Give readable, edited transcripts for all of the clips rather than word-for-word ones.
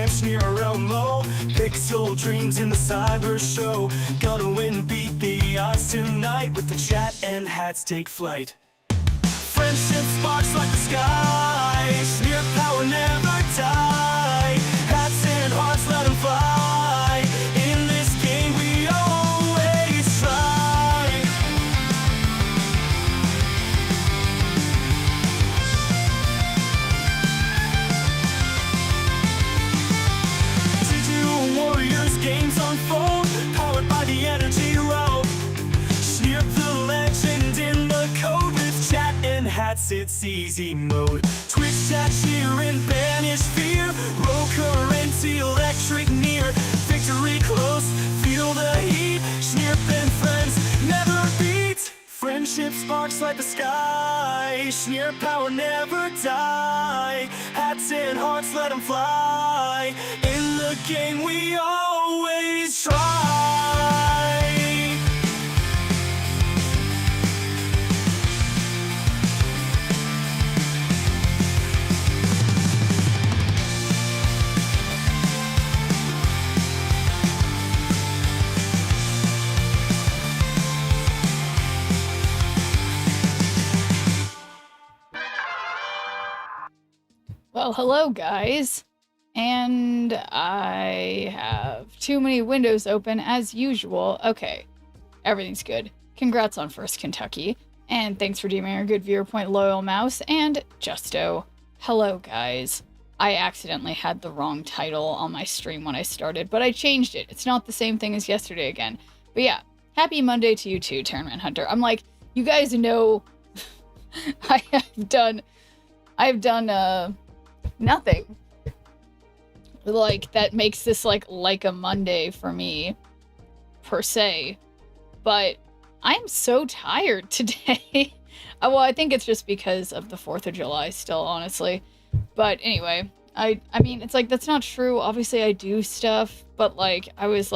ranch near a realm low. Pixel dreams in the cyber show. Gonna win, beat the odds tonight. With the chat and hats take flight. Friendship sparks like the sky. Smear power never die. Hats and hearts let them fly. In this game we always try. Digital warriors games unfold, powered by the energy road. Smear the legend in the code. With chat and hats it's easy mode. Twitch chat cheer and banish fear. Roll current, electric near. Victory close, feel the heat. Snirp and friends never beat. Friendship sparks like the sky. Sneer power never die. Hats and hearts let them fly. In the game we always try. Well, hello guys, and I have too many windows open as usual. Okay, everything's good. Congrats on First Kentucky, and thanks for deeming a good viewer point, Loyal Mouse, and Justo. Hello guys. I accidentally had the wrong title on my stream when I started, but I changed it. It's not the same thing as yesterday again. But yeah, happy Monday to you too, Tournament Hunter. I'm like, you guys know I've done nothing like that makes this like a Monday for me per se, but I'm so tired today. Well, I think it's just because of the 4th of July still, honestly. But anyway, I mean, it's like, that's not true. Obviously I do stuff, but like I was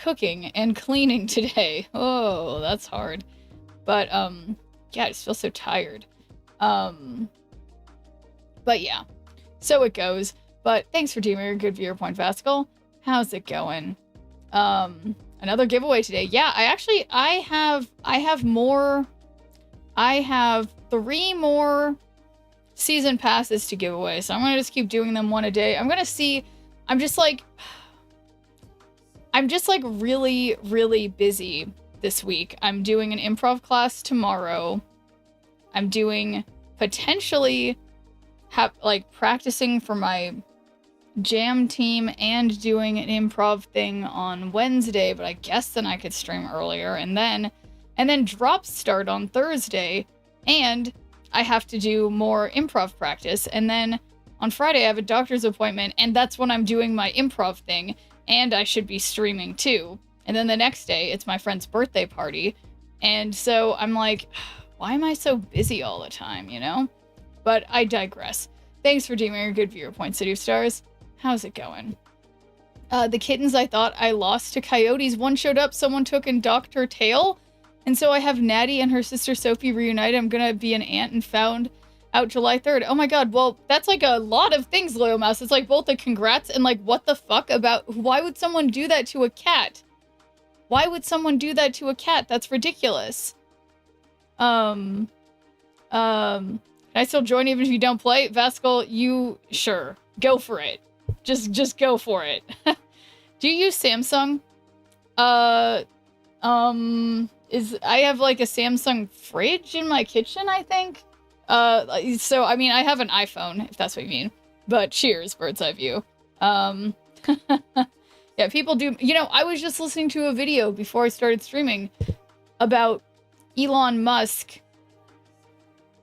cooking and cleaning today. Oh, that's hard. But yeah, I just feel so tired. But yeah, so it goes. But thanks for deeming a good viewer point, Vascal. How's it going? Another giveaway today. Yeah, I have 3 more season passes to give away, so I'm gonna just keep doing them one a day. I'm just like really, really busy this week. I'm doing an improv class tomorrow. I'm doing potentially practicing for my jam team and doing an improv thing on Wednesday, but I guess then I could stream earlier, and then drops start on Thursday, and I have to do more improv practice, and then on Friday I have a doctor's appointment, and that's when I'm doing my improv thing, and I should be streaming too. And then the next day it's my friend's birthday party, and so I'm like, why am I so busy all the time, you know? But I digress. Thanks for deeming a good viewer point, City of Stars. How's it going? The kittens I thought I lost to coyotes. One showed up, someone took and docked her tail. And so I have Natty and her sister Sophie reunited. I'm gonna be an aunt and found out July 3rd. Oh my god, well, that's like a lot of things, Loyal Mouse. It's like both a congrats and like, what the fuck about, why would someone do that to a cat? Why would someone do that to a cat? That's ridiculous. Can I still join even if you don't play? Vascal, you, sure. Go for it. Just go for it. Do you use Samsung? I have like a Samsung fridge in my kitchen, I think. So, I mean, I have an iPhone, if that's what you mean. But cheers, bird's eye view. Yeah, people do, you know, I was just listening to a video before I started streaming about Elon Musk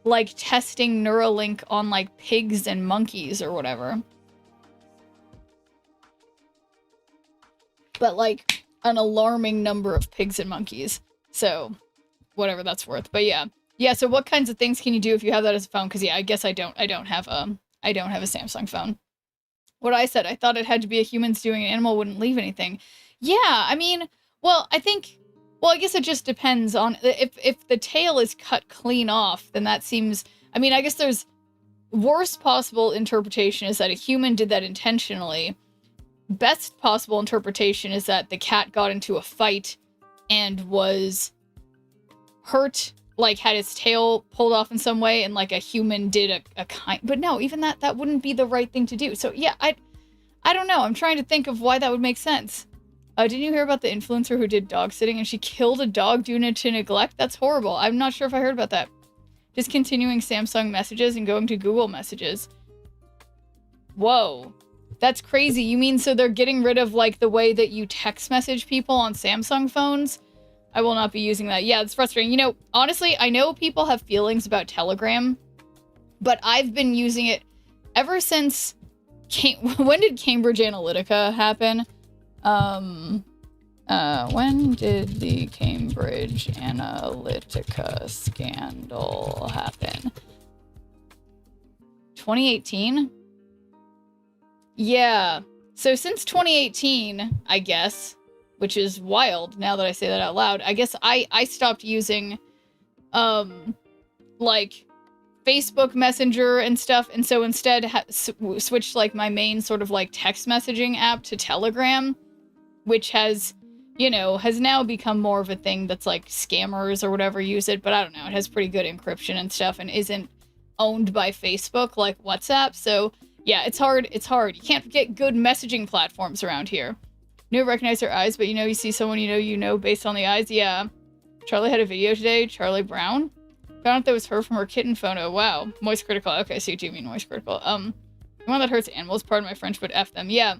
like testing Neuralink on like pigs and monkeys or whatever. But like an alarming number of pigs and monkeys. So whatever that's worth. But yeah. Yeah, so what kinds of things can you do if you have that as a phone? Because yeah, I guess I don't have a Samsung phone. What I said, I thought it had to be a humans doing an animal wouldn't leave anything. Yeah, I mean, well, I guess it just depends on if the tail is cut clean off, then that seems, I mean, I guess there's worst possible interpretation is that a human did that intentionally. Best possible interpretation is that the cat got into a fight and was hurt, like had its tail pulled off in some way, and like a human did a kind. But no, even that wouldn't be the right thing to do. So yeah, I don't know. I'm trying to think of why that would make sense. Didn't you hear about the influencer who did dog sitting and she killed a dog due to neglect? That's horrible. I'm not sure if I heard about that. Discontinuing Samsung messages and going to Google messages. Whoa. That's crazy. You mean so they're getting rid of like the way that you text message people on Samsung phones? I will not be using that. Yeah, it's frustrating. You know, honestly, I know people have feelings about Telegram, but I've been using it ever since... when did Cambridge Analytica happen? When did the Cambridge Analytica scandal happen? 2018? Yeah. So since 2018, I guess, which is wild now that I say that out loud, I guess I stopped using, like, Facebook Messenger and stuff, and so instead switched, like, my main sort of, like, text messaging app to Telegram, which has, you know, has now become more of a thing that's, like, scammers or whatever use it, but I don't know, it has pretty good encryption and stuff, and isn't owned by Facebook like WhatsApp, so, yeah, it's hard, You can't get good messaging platforms around here. You don't recognize their eyes, but you see someone you know based on the eyes, yeah. Charlie had a video today, Charlie Brown? Found out that was her from her kitten photo. Wow. Moist critical. Okay, so you do mean moist critical. The one that hurts animals, pardon my French, but F them. Yeah.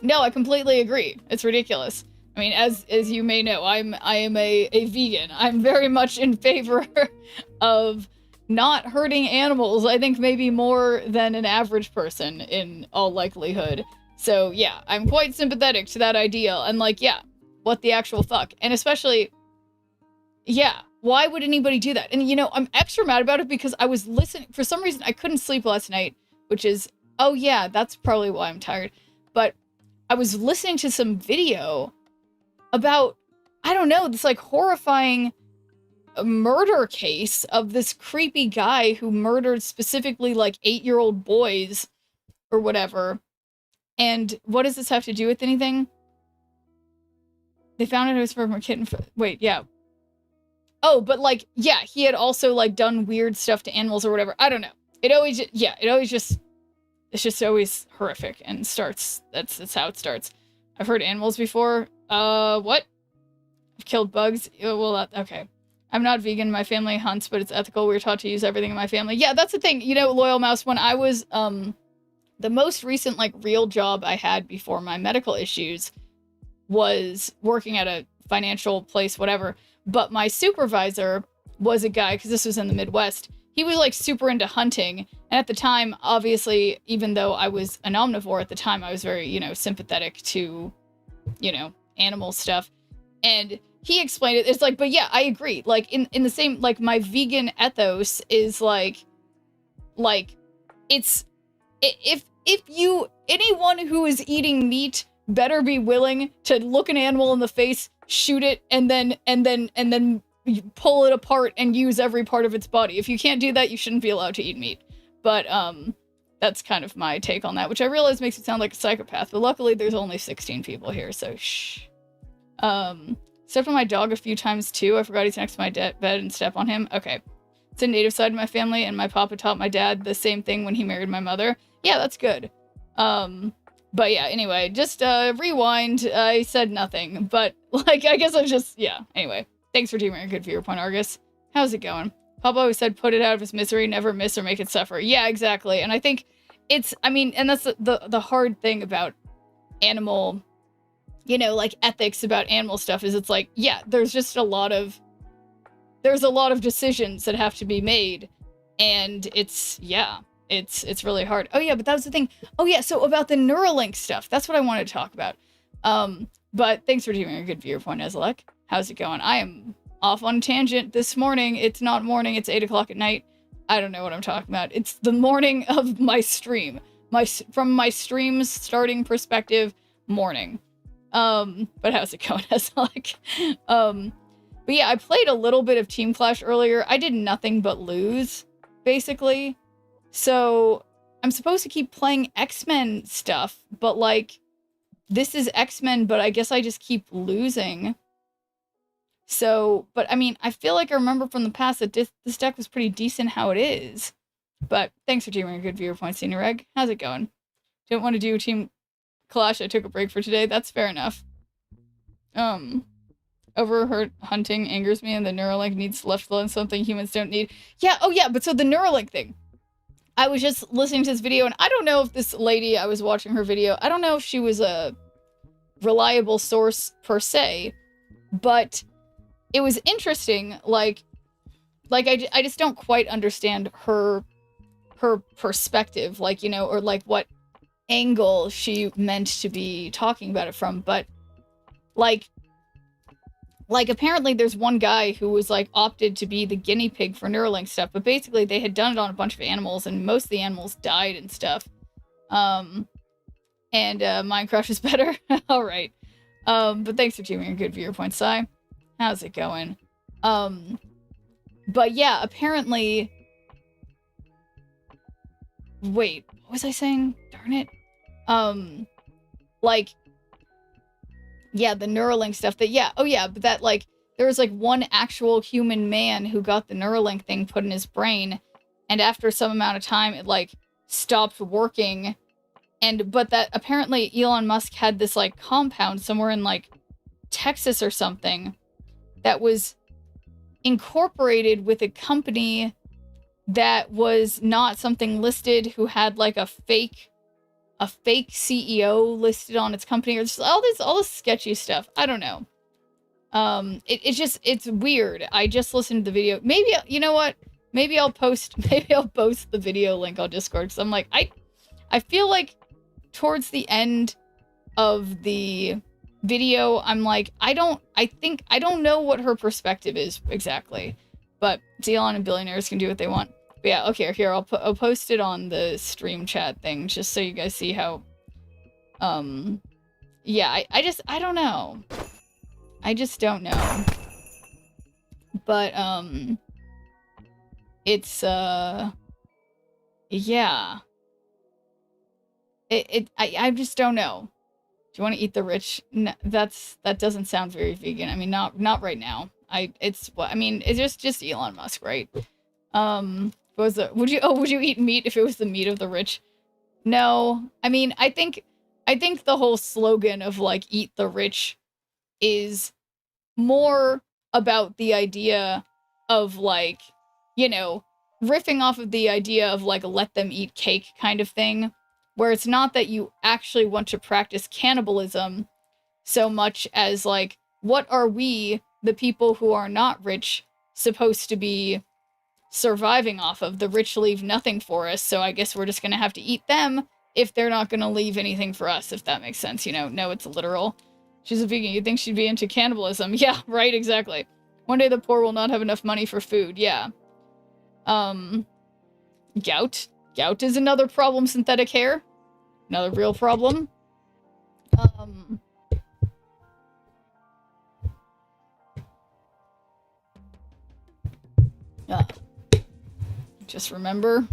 No, I completely agree. It's ridiculous. I mean, as you may know, I am a vegan. I'm very much in favor of not hurting animals. I think maybe more than an average person in all likelihood. So yeah, I'm quite sympathetic to that idea. And like, yeah, what the actual fuck? And especially, yeah. Why would anybody do that? And, you know, I'm extra mad about it because I was listening. For some reason, I couldn't sleep last night, which is, oh, yeah, that's probably why I'm tired. But I was listening to some video about, I don't know, this, like, horrifying murder case of this creepy guy who murdered specifically, like, 8-year-old boys or whatever. And what does this have to do with anything? They found it was from a kitten. Wait, yeah. Oh, but, like, yeah, he had also, like, done weird stuff to animals or whatever. I don't know. It's just always horrific and starts, that's how it starts. I've heard animals before. What? I've killed bugs. Well, okay. I'm not vegan. My family hunts, but it's ethical. We're taught to use everything in my family. Yeah, that's the thing. You know, Loyal Mouse, when I was, the most recent, like, real job I had before my medical issues was working at a financial place, whatever. But my supervisor was a guy, because this was in the Midwest, he was like super into hunting. And at the time, obviously, even though I was an omnivore at the time, I was very, you know, sympathetic to, you know, animal stuff. And he explained it. It's like, but yeah, I agree. Like in the same, like my vegan ethos is like it's, if anyone who is eating meat better be willing to look an animal in the face, shoot it, and then pull it apart and use every part of its body. If you can't do that, you shouldn't be allowed to eat meat. But that's kind of my take on that, which I realize makes it sound like a psychopath, but luckily there's only 16 people here, so shh. Stepped on my dog a few times too. I forgot he's next to my bed and step on him. Okay. It's a native side of my family, and my papa taught my dad the same thing when he married my mother. Yeah, that's good. But yeah, anyway, just rewind. I said nothing, but like, I guess I just, yeah. Anyway, thanks for doing a good viewer point, Argus. How's it going? Papa always said, put it out of its misery, never miss or make it suffer. Yeah, exactly. And I think it's, I mean, and that's the hard thing about animal, you know, like ethics about animal stuff is it's like, yeah, there's just a lot of decisions that have to be made, and it's, yeah. It's really hard. Oh yeah, but that was the thing. Oh yeah, so about the Neuralink stuff, that's what I wanted to talk about. But thanks for doing a good viewer point, Ezalek. How's it going? I am off on tangent this morning. It's not morning, it's 8 o'clock at night. I don't know what I'm talking about. It's the morning of my stream. From my stream's starting perspective, morning. But how's it going, Ezalek? But yeah, I played a little bit of Team Clash earlier. I did nothing but lose, basically. So I'm supposed to keep playing X-Men stuff, but like this is X-Men, but I guess I just keep losing. So, but I mean, I feel like I remember from the past that this deck was pretty decent how it is. But thanks for taking a good viewer point, Senior Egg. How's it going? Didn't want to do Team Clash. I took a break for today. That's fair enough. Overheard hunting angers me, and the Neuralink needs left alone, something humans don't need. Yeah, oh yeah, but so the Neuralink thing. I was just listening to this video, and I don't know if this lady, I was watching her video, I don't know if she was a reliable source per se, but it was interesting, like I just don't quite understand her perspective, like, you know, or like what angle she meant to be talking about it from, but like apparently there's one guy who was like opted to be the guinea pig for Neuralink stuff, but basically they had done it on a bunch of animals and most of the animals died and stuff. And Minecraft is better. All right. But thanks for tuning in. Good viewer point, Sai. How's it going? But yeah, apparently. Wait, what was I saying? Darn it. Like. Yeah, the Neuralink stuff that, yeah, oh yeah, but that, like, there was, like, one actual human man who got the Neuralink thing put in his brain, and after some amount of time, it, like, stopped working, but that, apparently, Elon Musk had this, like, compound somewhere in, like, Texas or something, that was incorporated with a company that was not something listed, who had, like, a fake CEO listed on its company, or just all this sketchy stuff. I don't know. It's weird. I just listened to the video. Maybe, you know what? Maybe I'll post the video link on Discord, because I'm like, I feel like towards the end of the video, I'm like, I don't know what her perspective is exactly, but Elon and billionaires can do what they want. But yeah, okay, here, I'll post it on the stream chat thing, just so you guys see how, yeah, I don't know. I just don't know. But, it's, yeah. I just don't know. Do you want to eat the rich? No, that doesn't sound very vegan. I mean, not right now. It's just Elon Musk, right? Would you eat meat if it was the meat of the rich? No. I mean, I think the whole slogan of, like, eat the rich is more about the idea of, like, you know, riffing off of the idea of, like, let them eat cake kind of thing, where it's not that you actually want to practice cannibalism so much as, like, what are we, the people who are not rich, supposed to be surviving off of? The rich leave nothing for us, so I guess we're just gonna have to eat them if they're not gonna leave anything for us, if that makes sense, you know? No, it's literal. She's a vegan. You'd think she'd be into cannibalism. Yeah, right, exactly. One day the poor will not have enough money for food. Yeah. Gout. Gout is another problem, synthetic hair. Another real problem. Just remember,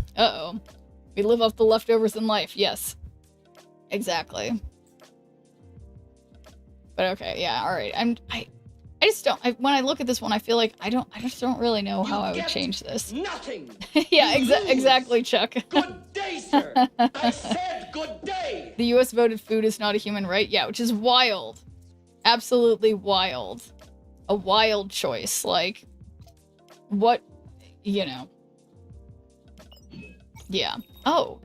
we live off the leftovers in life. Yes, exactly. But okay, yeah, all right. I just don't. When I look at this one, I feel like I just don't really know how I would change this. Nothing. Yeah, exactly, Chuck. Good day, sir. I said good day. The U.S. voted food is not a human right. Yeah, which is wild. Absolutely wild. A wild choice. Like, what, you know. Yeah. Oh,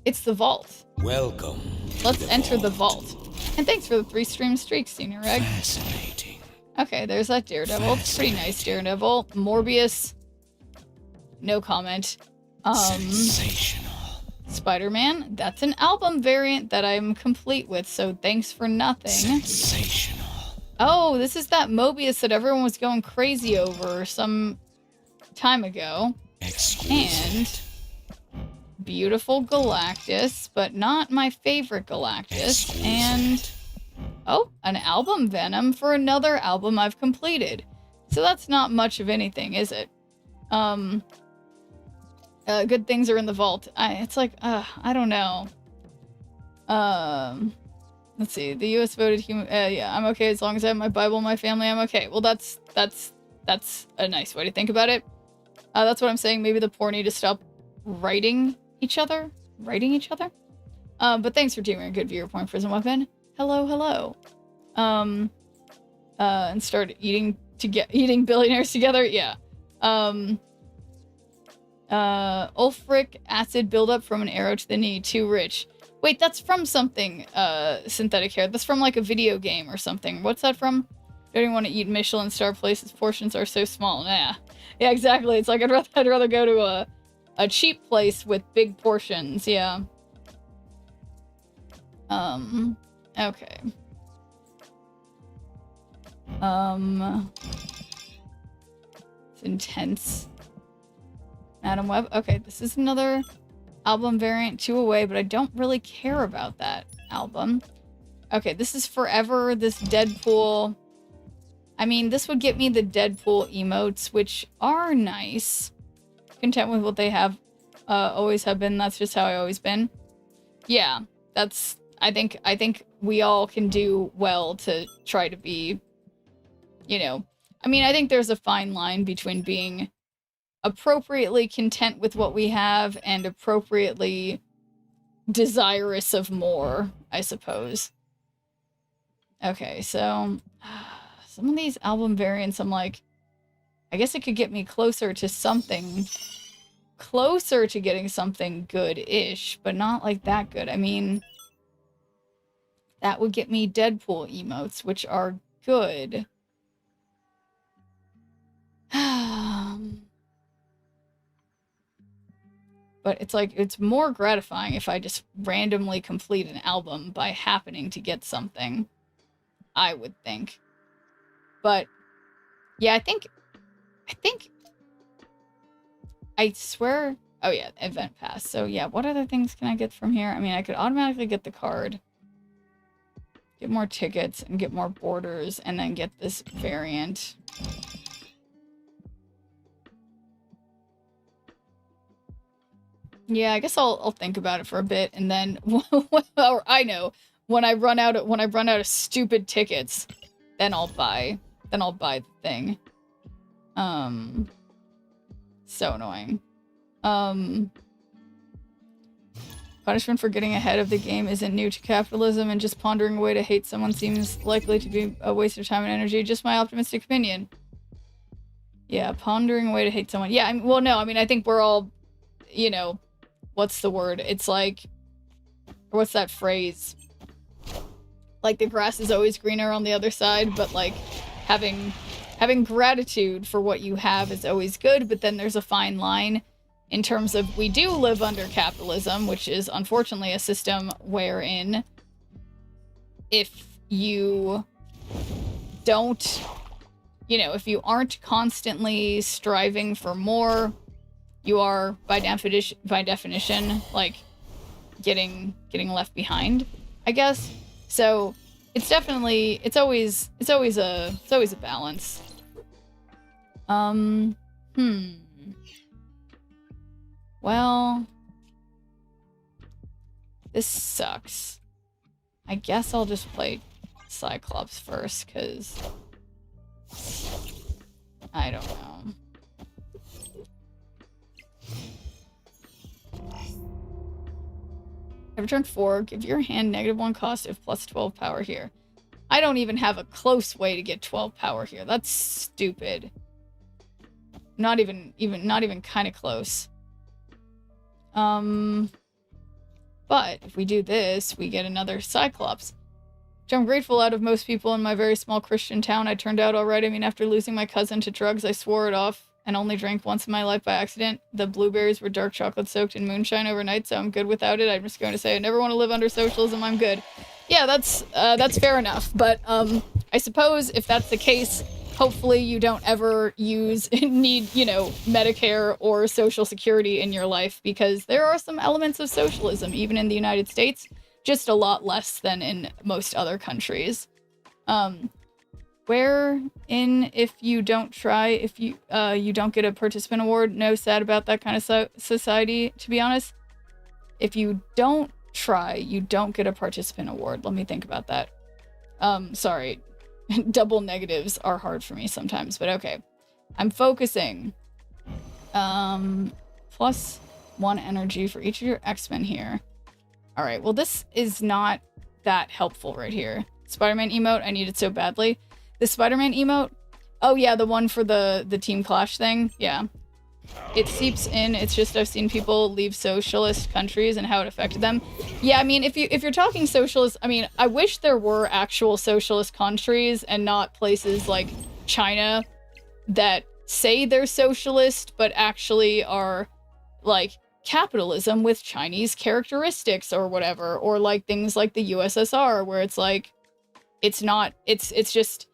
it's the vault. Welcome. Let's enter the vault. And thanks for the 3 stream streaks, Senior Egg. Fascinating. Okay, there's that Daredevil. It's pretty nice Daredevil. Morbius. No comment. Sensational. Spider-Man. That's an album variant that I'm complete with, so thanks for nothing. Sensational. Oh, this is that Mobius that everyone was going crazy over some time ago. Exquisite. And beautiful Galactus, but not my favorite Galactus. Exquisite. And oh, an album Venom for another album I've completed. So that's not much of anything, is it? Good things are in the vault. It's like, I don't know. Let's see. The U.S. voted yeah, I'm okay as long as I have my Bible and my family. I'm okay. Well, that's a nice way to think about it. That's what I'm saying. Maybe the poor need to stop writing each other. But thanks for taking a good viewer point, Prison Weapon. Hello. And start eating billionaires together. Yeah. Ulfric acid buildup from an arrow to the knee. Too rich. Wait, that's from something, Synthetic Hair. That's from, like, a video game or something. What's that from? Don't even want to eat Michelin star places. Portions are so small. Nah. Yeah, exactly. It's like I'd rather go to a cheap place with big portions. Yeah. Okay. It's intense. Madam Web. Okay, this is another album variant, 2 away, but I don't really care about that album. Okay, this is Forever, this Deadpool. I mean, this would get me the Deadpool emotes, which are nice. Content with what they have, always have been. That's just how I always been. Yeah, that's, I think we all can do well to try to be, you know, I mean, I think there's a fine line between being appropriately content with what we have and appropriately desirous of more, I suppose. Okay, so some of these album variants, I'm like, I guess it could get me closer to something, closer to getting something good-ish, but not like that good. I mean, that would get me Deadpool emotes, which are good. But it's like, it's more gratifying if I just randomly complete an album by happening to get something, I would think. But yeah, I swear, oh yeah, event pass. So yeah, what other things can I get from here? I mean, I could automatically get the card, get more tickets, and get more borders, and then get this variant. Yeah, I guess I'll think about it for a bit, and then, or I know, when I run out of stupid tickets, then I'll buy the thing. So annoying. Punishment for getting ahead of the game isn't new to capitalism, and just pondering a way to hate someone seems likely to be a waste of time and energy. Just my optimistic opinion. Yeah, pondering a way to hate someone. Yeah, I think we're all, you know, what's the word? It's like, what's that phrase? Like, the grass is always greener on the other side, but like having gratitude for what you have is always good, but then there's a fine line in terms of, we do live under capitalism, which is unfortunately a system wherein if you don't, you know, if you aren't constantly striving for more, you are by definition like getting left behind, I guess. So it's definitely, it's always a balance. Well, this sucks. I guess I'll just play Cyclops first, because I don't know. I've turned 4. Give your hand -1 cost if plus 12 power here. I don't even have a close way to get 12 power here. That's stupid. Not even kind of close. But if we do this, we get another Cyclops, which I'm grateful. Out of most people in my very small Christian town, I turned out alright. I mean, after losing my cousin to drugs, I swore it off and only drank once in my life by accident. The blueberries were dark chocolate soaked in moonshine overnight, so I'm good without it. I'm just going to say I never want to live under socialism. I'm good. Yeah, that's fair enough. But I suppose if that's the case, hopefully you don't ever need, you know, Medicare or Social Security in your life, because there are some elements of socialism, even in the United States, just a lot less than in most other countries. where in if you don't try, if you you don't get a participant award. No, sad about that kind of society, to be honest. If you don't try, you don't get a participant award. Let me think about that. Sorry. Double negatives are hard for me sometimes, but okay. I'm focusing. Plus 1 energy for each of your X-Men here. All right, well, this is not that helpful right here. Spider-Man emote, I need it so badly. The Spider-Man emote, oh yeah, the one for the Team Clash thing, yeah. It seeps in. It's just I've seen people leave socialist countries and how it affected them. Yeah, I mean, if you're talking socialist, I mean, I wish there were actual socialist countries and not places like China that say they're socialist but actually are like capitalism with Chinese characteristics or whatever, or like things like the USSR where it's like it's not, it's just,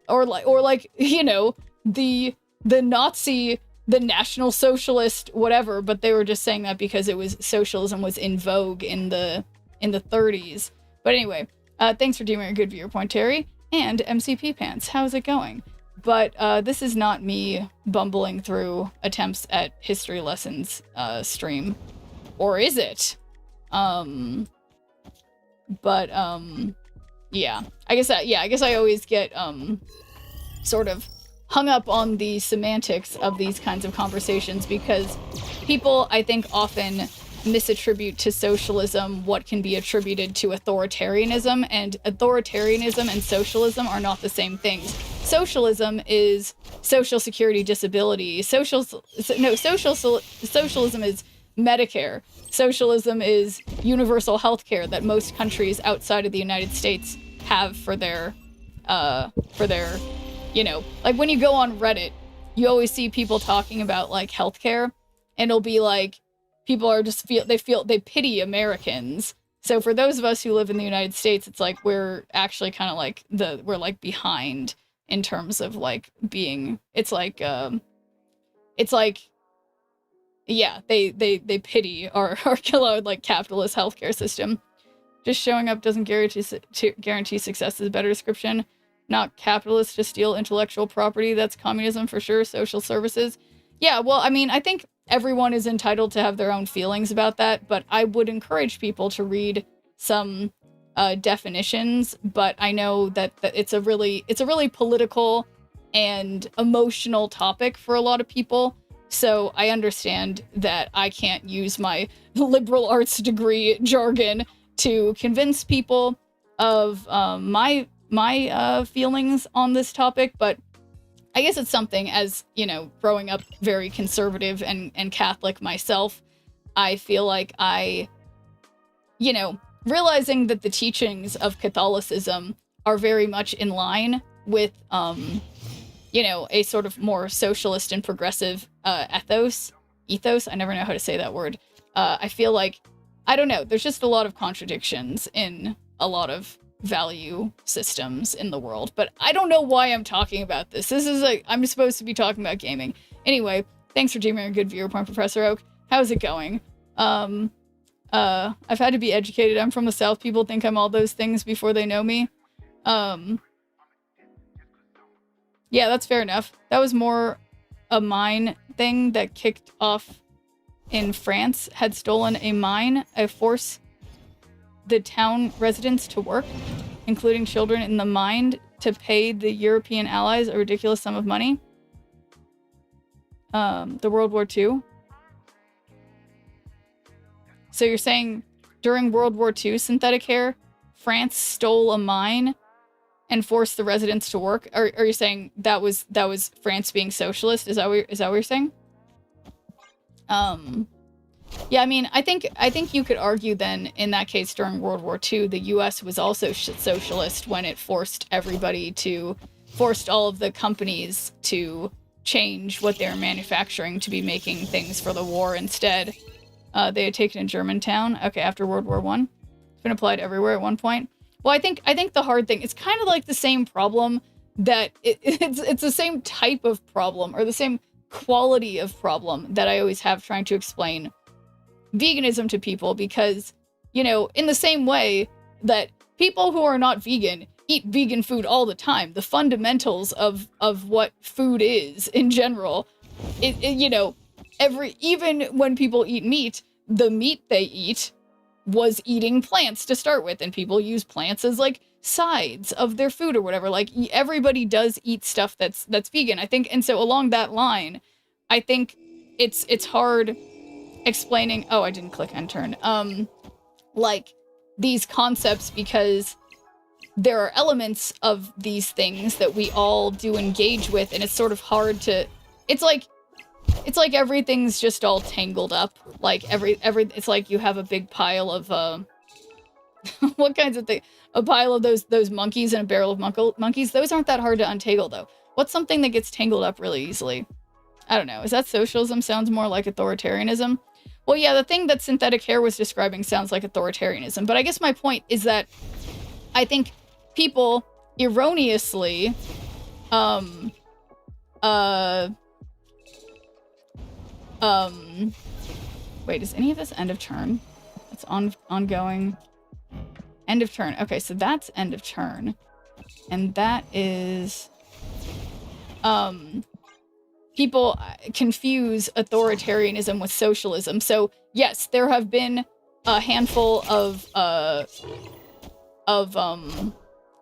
or like you know, the Nazi, the National Socialist whatever, but they were just saying that because it was socialism was in vogue in the 30s. But anyway, thanks for doing a good viewer point, Terry, and MCP Pants. How's it going? But this is not me bumbling through attempts at history lessons stream, or is it? Yeah, I guess I always get sort of hung up on the semantics of these kinds of conversations because people, I think, often misattribute to socialism what can be attributed to authoritarianism, and authoritarianism and socialism are not the same things. Socialism is social security disability. Socialism is Medicare. Socialism is universal health care that most countries outside of the United States have for their, you know, like when you go on Reddit, you always see people talking about like healthcare, and it'll be like, people are just they pity Americans. So for those of us who live in the United States, it's like we're actually kind of like we're like behind in terms of like being, it's like yeah, they pity our like capitalist healthcare system. Just showing up doesn't guarantee success is a better description. Not capitalist to steal intellectual property. That's communism for sure. Social services. Yeah, well, I mean, I think everyone is entitled to have their own feelings about that, but I would encourage people to read some definitions. But I know that it's a really political and emotional topic for a lot of people. So I understand that I can't use my liberal arts degree jargon to convince people of my feelings on this topic, but I guess it's something, as, you know, growing up very conservative and Catholic myself, I feel like I, you know, realizing that the teachings of Catholicism are very much in line with, you know, a sort of more socialist and progressive ethos, I never know how to say that word. I feel like, I don't know, there's just a lot of contradictions in a lot of value systems in the world, but I don't know why I'm talking about this. This is like, I'm supposed to be talking about gaming. Anyway, thanks for giving me a good viewer point, Professor Oak. How's it going? I've had to be educated. I'm from the South. People think I'm all those things before they know me. Yeah, that's fair enough. That was more a mine thing that kicked off in France, had stolen a mine, force the town residents to work, including children in the mine, to pay the European allies a ridiculous sum of money. The World War II. So you're saying during World War II synthetic hair, France stole a mine and forced the residents to work? Or are you saying that was France being socialist? Is that what you're saying? Yeah, I mean, I think you could argue then, in that case, during World War II, the U.S. was also socialist when it forced all of the companies to change what they were manufacturing to be making things for the war instead. They had taken a Germantown, okay, after World War I. It's been applied everywhere at one point. Well, I think the hard thing, it's kind of like the same problem that it's the same type of problem, or the same quality of problem that I always have trying to explain veganism to people, because, you know, in the same way that people who are not vegan eat vegan food all the time. The fundamentals of what food is in general, you know, even when people eat meat, the meat they eat was eating plants to start with, and people use plants as like sides of their food or whatever. Like everybody does eat stuff that's vegan, I think. And so along that line, I think it's hard explaining. Oh, I didn't click end turn. Like these concepts, because there are elements of these things that we all do engage with, and it's sort of hard to, it's like everything's just all tangled up. Like it's like you have a big pile of what kinds of things? A pile of those monkeys and a barrel of monkeys. Those aren't that hard to untangle though. What's something that gets tangled up really easily? I don't know. Is that socialism? Sounds more like authoritarianism. Well, yeah, the thing that Synthetic Hair was describing sounds like authoritarianism. But I guess my point is that I think people erroneously wait, is any of this end of turn? It's ongoing. End of turn. Okay, so that's end of turn. And that is people confuse authoritarianism with socialism. So yes, there have been a handful of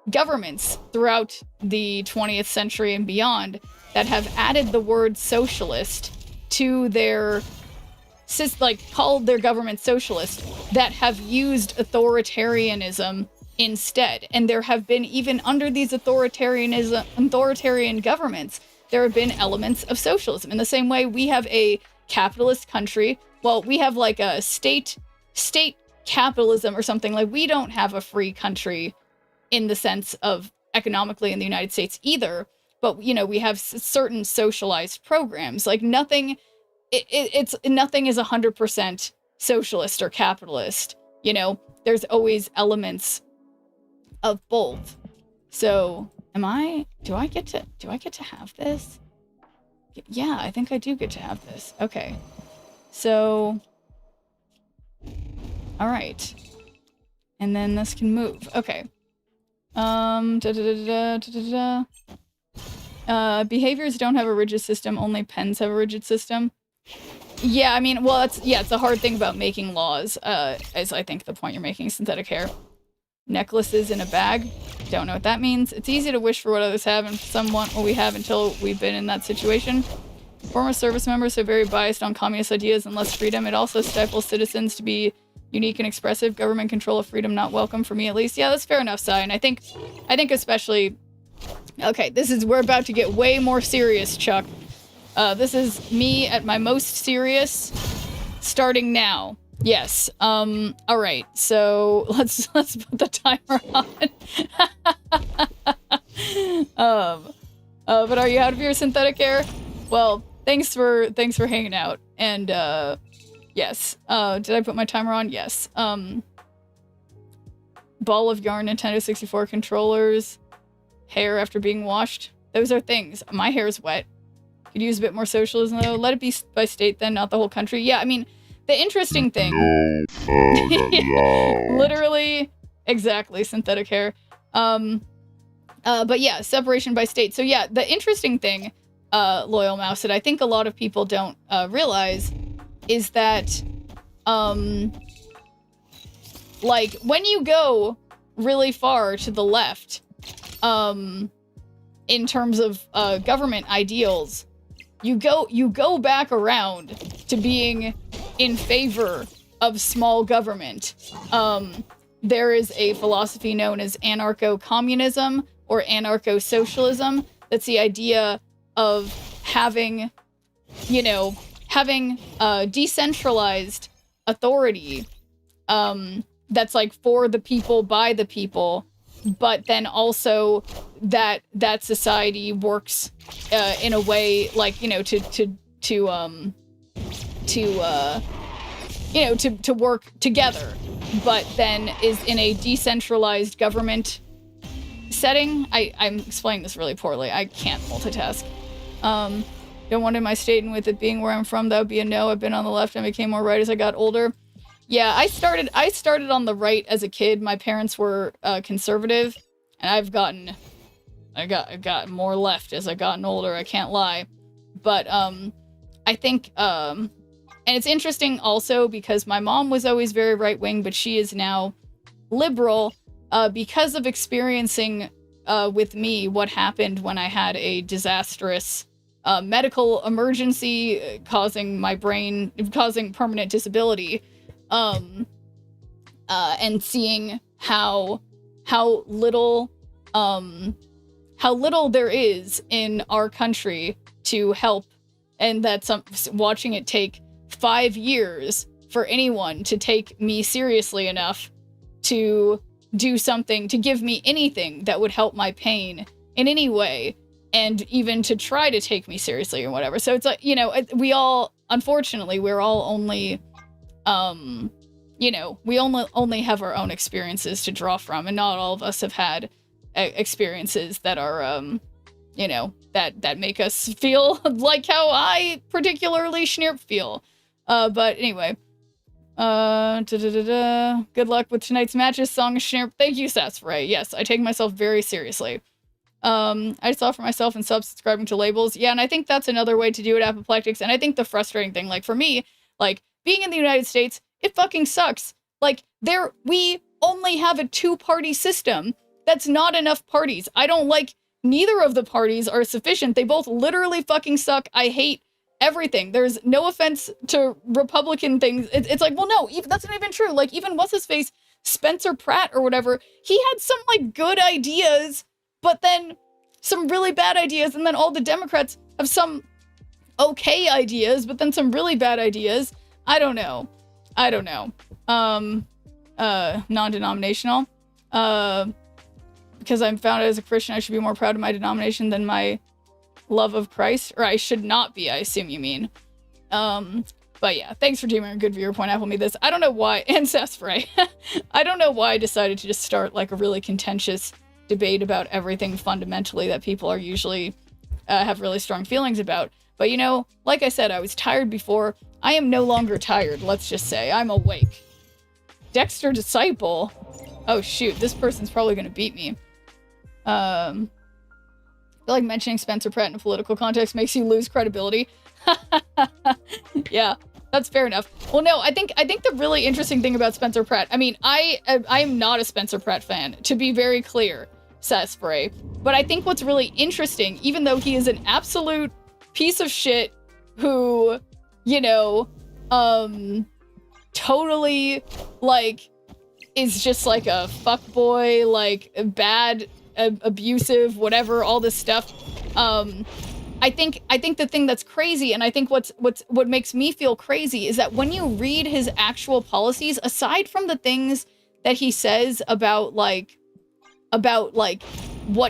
governments throughout the 20th century and beyond that have added the word socialist to their, like, called their government socialist, that have used authoritarianism instead. And there have been, even under these authoritarian governments, there have been elements of socialism. In the same way, we have a capitalist country. Well, we have like a state capitalism or something. Like, we don't have a free country in the sense of economically in the United States either. But, you know, we have certain socialized programs. Like, nothing is 100% socialist or capitalist. You know, there's always elements of both. So, do I get to have this? Yeah, I think I do get to have this. Okay. So, all right. And then this can move. Okay. Behaviors don't have a rigid system, only pens have a rigid system. Yeah, I mean, well, it's a hard thing about making laws, as I think the point you're making, Synthetic Hair. Necklaces in a bag. Don't know what that means. It's easy to wish for what others have, and some want what we have until we've been in that situation. Former service members are very biased on communist ideas and less freedom. It also stifles citizens to be unique and expressive. Government control of freedom not welcome, for me at least. Yeah, that's fair enough, Sai. And I think especially... Okay, we're about to get way more serious, Chuck. This is me at my most serious, starting now. Yes. All right. So let's put the timer on. But are you out of your Synthetic Hair? Well, thanks for hanging out. And yes. Did I put my timer on? Yes. Ball of yarn, Nintendo 64 controllers. Hair after being washed. Those are things. My hair is wet. Could use a bit more socialism though. Let it be by state then, not the whole country. Yeah, I mean, the interesting thing. Literally, exactly, Synthetic Hair. But yeah, separation by state. So yeah, the interesting thing, Loyal Mouse, that I think a lot of people don't realize is that, like, when you go really far to the left, in terms of government ideals, you go back around to being in favor of small government. There is a philosophy known as anarcho-communism or anarcho-socialism. That's the idea of having decentralized authority that's like for the people, by the people, but then also that society works in a way like, you know, to work together, but then is in a decentralized government setting. I'm explaining this really poorly. I can't multitask. Don't want in my state, and with it being where I'm from, that would be a no. I've been on the left and became more right as I got older. Yeah, I started on the right as a kid. My parents were conservative, and I got more left as I gotten older, I can't lie. But I think and it's interesting also because my mom was always very right-wing, but she is now liberal because of experiencing with me what happened when I had a disastrous medical emergency causing permanent disability, and seeing how little there is in our country to help, and that watching it take 5 years for anyone to take me seriously enough to do something, to give me anything that would help my pain in any way, and even to try to take me seriously or whatever. So it's like, we all, unfortunately, we're all only, we only have our own experiences to draw from, and not all of us have had experiences that are, that make us feel like how I particularly Schnirp feel. But anyway, good luck with tonight's matches, Song of Schnirp. Thank you, Satsfray. Yes, I take myself very seriously. I saw for myself and subscribing to labels. Yeah, and I think that's another way to do it, apoplectics. And I think the frustrating thing, like for me, like being in the United States, it fucking sucks. Like we only have a 2-party system. That's not enough parties. I don't like, neither of the parties are sufficient. They both literally fucking suck. I hate everything. There's no offense to Republican things. It's like, well, no, that's not even true. Like even what's his face, Spencer Pratt or whatever, he had some like good ideas, but then some really bad ideas, and then all the Democrats have some okay ideas, but then some really bad ideas. I don't know. Non-denominational. Because I'm founded as a Christian, I should be more proud of my denomination than my love of Christ. Or I should not be, I assume you mean. But yeah, thanks for taking a good viewer point. Apple me this. I don't know why, and Sassfray. I don't know why I decided to just start like a really contentious debate about everything fundamentally that people are usually have really strong feelings about. But like I said, I was tired before. I am no longer tired, let's just say. I'm awake. Dexter Disciple. Oh shoot, this person's probably gonna beat me. I feel like mentioning Spencer Pratt in a political context makes you lose credibility. Yeah, that's fair enough. Well, no, I think the really interesting thing about Spencer Pratt, I mean, I am not a Spencer Pratt fan, to be very clear, Sassfray. But I think what's really interesting, even though he is an absolute piece of shit who, totally, like, is just like a fuckboy, like bad, abusive, whatever, all this stuff. I think the thing that's crazy, and I think what makes me feel crazy, is that when you read his actual policies, aside from the things that he says about what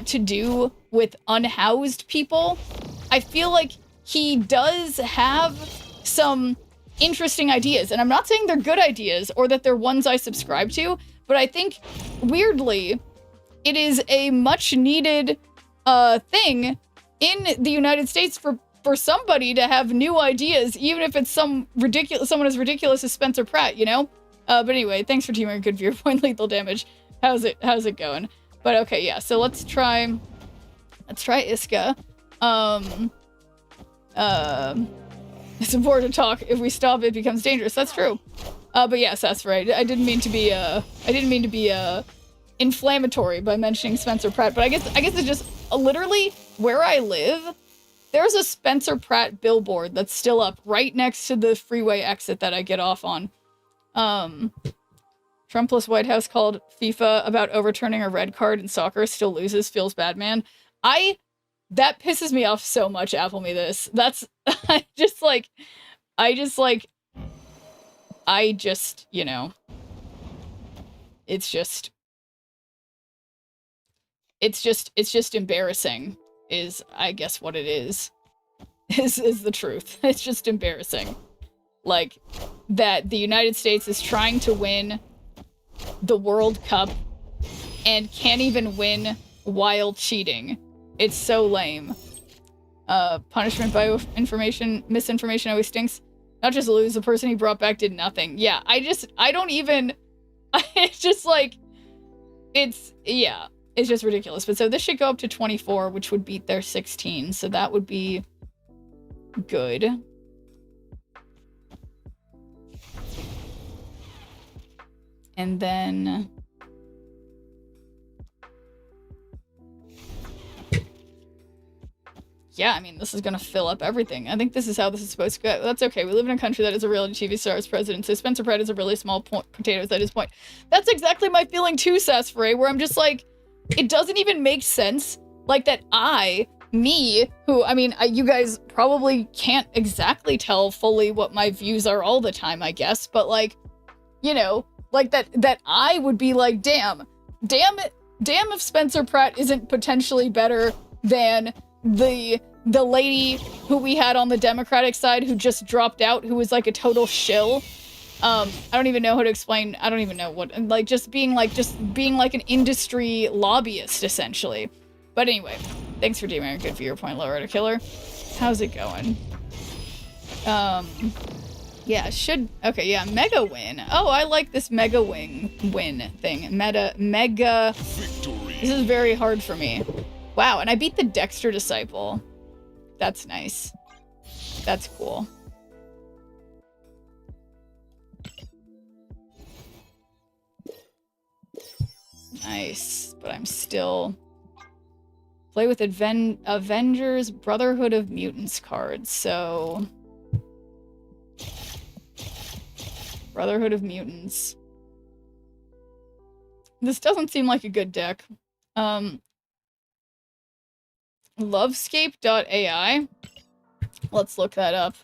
to do with unhoused people, I feel like he does have some interesting ideas. And I'm not saying they're good ideas or that they're ones I subscribe to, but I think, weirdly, it is a much needed thing in the United States for somebody to have new ideas, even if it's someone as ridiculous as Spencer Pratt, But anyway, thanks for teaming a good viewer point, Lethal Damage. How's it going? But okay, yeah, so let's try Iska. It's important to talk. If we stop, it becomes dangerous. That's true. But yes, that's right. I didn't mean to be inflammatory by mentioning Spencer Pratt, but I guess it's just literally where I live, there's a Spencer Pratt billboard that's still up right next to the freeway exit that I get off on. Trump plus White House called FIFA about overturning a red card in soccer, still loses, feels bad, man. That pisses me off so much, Apple me this. That's, it's just embarrassing is, I guess, what it is the truth. It's just embarrassing. Like, that the United States is trying to win the World Cup and can't even win while cheating. It's so lame. Punishment by misinformation always stinks. Not just lose, the person he brought back did nothing. Yeah, I don't even, it's just like, yeah. It's just ridiculous. But so this should go up to 24, which would beat their 16. So that would be good. And then... yeah, I mean, this is going to fill up everything. I think this is how this is supposed to go. That's okay. We live in a country that is a reality TV star as president, so Spencer Pratt is a really small potatoes at his point. That's exactly my feeling too, Sassafray, where I'm just like, it doesn't even make sense. Like that who, I mean, you guys probably can't exactly tell fully what my views are all the time, I guess, but like, you know, like that I would be like, damn if Spencer Pratt isn't potentially better than the lady who we had on the Democratic side who just dropped out, who was like a total shill. I don't even know how to explain. I don't even know what, like, just being like an industry lobbyist, essentially. But anyway, thanks for doing it. Good for your point, Loretta Killer. How's it going? Yeah, okay, yeah, mega win. Oh, I like this mega win thing. Mega. Victory. This is very hard for me. Wow, and I beat the Dexter Disciple. That's nice. That's cool. Nice, but I'm still... play with Avengers Brotherhood of Mutants cards, so... Brotherhood of Mutants. This doesn't seem like a good deck. Lovescape.ai. Let's look that up.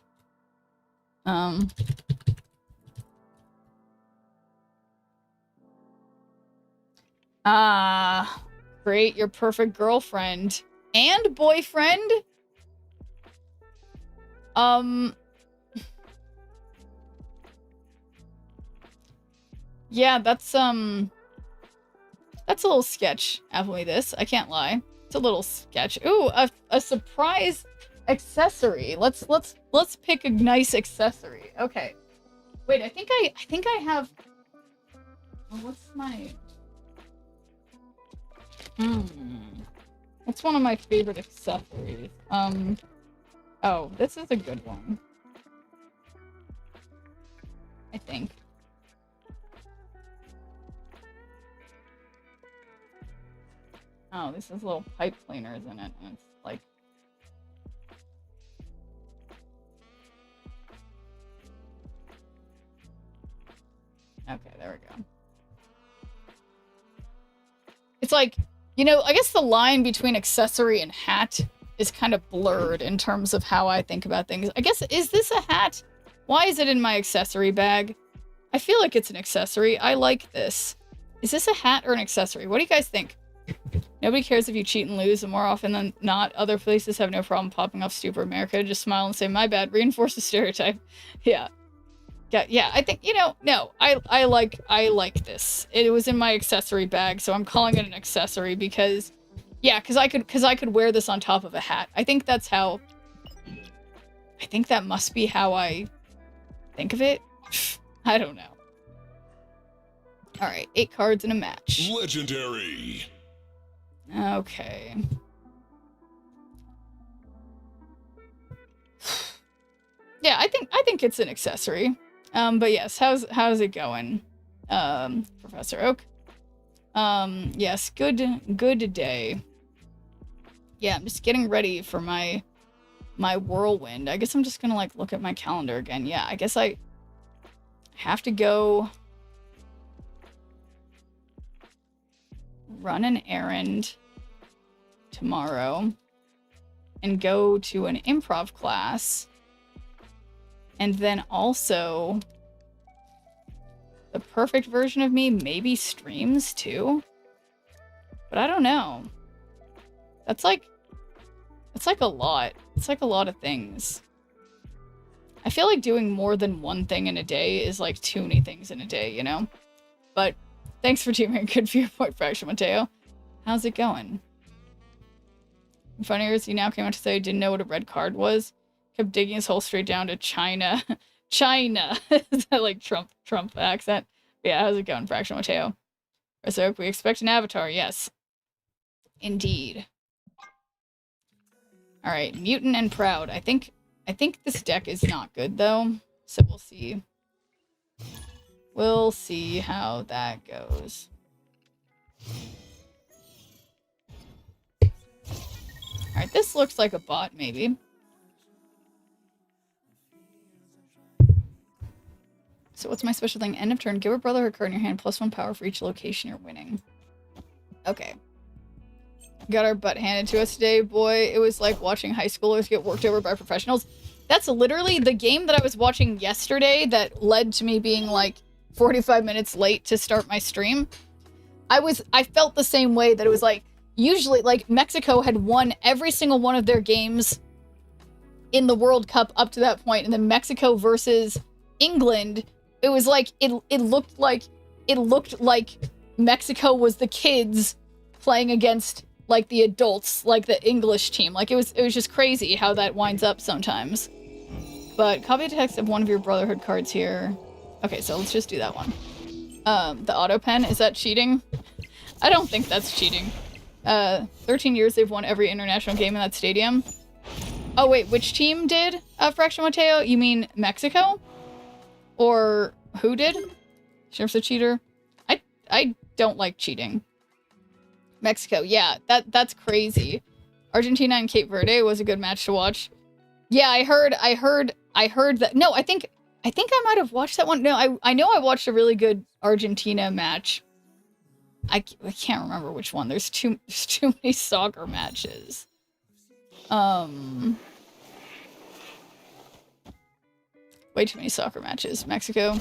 Create your perfect girlfriend and boyfriend. Yeah, that's a little sketch, Apple this. I can't lie. It's a little sketch. Ooh, a surprise accessory. Let's pick a nice accessory. Okay. Wait, I think I have... well, what's my... What's one of my favorite accessories? Oh, this is a good one. I think. Oh, this is little pipe cleaners in it, and it's like... okay, there we go. It's like, you know, I guess the line between accessory and hat is kind of blurred in terms of how I think about things. I guess, is this a hat? Why is it in my accessory bag? I feel like it's an accessory. I like this. Is this a hat or an accessory? What do you guys think? Nobody cares if you cheat and lose, and more often than not, other places have no problem popping off Stupid America. Just smile and say, my bad, reinforce the stereotype. Yeah. Yeah, I think, you know, no, I like this. It was in my accessory bag, so I'm calling it an accessory because, yeah, because I could wear this on top of a hat. I think that's how, I think that must be how I think of it. I don't know. All right, 8 cards in a match. Legendary. Okay. Yeah, I think it's an accessory. But yes, how's it going? Professor Oak. Yes, good day. Yeah, I'm just getting ready for my whirlwind. I guess I'm just gonna like look at my calendar again. Yeah, I guess I have to go run an errand tomorrow and go to an improv class. And then also, the perfect version of me maybe streams too. But I don't know. That's like a lot. It's like a lot of things. I feel like doing more than one thing in a day is like too many things in a day, you know? But thanks for teaming. Good for your point, Fraction Mateo. How's it going? Funnier is he now came out to say he didn't know what a red card was. Kept digging his hole straight down to China. China. Is that like Trump accent? Yeah, how's it going, Fractional Mateo? So we expect an avatar, yes. Indeed. All right, Mutant and Proud. I think this deck is not good though, so we'll see. We'll see how that goes. All right, this looks like a bot maybe. So what's my special thing? End of turn. Give a Brotherhood card in your hand. +1 power for each location you're winning. Okay. Got our butt handed to us today. Boy, it was like watching high schoolers get worked over by professionals. That's literally the game that I was watching yesterday that led to me being like 45 minutes late to start my stream. I felt the same way, that it was like, usually like Mexico had won every single one of their games in the World Cup up to that point, and then Mexico versus England, it was like it looked like Mexico was the kids playing against like the adults, like the English team. Like it was just crazy how that winds up sometimes. But copy the text of one of your Brotherhood cards here. Okay, so let's just do that one. The auto pen, is that cheating? I don't think that's cheating. 13 years they've won every international game in that stadium. Oh wait, which team did, Fraction Mateo? You mean Mexico? Or who did? Sheriff's a cheater. I don't like cheating. Mexico, yeah, that's crazy. Argentina and Cape Verde was a good match to watch. Yeah, I heard that. No, I think I might have watched that one. No, I know I watched a really good Argentina match. I can't remember which one. There's too many soccer matches. Way too many soccer matches. Mexico.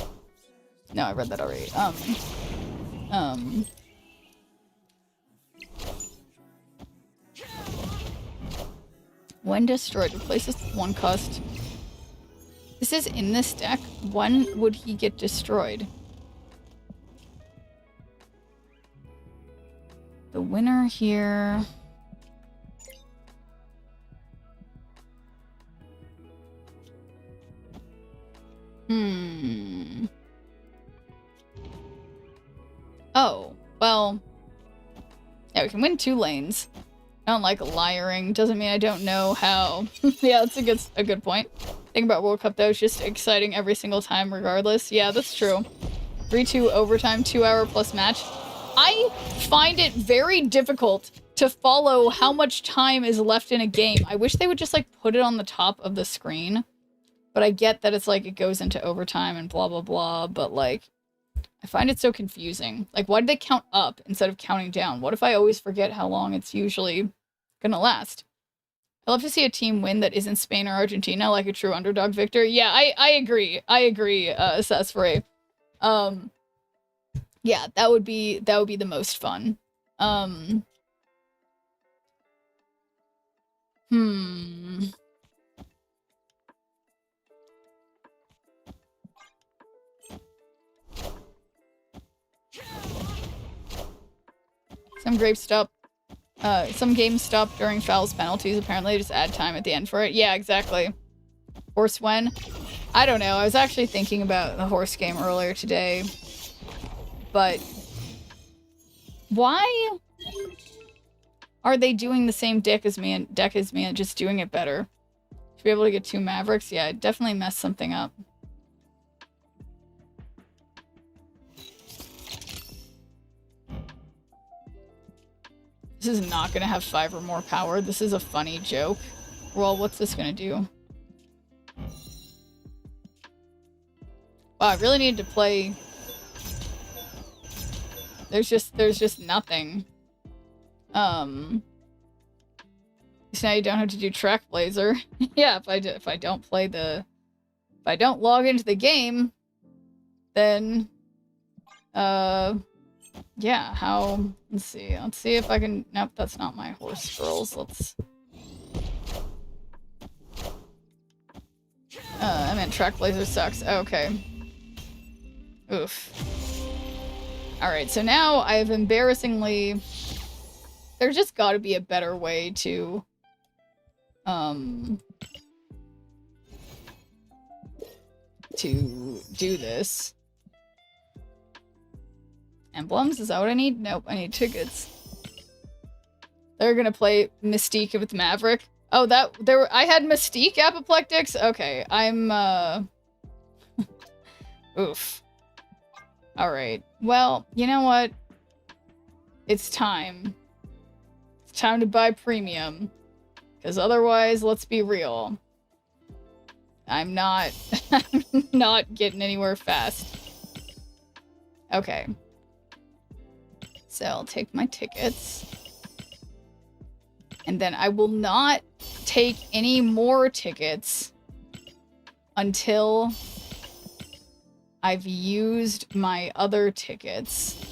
No, I read that already. When destroyed, replaces one cost. This is in this deck. When would he get destroyed? The winner here. Oh, well. Yeah, we can win 2 lanes. I don't like liaring. Doesn't mean I don't know how. Yeah, that's a good point. Thing about World Cup though is just exciting every single time regardless. Yeah, that's true. 3-2 overtime, 2-hour plus match. I find it very difficult to follow how much time is left in a game. I wish they would just like put it on the top of the screen. But I get that it's like it goes into overtime and blah blah blah, but like I find it so confusing. Like, why did they count up instead of counting down? What if I always forget how long it's usually gonna last? I love to see a team win that isn't Spain or Argentina, like a true underdog victor. Yeah, I agree. I agree, Sassfrey. Yeah, that would be the most fun. Some games stop during fouls, penalties. Apparently, they just add time at the end for it. Yeah, exactly. Horse when? I don't know. I was actually thinking about the horse game earlier today. But why are they doing the same deck as me and just doing it better? To be able to get 2 Mavericks? Yeah, it definitely messed something up. This is not gonna have 5 or more power. This is a funny joke. Well, what's this gonna do? Wow, I really need to play. There's just nothing. So now you don't have to do Track Blazer. Yeah, if I don't log into the game, then yeah, how, let's see if I can, nope, that's not my horse girls. I meant Track Blazer sucks. Okay. Oof. Alright, so now I have embarrassingly, there's just gotta be a better way to, to do this. Emblems? Is that what I need? Nope, I need tickets. They're gonna play Mystique with Maverick. Oh, I had Mystique Apoplectics? Okay, I'm, oof. Alright. Well, you know what? It's time. It's time to buy premium. Because otherwise, let's be real. I'm not getting anywhere fast. Okay. So I'll take my tickets. And then I will not take any more tickets until I've used my other tickets.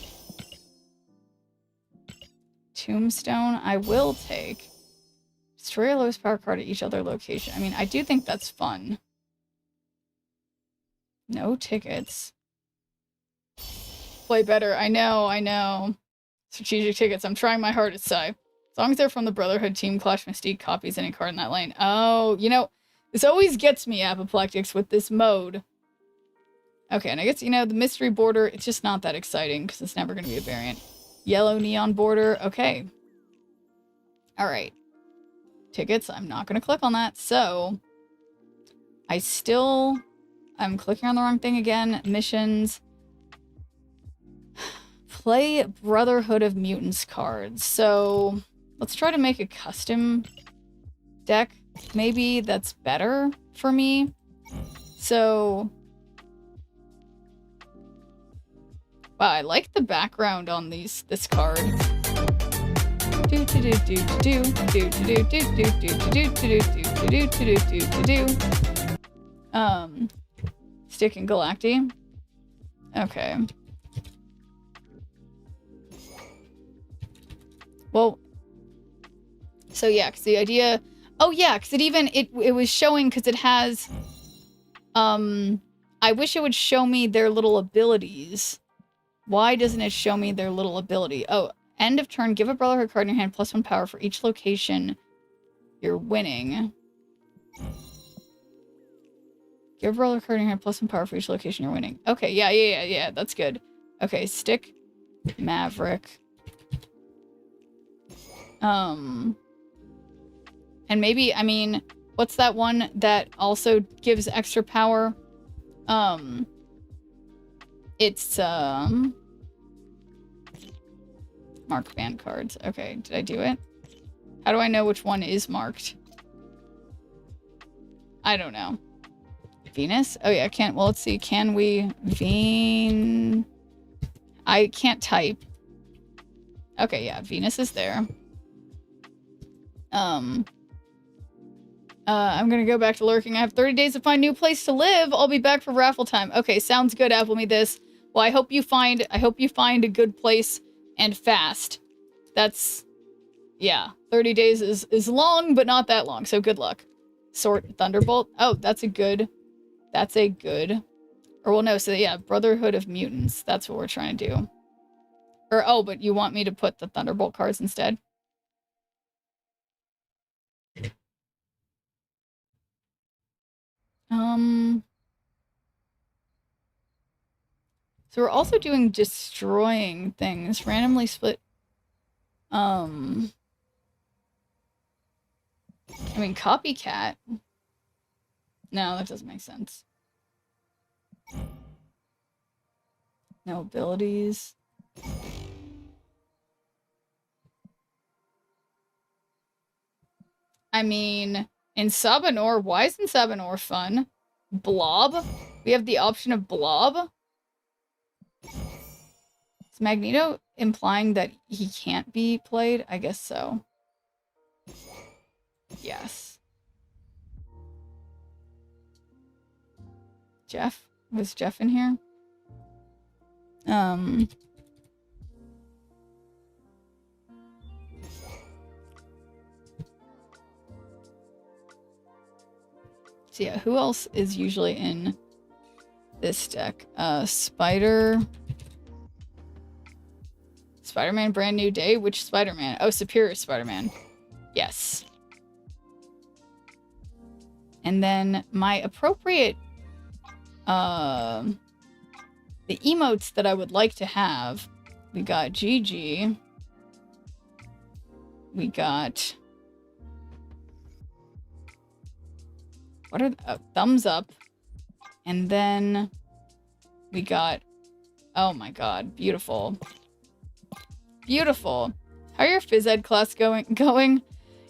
Tombstone, I will take. Destroy a lowest power card at each other location. I mean, I do think that's fun. No tickets. Play better. I know. Strategic tickets. I'm trying my hardest, Si. As long as they're from the Brotherhood team, Clash Mystique copies any card in that lane. Oh, you know, this always gets me, Apoplectics, with this mode. Okay, and I guess, you know, the mystery border, it's just not that exciting because it's never going to be a variant. Yellow neon border. Okay. All right. Tickets. I'm not going to click on that. So, I'm clicking on the wrong thing again. Missions. Play Brotherhood of Mutants cards. So, let's try to make a custom deck. Maybe that's better for me. So, wow, I like the background on this card. Stick and Galacti. Okay. Well, so yeah, because the idea, oh yeah, because it was showing, because it has, I wish it would show me their little abilities. Why doesn't it show me their little ability? Oh, end of turn, give a Brotherhood card in your hand, +1 power for each location you're winning. Give a Brotherhood card in your hand, +1 power for each location you're winning. Okay, yeah, that's good. Okay, stick Maverick. And maybe, I mean, what's that one that also gives extra power? It's, mark band cards. Okay, did I do it? How do I know which one is marked? I don't know. Venus? Oh yeah, can't, well, let's see. Can we, I can't type. Okay, yeah, Venus is there. I'm gonna go back to lurking. I have 30 days to find a new place to live. I'll be back for raffle time. Okay, sounds good, Apple Me This. Well, I hope you find a good place and fast. That's, yeah, 30 days is long, but not that long, so good luck. Sort Thunderbolt. Oh, that's a good, or well, no, so yeah, Brotherhood of Mutants. That's what we're trying to do. Or, oh, but you want me to put the Thunderbolt cards instead? So we're also doing destroying things. Randomly split. I mean, copycat. No, that doesn't make sense. No abilities. I mean, in Sabanor, why isn't Sabanor fun? Blob? We have the option of Blob? Is Magneto implying that he can't be played? I guess so. Yes. Jeff? Was Jeff in here? So yeah, who else is usually in this deck? Spider-Man Brand New Day? Which Spider-Man? Oh, Superior Spider-Man. Yes. And then my appropriate, the emotes that I would like to have. We got Gigi. we got... What are... thumbs up. And then we got... Oh my god, beautiful. Beautiful. How are your phys ed class going?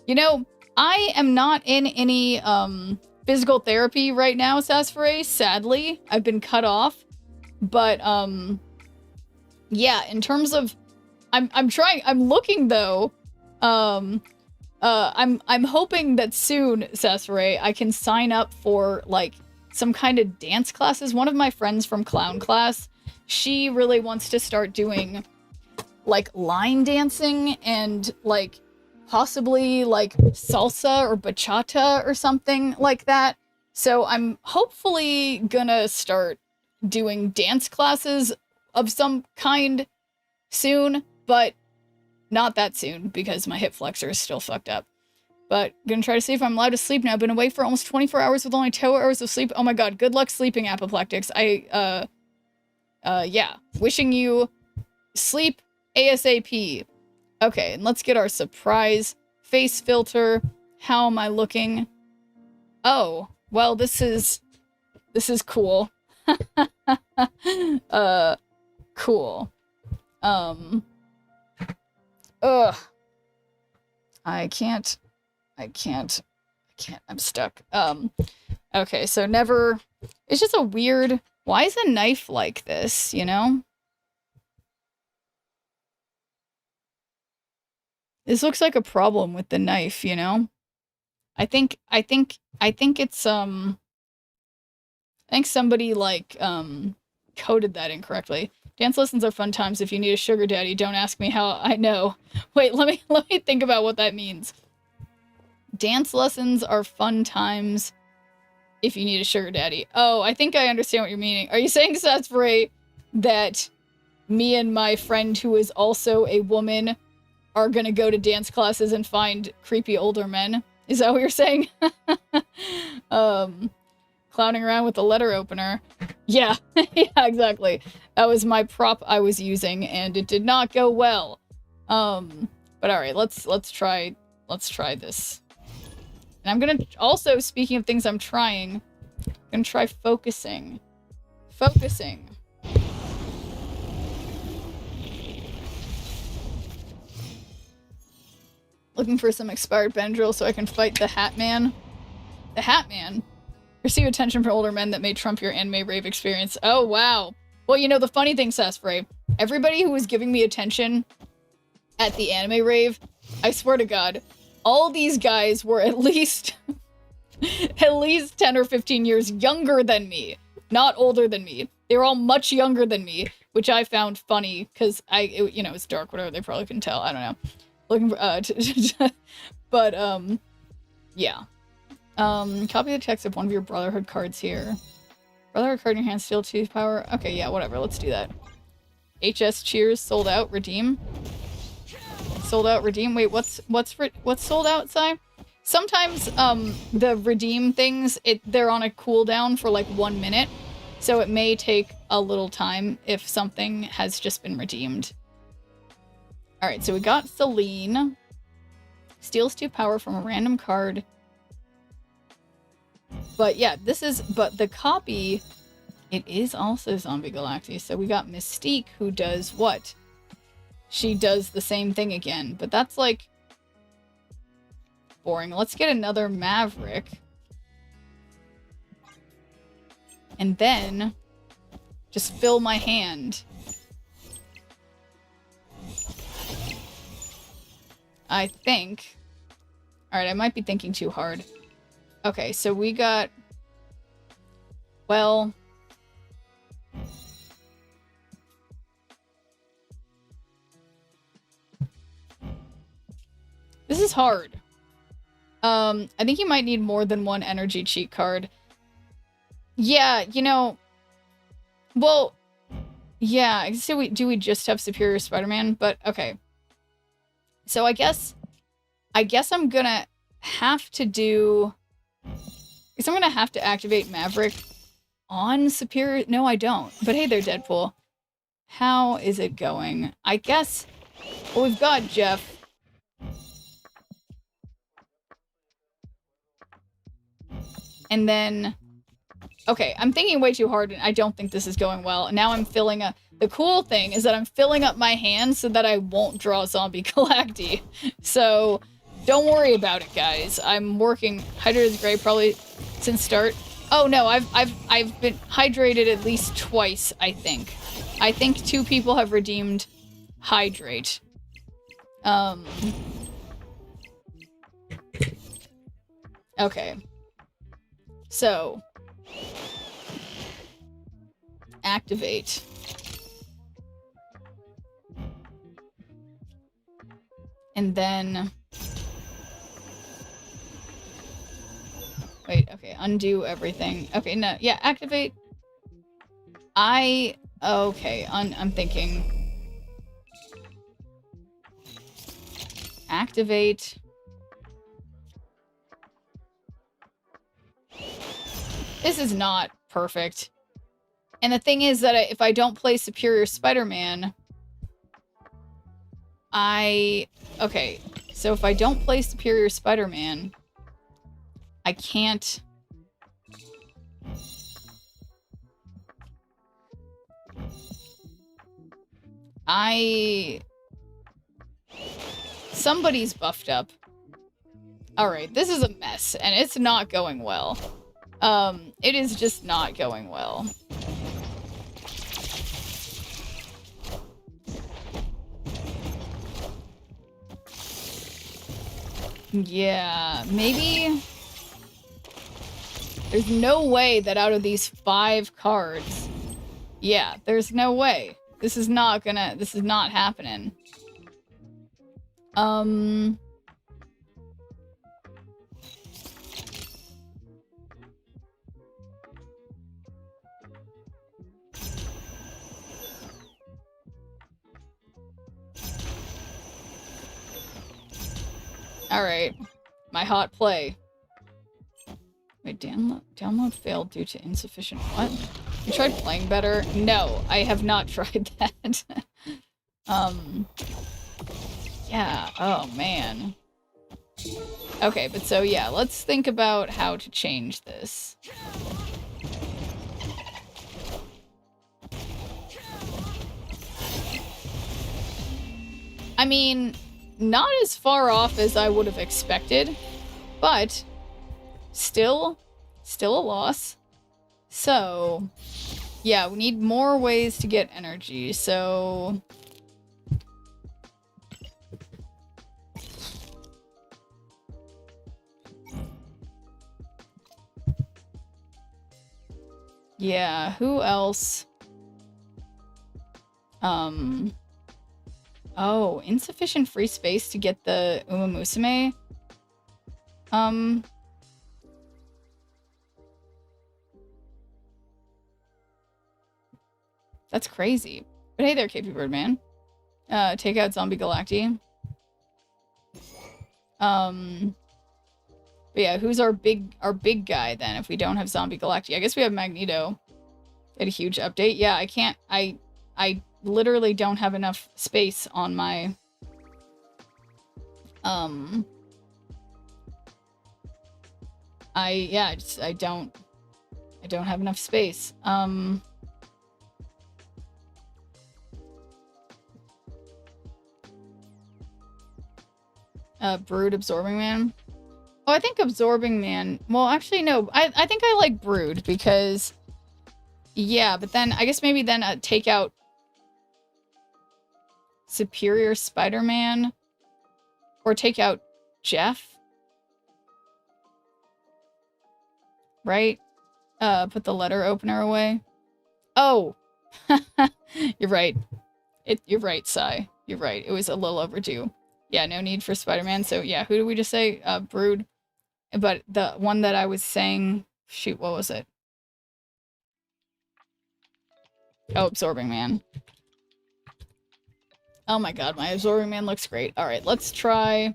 You know, I am not in any physical therapy right now, Sasfaray, sadly. I've been cut off. But yeah, in terms of I'm looking though. I'm hoping that soon, Sasfaray, I can sign up for like some kind of dance classes. One of my friends from clown class, she really wants to start doing like line dancing and like possibly like salsa or bachata or something like that. So I'm hopefully gonna start doing dance classes of some kind soon, but not that soon because my hip flexor is still fucked up. But gonna try to see if I'm allowed to sleep now. I've been awake for almost 24 hours with only 2 hours of sleep. Oh my god, good luck sleeping, apoplectics. Yeah. Wishing you sleep ASAP. Okay, and let's get our surprise face filter. How am I looking? Oh, well, this is cool. Cool. Ugh. I can't, I'm stuck. Okay, so never, it's just a weird, why is a knife like this, you know? This looks like a problem with the knife, you know? I think it's, I think somebody, like, coded that incorrectly. Dance lessons are fun times. If you need a sugar daddy, don't ask me how I know. Wait, let me think about what that means. Dance lessons are fun times if you need a sugar daddy. Oh, I think I understand what you're meaning. Are you saying, Sasfaray, that me and my friend who is also a woman are gonna go to dance classes and find creepy older men? Is that what you're saying? Clowning around with the letter opener. Yeah, yeah, exactly. That was my prop I was using, and it did not go well. But alright, let's try this. And I'm gonna also, speaking of things I'm trying, I'm gonna try focusing. Focusing. Looking for some expired Benadryl so I can fight the Hat Man. The Hat Man? Receive attention from older men that may trump your anime rave experience. Oh, wow. Well, you know, the funny thing, Sasfaray, everybody who was giving me attention at the anime rave, I swear to God, all these guys were at least 10 or 15 years younger than me, not older than me. They were all much younger than me, which I found funny because you know, it's dark, whatever. They probably couldn't tell. I don't know. Looking for, but, yeah. Copy the text of one of your Brotherhood cards here. Brotherhood card in your hand, steal 2 power. Okay, yeah, whatever. Let's do that. HS Cheers, sold out, redeem. Sold out, redeem. Wait, what's sold out, Si? Sometimes, the redeem things, they're on a cooldown for like 1 minute. So it may take a little time if something has just been redeemed. Alright, so we got Celine. Steals 2 power from a random card. But yeah, but the copy, it is also Zombie Galaxy. So we got Mystique, who does what? She does the same thing again, but that's like boring. Let's get another Maverick. And then just fill my hand. I think. Alright, I might be thinking too hard. Okay, so we got... Well... This is hard. I think you might need more than one energy cheat card. Yeah, you know... Well... Yeah, so do we just have Superior Spider-Man? But, okay. So I guess I'm gonna have to do... Because I'm gonna have to activate Maverick on Superior... No, I don't. But hey there, Deadpool. How is it going? I guess... Well, we've got Jeff. And then, okay, I'm thinking way too hard and I don't think this is going well. And now I'm filling up, the cool thing is that I'm filling up my hand so that I won't draw Zombie Galacti. So don't worry about it, guys. I'm working, Hydrated Gray probably since start. Oh no, I've been hydrated at least twice, I think. I think 2 people have redeemed Hydrate. Okay. So, activate. And then, wait, okay, undo everything. Okay, no, yeah, activate. Okay, I'm thinking. Activate. This is not perfect. And the thing is that if I don't play Superior Spider-Man, okay, so if I don't play Superior Spider-Man, I can't... Somebody's buffed up. Alright, this is a mess, and it's not going well. It is just not going well. Yeah, maybe... There's no way that out of these 5 cards... Yeah, there's no way. This is not happening. Alright. My hot play. Wait, download failed due to insufficient what? You tried playing better? No, I have not tried that. Yeah, oh man. Okay, but so yeah, let's think about how to change this. I mean, not as far off as I would have expected, but still a loss. So, yeah, we need more ways to get energy, so... Yeah, who else? Oh, insufficient free space to get the Uma Musume? That's crazy. But hey there, KP Birdman. Take out Zombie Galacti. But yeah, who's our big guy then if we don't have Zombie Galacti? I guess we have Magneto. Had a huge update. Yeah, I can't... I literally don't have enough space on my... I don't have enough space. Brood, Absorbing Man. Oh, I think Absorbing Man... Well, actually, no. I think I like Brood because... Yeah, but then... I guess maybe then take out... Superior Spider-Man. Or take out Jeff. Right? Put the letter opener away. Oh! You're right. You're right, Sai. You're right. It was a little overdue. Yeah, no need for Spider-Man. So yeah, who did we just say? Brood. But the one that I was saying... Shoot, what was it? Oh, Absorbing Man. Oh my god, my Absorbing Man looks great. Alright, let's try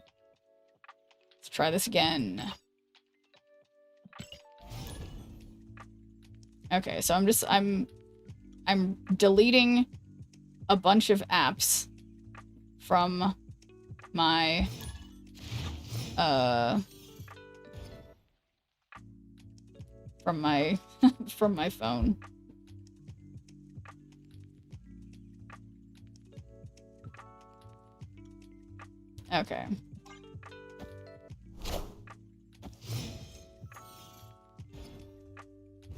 this again. Okay, so I'm deleting a bunch of apps from my from my from my phone. Okay.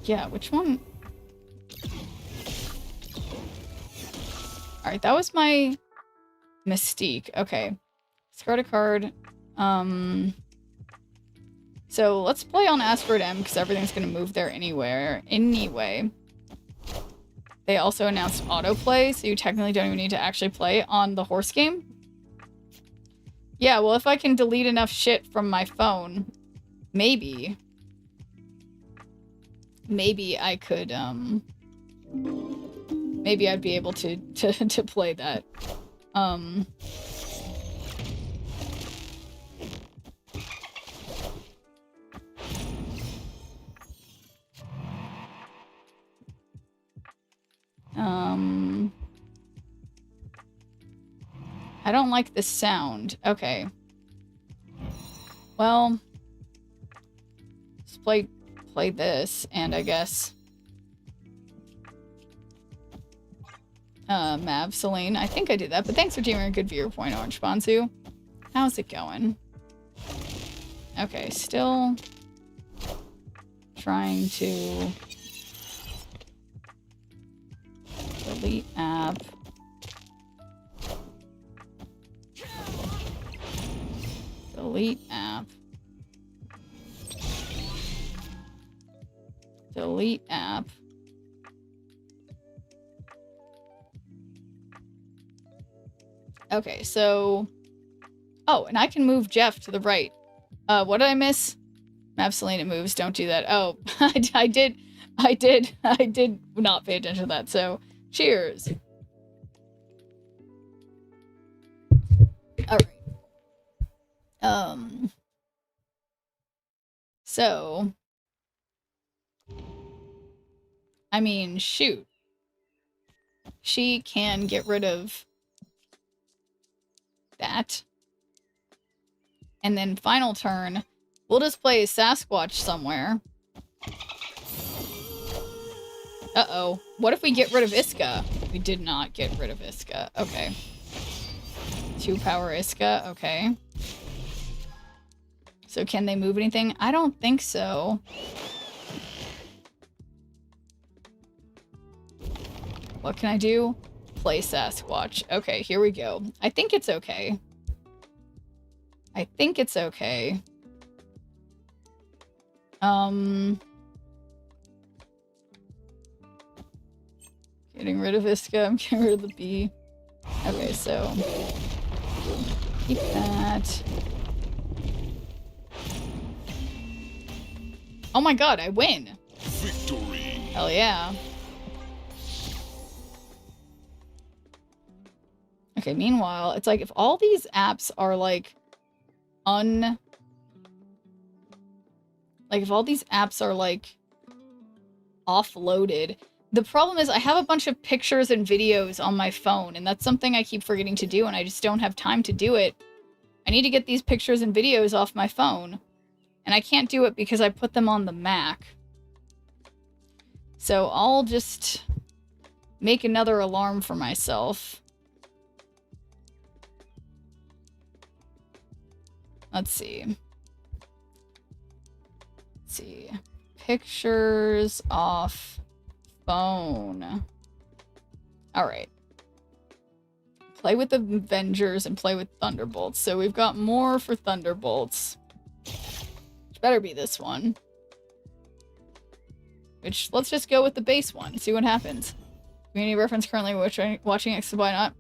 Yeah, which one? Alright, that was my Mystique. Okay. Discard a card. So let's play on Asteroid M because everything's gonna move there anyway. They also announced autoplay, so you technically don't even need to actually play on the horse game. Yeah, well, if I can delete enough shit from my phone, maybe I could, maybe I'd be able to play that. I don't like the sound. Okay. Well, let's play this, and I guess Mav Celine. I think I did that, but thanks for taking a good viewer point, Orange Bonzu. How's it going? Okay, still trying to delete app. Delete app. Delete app. Okay, so... Oh, and I can move Jeff to the right. What did I miss? Map Selena moves, don't do that. Oh, I did not pay attention to that, so cheers. Alright. So... I mean, shoot. She can get rid of that. And then final turn, we'll just play Sasquatch somewhere. Uh-oh. What if we get rid of Iska? We did not get rid of Iska. Okay. 2-power Iska. Okay. So can they move anything? I don't think so. What can I do? Play Sasquatch. Okay, here we go. I think it's okay. I think it's okay. Getting rid of Iska. I'm getting rid of the bee. Okay, so keep that. Oh my god, I win! Victory. Hell yeah. Okay, meanwhile, it's like if all these apps are like if all these apps are like offloaded, the problem is I have a bunch of pictures and videos on my phone, and that's something I keep forgetting to do, and I just don't have time to do it. I need to get these pictures and videos off my phone, and I can't do it because I put them on the Mac. So I'll just make another alarm for myself. Let's see. Let's see. Pictures off phone. Alright. Play with the Avengers and play with Thunderbolts. So we've got more for Thunderbolts. Which better be this one. Which, let's just go with the base one. See what happens. Community reference currently watching X, why not?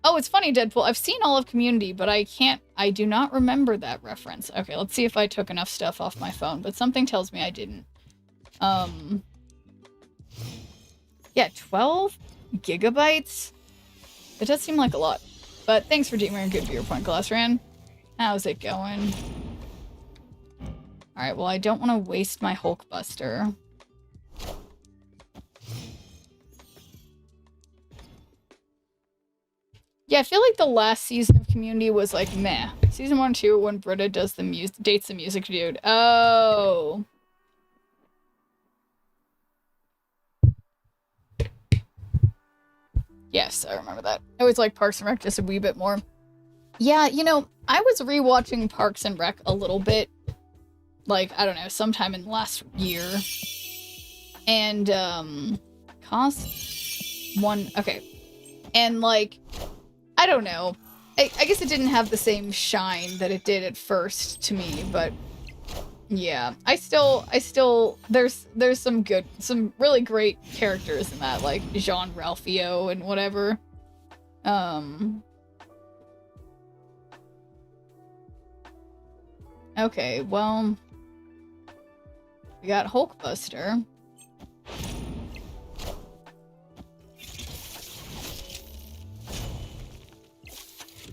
Oh, it's funny, Deadpool. I've seen all of Community, but I do not remember that reference. Okay, let's see if I took enough stuff off my phone, but something tells me I didn't. Yeah, 12 gigabytes? It does seem like a lot. But thanks for doing a good viewer point, Glassran. How's it going? Alright, well, I don't want to waste my Hulkbuster. Yeah, I feel like the last season of Community was like meh. Season 1 and 2 when Britta does dates the music dude. Oh. Yes, I remember that. I always like Parks and Rec just a wee bit more. Yeah, you know, I was rewatching Parks and Rec a little bit, like, I don't know, sometime in the last year. And, cost one, okay. And, like, I don't know. I guess it didn't have the same shine that it did at first to me, but yeah. I still, there's some really great characters in that, like Jean-Ralphio and whatever. Okay, well, we got Hulkbuster.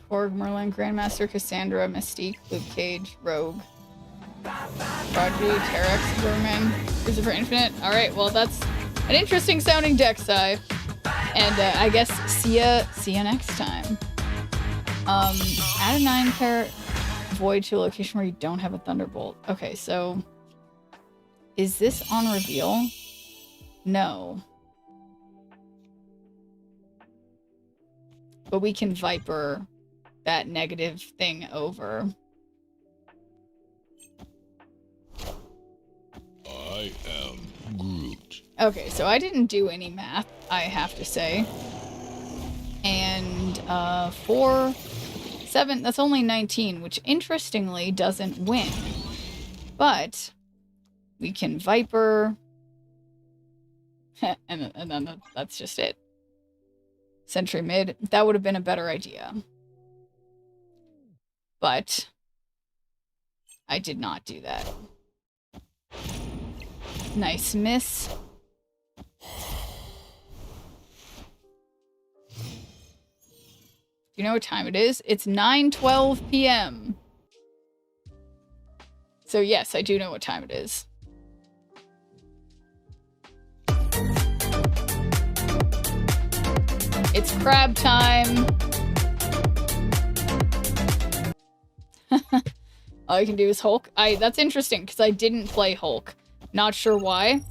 Korg, Merlin, Grandmaster, Cassandra, Mystique, Luke Cage, Rogue, Prodigy, Terex, Superman, Christopher Infinite. Alright, well that's an interesting sounding deck, Sai. And I guess see ya next time. Add a 9 void to a location where you don't have a Thunderbolt. Okay, so is this on reveal? No. But we can Viper that negative thing over. I am Groot. Okay, so I didn't do any math, I have to say. And 4, 7, that's only 19, which interestingly doesn't win. But we can Viper. and then that's just it. Sentry mid, that would have been a better idea. But I did not do that. Nice miss. Do you know what time it is? It's 9:12 p.m. So yes, I do know what time it is. It's crab time. All you can do is Hulk. That's interesting because I didn't play Hulk. Not sure why.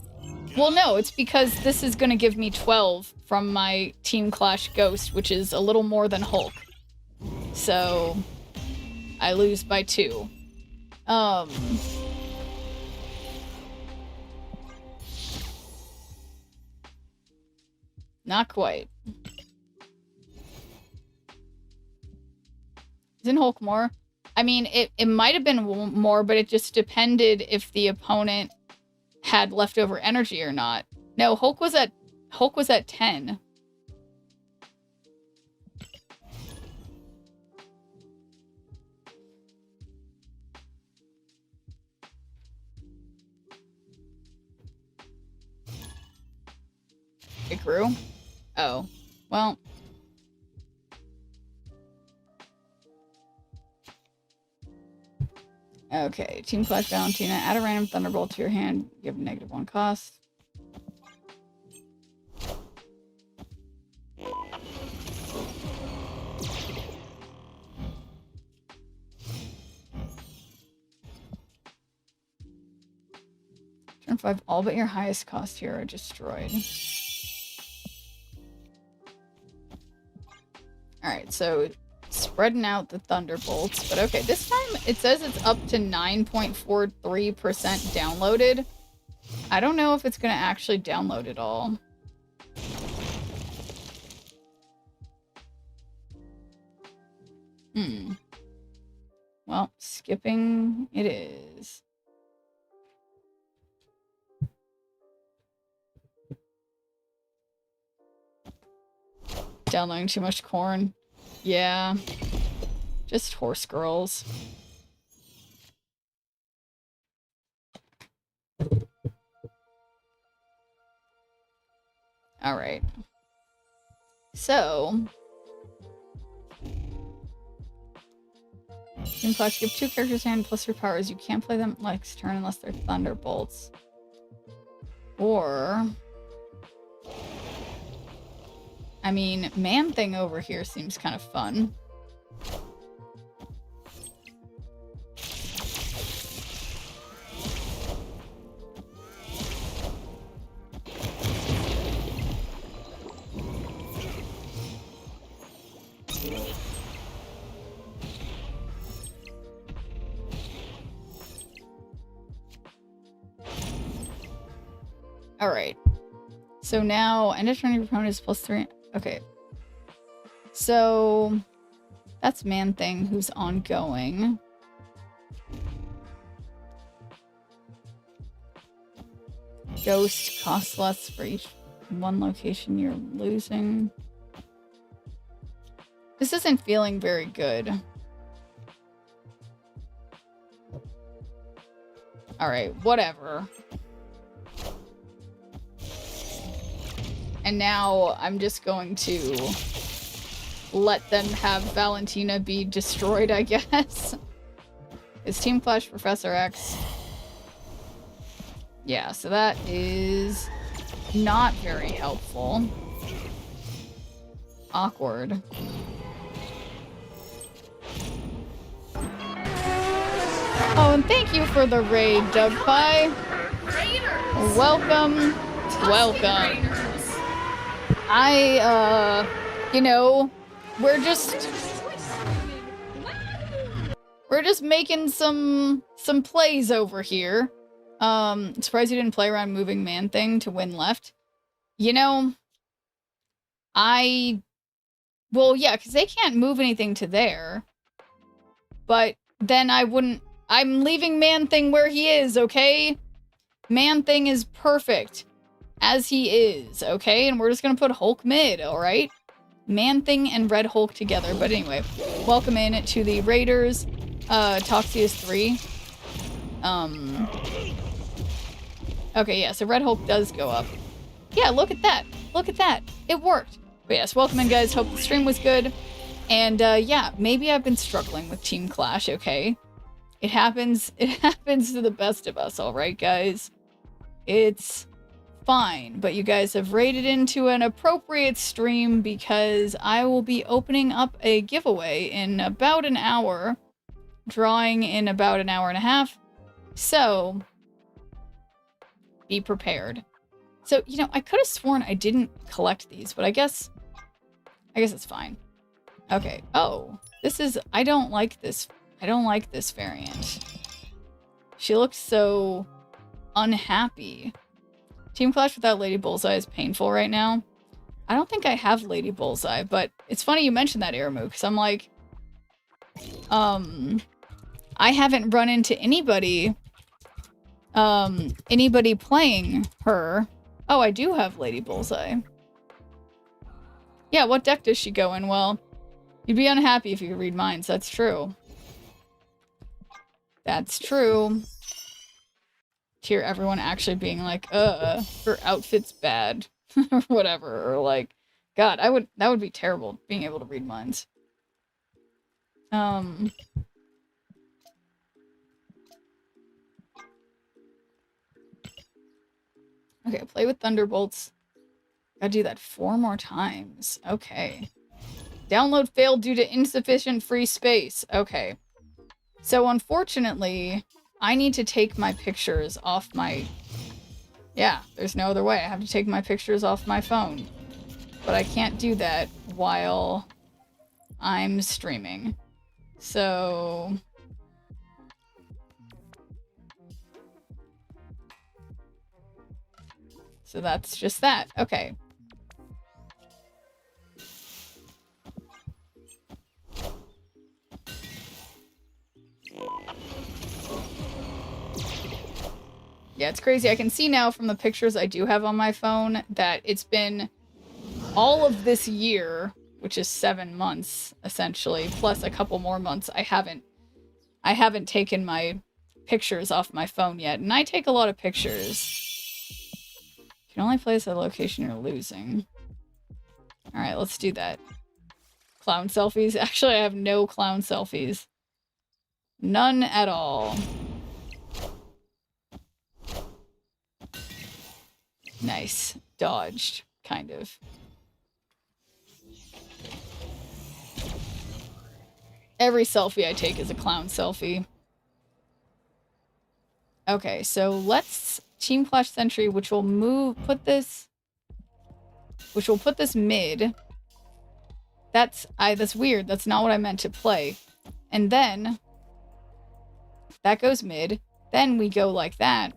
Well, no, it's because this is going to give me 12 from my Team Clash Ghost, which is a little more than Hulk. So I lose by 2. Not quite. Isn't Hulk more? I mean, it might have been more, but it just depended if the opponent had leftover energy or not. No, Hulk was at 10. It grew? Oh. Well. Okay, Team Clash Valentina. Add a random Thunderbolt to your hand. You have a -1 cost. Turn 5, all but your highest cost here are destroyed. Alright, so spreading out the Thunderbolts. But okay, this time it says it's up to 9.43% downloaded. I don't know if it's going to actually download it all. Well, skipping it is. Downloading too much corn. Yeah. Just horse girls. Alright. So. In Clash, you have 2 characters hand plus your powers. You can't play them next turn unless they're Thunderbolts. Or. I mean, Man-Thing over here seems kind of fun. Alright. So now, end of turn your opponent is +3. Okay. So, that's Man-Thing, who's ongoing. Ghost costs less for each one location you're losing. This isn't feeling very good. Alright, whatever. And now I'm just going to let them have Valentina be destroyed, I guess. Is Team Clash Professor X? Yeah, so that is not very helpful. Awkward. Oh, and thank you for the raid, Doug Pie. Welcome. Welcome. You know, we're just making some plays over here. Surprised you didn't play around moving Man-Thing to win left. You know, well, yeah, because they can't move anything to there. But then I'm leaving Man-Thing where he is, okay? Man-Thing is perfect as he is, okay? And we're just gonna put Hulk mid, alright? Man-Thing and Red Hulk together. But anyway, welcome in to the Raiders. Toxius 3. Okay, yeah, so Red Hulk does go up. Yeah, look at that. Look at that. It worked. But yes, welcome in, guys. Hope the stream was good. And, yeah, maybe I've been struggling with Team Clash, okay? It happens to the best of us, alright, guys? It's fine, but you guys have raided into an appropriate stream because I will be opening up a giveaway in about an hour, drawing in about an hour and a half. So, be prepared. So, you know, I could have sworn I didn't collect these, but I guess it's fine. Okay. Oh, I don't like this variant. She looks so unhappy. Team Clash without Lady Bullseye is painful right now. I don't think I have Lady Bullseye, but it's funny you mentioned that, Iramu, because I'm like, I haven't run into anybody playing her. Oh, I do have Lady Bullseye. Yeah, what deck does she go in? Well, you'd be unhappy if you could read minds. That's true. That's true. Hear everyone actually being like, her outfit's bad. Or whatever. Or like, God, that would be terrible, being able to read minds. Okay, play with Thunderbolts. Gotta do that 4 more times. Okay. Download failed due to insufficient free space. Okay. So unfortunately, I need to take my pictures off my... Yeah, there's no other way. I have to take my pictures off my phone. But I can't do that while I'm streaming. So... So that's just that. Okay. Yeah, it's crazy. I can see now from the pictures I do have on my phone that it's been all of this year, which is 7 months, essentially, plus a couple more months. I haven't taken my pictures off my phone yet, and I take a lot of pictures. You can only place a location you're losing. Alright, let's do that. Clown selfies? Actually, I have no clown selfies. None at all. Nice. Dodged, kind of. Every selfie I take is a clown selfie. Okay, so let's Team Clash Sentry, which will put this mid. That's weird. That's not what I meant to play. And then that goes mid. Then we go like that.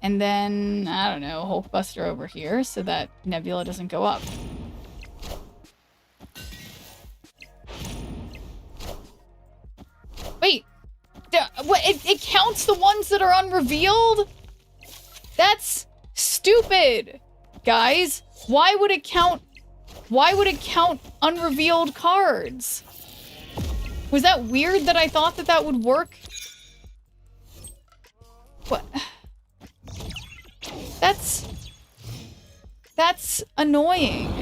And then, I don't know, Hulkbuster over here so that Nebula doesn't go up. Wait! What? It counts the ones that are unrevealed? That's stupid! Guys, why would it count unrevealed cards? Was that weird that I thought that would work? What? That's annoying.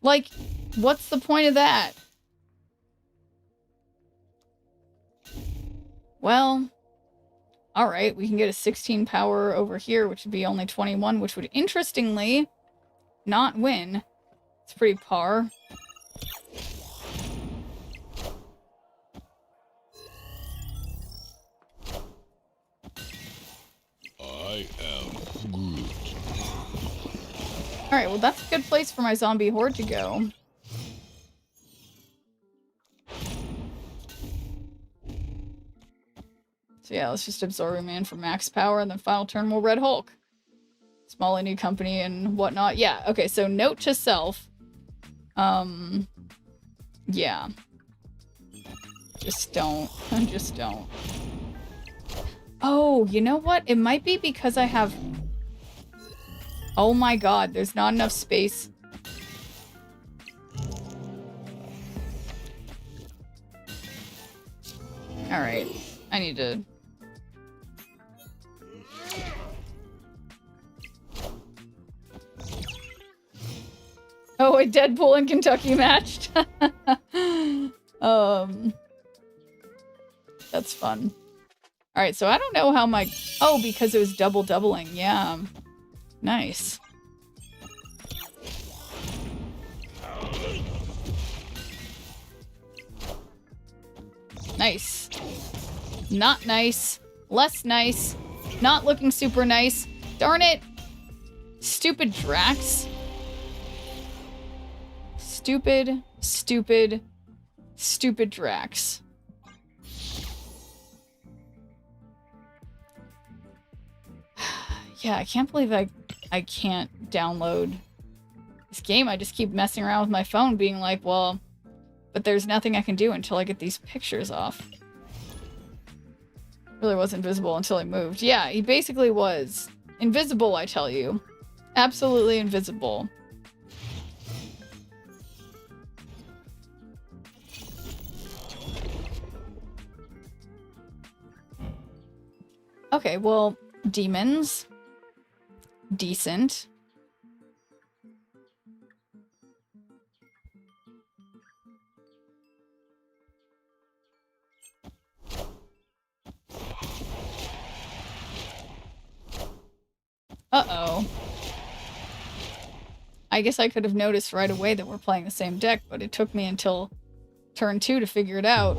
Like, what's the point of that? Well, alright, we can get a 16 power over here, which would be only 21, which would, interestingly, not win. It's pretty par. I am Groot. Alright, well that's a good place for my zombie horde to go. So yeah, let's just absorb him in for max power, and then final turn we'll Red Hulk. Small indie company and whatnot. Yeah, okay, so note to self. Yeah. Just don't. Just don't. Oh, you know what? It might be because I have... Oh my god, there's not enough space. Alright, I need to... Oh, a Deadpool and Kentucky matched. That's fun. Alright, so I don't know how my... Oh, because it was doubling. Yeah. Nice. Nice. Not nice. Less nice. Not looking super nice. Darn it. Stupid Drax. Stupid, stupid, stupid Drax. Yeah, I can't believe I can't download this game. I just keep messing around with my phone being like, well, but there's nothing I can do until I get these pictures off. Really wasn't visible until I moved. Yeah, he basically was. Invisible, I tell you. Absolutely invisible. Okay, well, demons. Decent. Uh-oh. I guess I could have noticed right away that we're playing the same deck, but it took me until turn 2 to figure it out.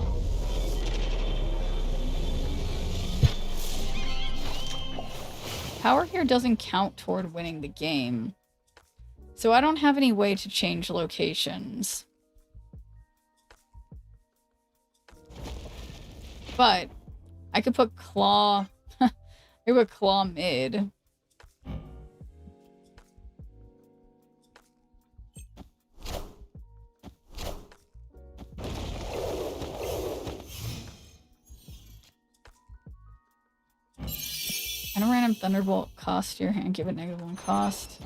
Power here doesn't count toward winning the game. So I don't have any way to change locations. But I could put Claw... I could put Claw mid. And a random Thunderbolt cost to your hand, give it -1 cost.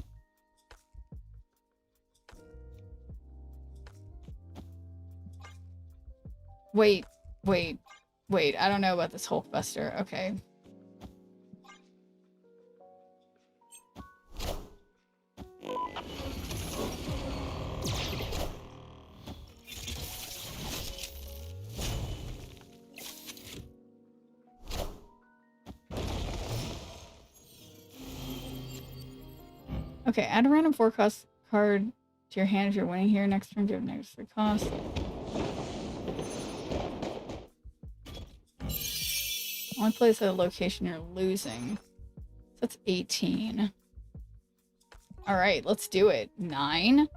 Wait, I don't know about this Hulkbuster. Okay. Okay, add a random 4 cost card to your hand if you're winning here. Next turn, give it -3 cost. Only place at a location you're losing. So that's 18. Alright, let's do it. 9.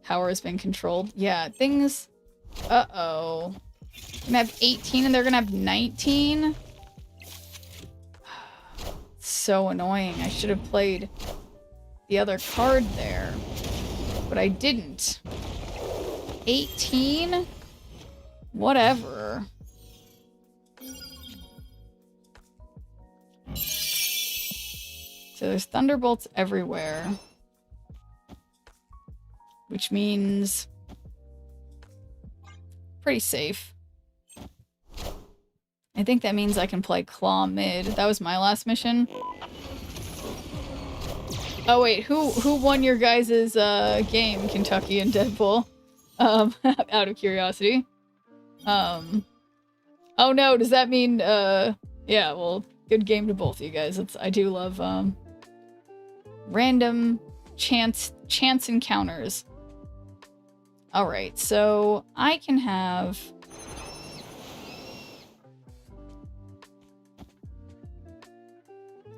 Power has been controlled. Yeah, things Uh-oh. Gonna have 18 and they're gonna have 19? So annoying. I should have played the other card there. But I didn't. 18? Whatever. So there's thunderbolts everywhere. Which means pretty safe. I think that means I can play Claw mid. That was my last mission. Oh wait, who won your guys' game, Kentucky and Deadpool? Out of curiosity. Oh no, does that mean yeah, well, good game to both of you guys. I do love random chance encounters. Alright, so I can have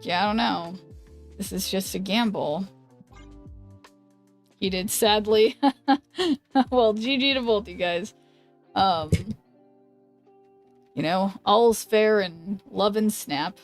yeah, I don't know. This is just a gamble. He did, sadly. Well, GG to both you guys. You know, all's fair in love and snap.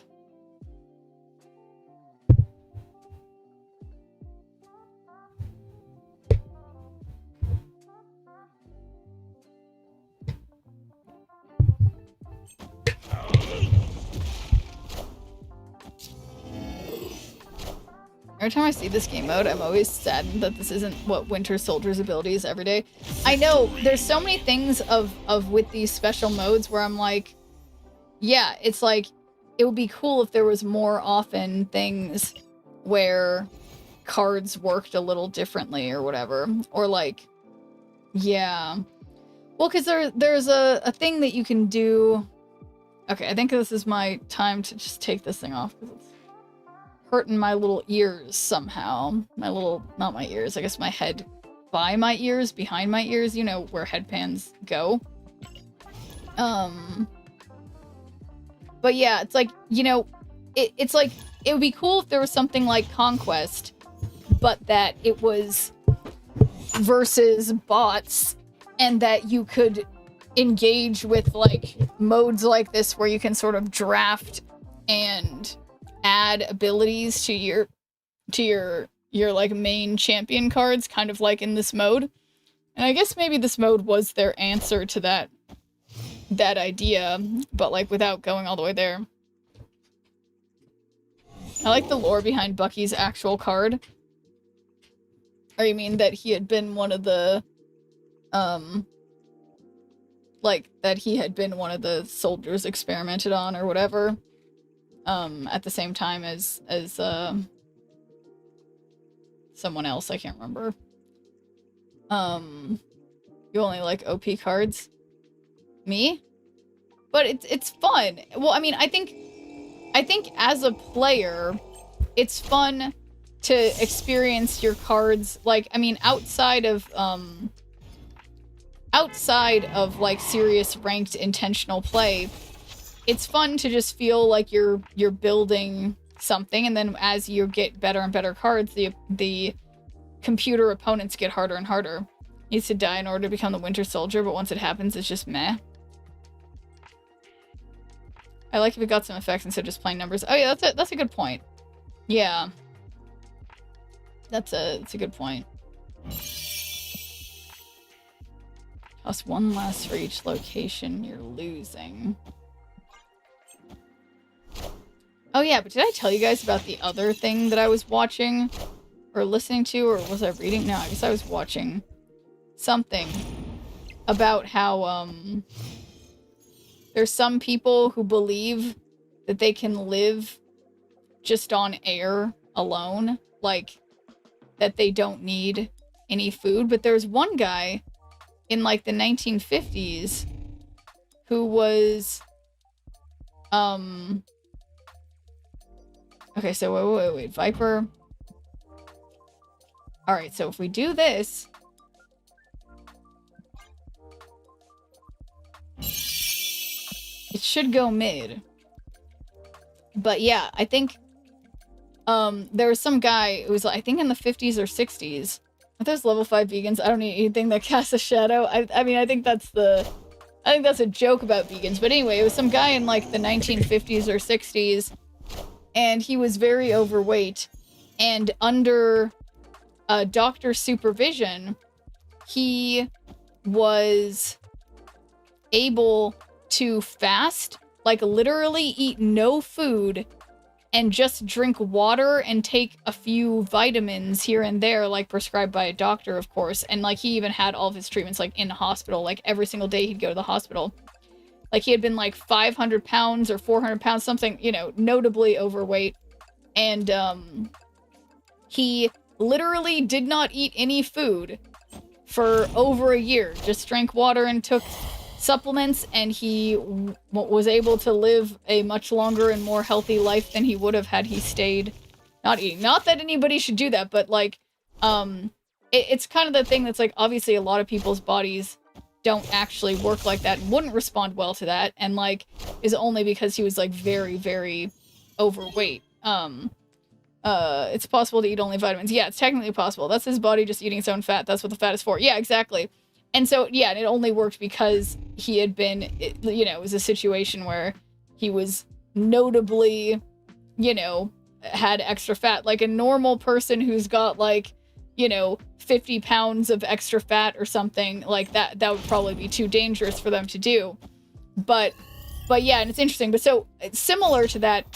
Every time I see this game mode, I'm always saddened that this isn't what Winter Soldier's ability is every day. I know, there's so many things of with these special modes where I'm like, yeah, it's like, it would be cool if there was more often things where cards worked a little differently or whatever. Or like, yeah. Well, because there's a thing that you can do. Okay, I think this is my time to just take this thing off, because it's hurting my little ears somehow. My little, not my ears, I guess my head by my ears, behind my ears, you know, where headbands go. But yeah, it's like, you know, it's like, it would be cool if there was something like Conquest, but that it was versus bots, and that you could engage with, like, modes like this where you can sort of draft and add abilities to your like main champion cards, kind of like in this mode. And I guess maybe this mode was their answer to that idea, but like without going all the way there. I like the lore behind Bucky's actual card. Or you mean that he had been one of the like that he had been one of the soldiers experimented on or whatever. At the same time as someone else, I can't remember. You only like OP cards? Me? But it's fun. Well, I mean, I think as a player, it's fun to experience your cards, like, I mean, outside of like serious ranked intentional play, it's fun to just feel like you're building something, and then as you get better and better cards, the computer opponents get harder and harder. He needs to die in order to become the Winter Soldier, but once it happens, it's just meh. I like if it got some effects instead of just plain numbers. Oh yeah, that's a good point. Yeah. That's a good point. Plus one less for each location you're losing. Oh yeah, but did I tell you guys about the other thing that I was watching or listening to, or was I reading? No, I guess I was watching something about how there's some people who believe that they can live just on air alone, like that they don't need any food. But there's one guy in like the 1950s who was okay, so wait, Viper. Alright, so if we do this, it should go mid. But yeah, I think there was some guy who was, I think, in the 50s or 60s If there's level 5 vegans, I don't eat anything that casts a shadow. I mean, I think that's a joke about vegans. But anyway, it was some guy in like the 1950s or 60s, and he was very overweight. And under doctor supervision, he was able to fast, like literally eat no food and just drink water and take a few vitamins here and there, like prescribed by a doctor, of course. And like he even had all of his treatments like in the hospital, like every single day he'd go to the hospital. Like he had been like 500 pounds or 400 pounds, something, you know, notably overweight. And he literally did not eat any food for over a year, just drank water and took supplements, and he was able to live a much longer and more healthy life than he would have had he stayed not eating. Not that anybody should do that, but like, it's kind of the thing that's like, obviously a lot of people's bodies don't actually work like that and wouldn't respond well to that, and like, is only because he was like very, very overweight. It's possible to eat only vitamins. Yeah, it's technically possible. That's his body just eating its own fat. That's what the fat is for. Yeah, exactly. And so, yeah, it only worked because he had been, you know, it was a situation where he was notably, you know, had extra fat. Like a normal person who's got like, you know, 50 pounds of extra fat or something like that, that would probably be too dangerous for them to do. But yeah, and it's interesting. But so similar to that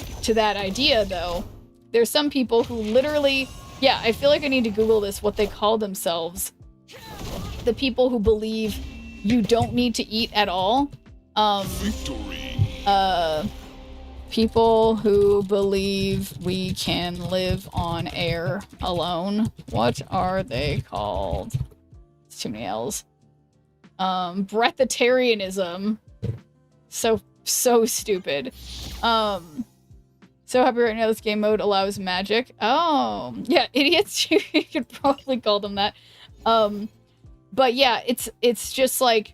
idea though, there's some people who literally, yeah, I feel like I need to Google this, what they call themselves. The people who believe you don't need to eat at all. People who believe we can live on air alone. What are they called? It's too many L's. Breatharianism. So stupid. So happy right now this game mode allows magic. Oh, yeah, idiots. You could probably call them that. But yeah, it's just like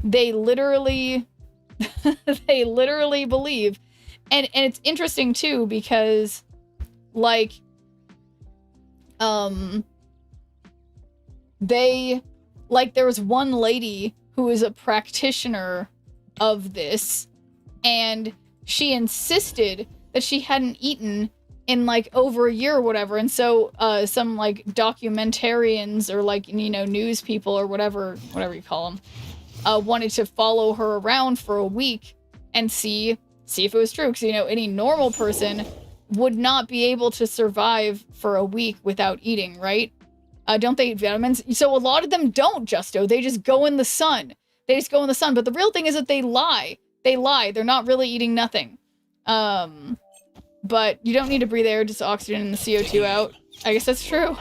they literally believe, and it's interesting too because like there was one lady who is a practitioner of this, and she insisted that she hadn't eaten in like over a year or whatever, and so some like documentarians or like, you know, news people or whatever you call them wanted to follow her around for a week and see if it was true, because, you know, any normal person would not be able to survive for a week without eating, right? Don't they eat vitamins? So a lot of them don't, Justo. They just go in the sun. But the real thing is that they lie. They're not really eating nothing. But you don't need to breathe air, just oxygen and the CO2 out. I guess that's true.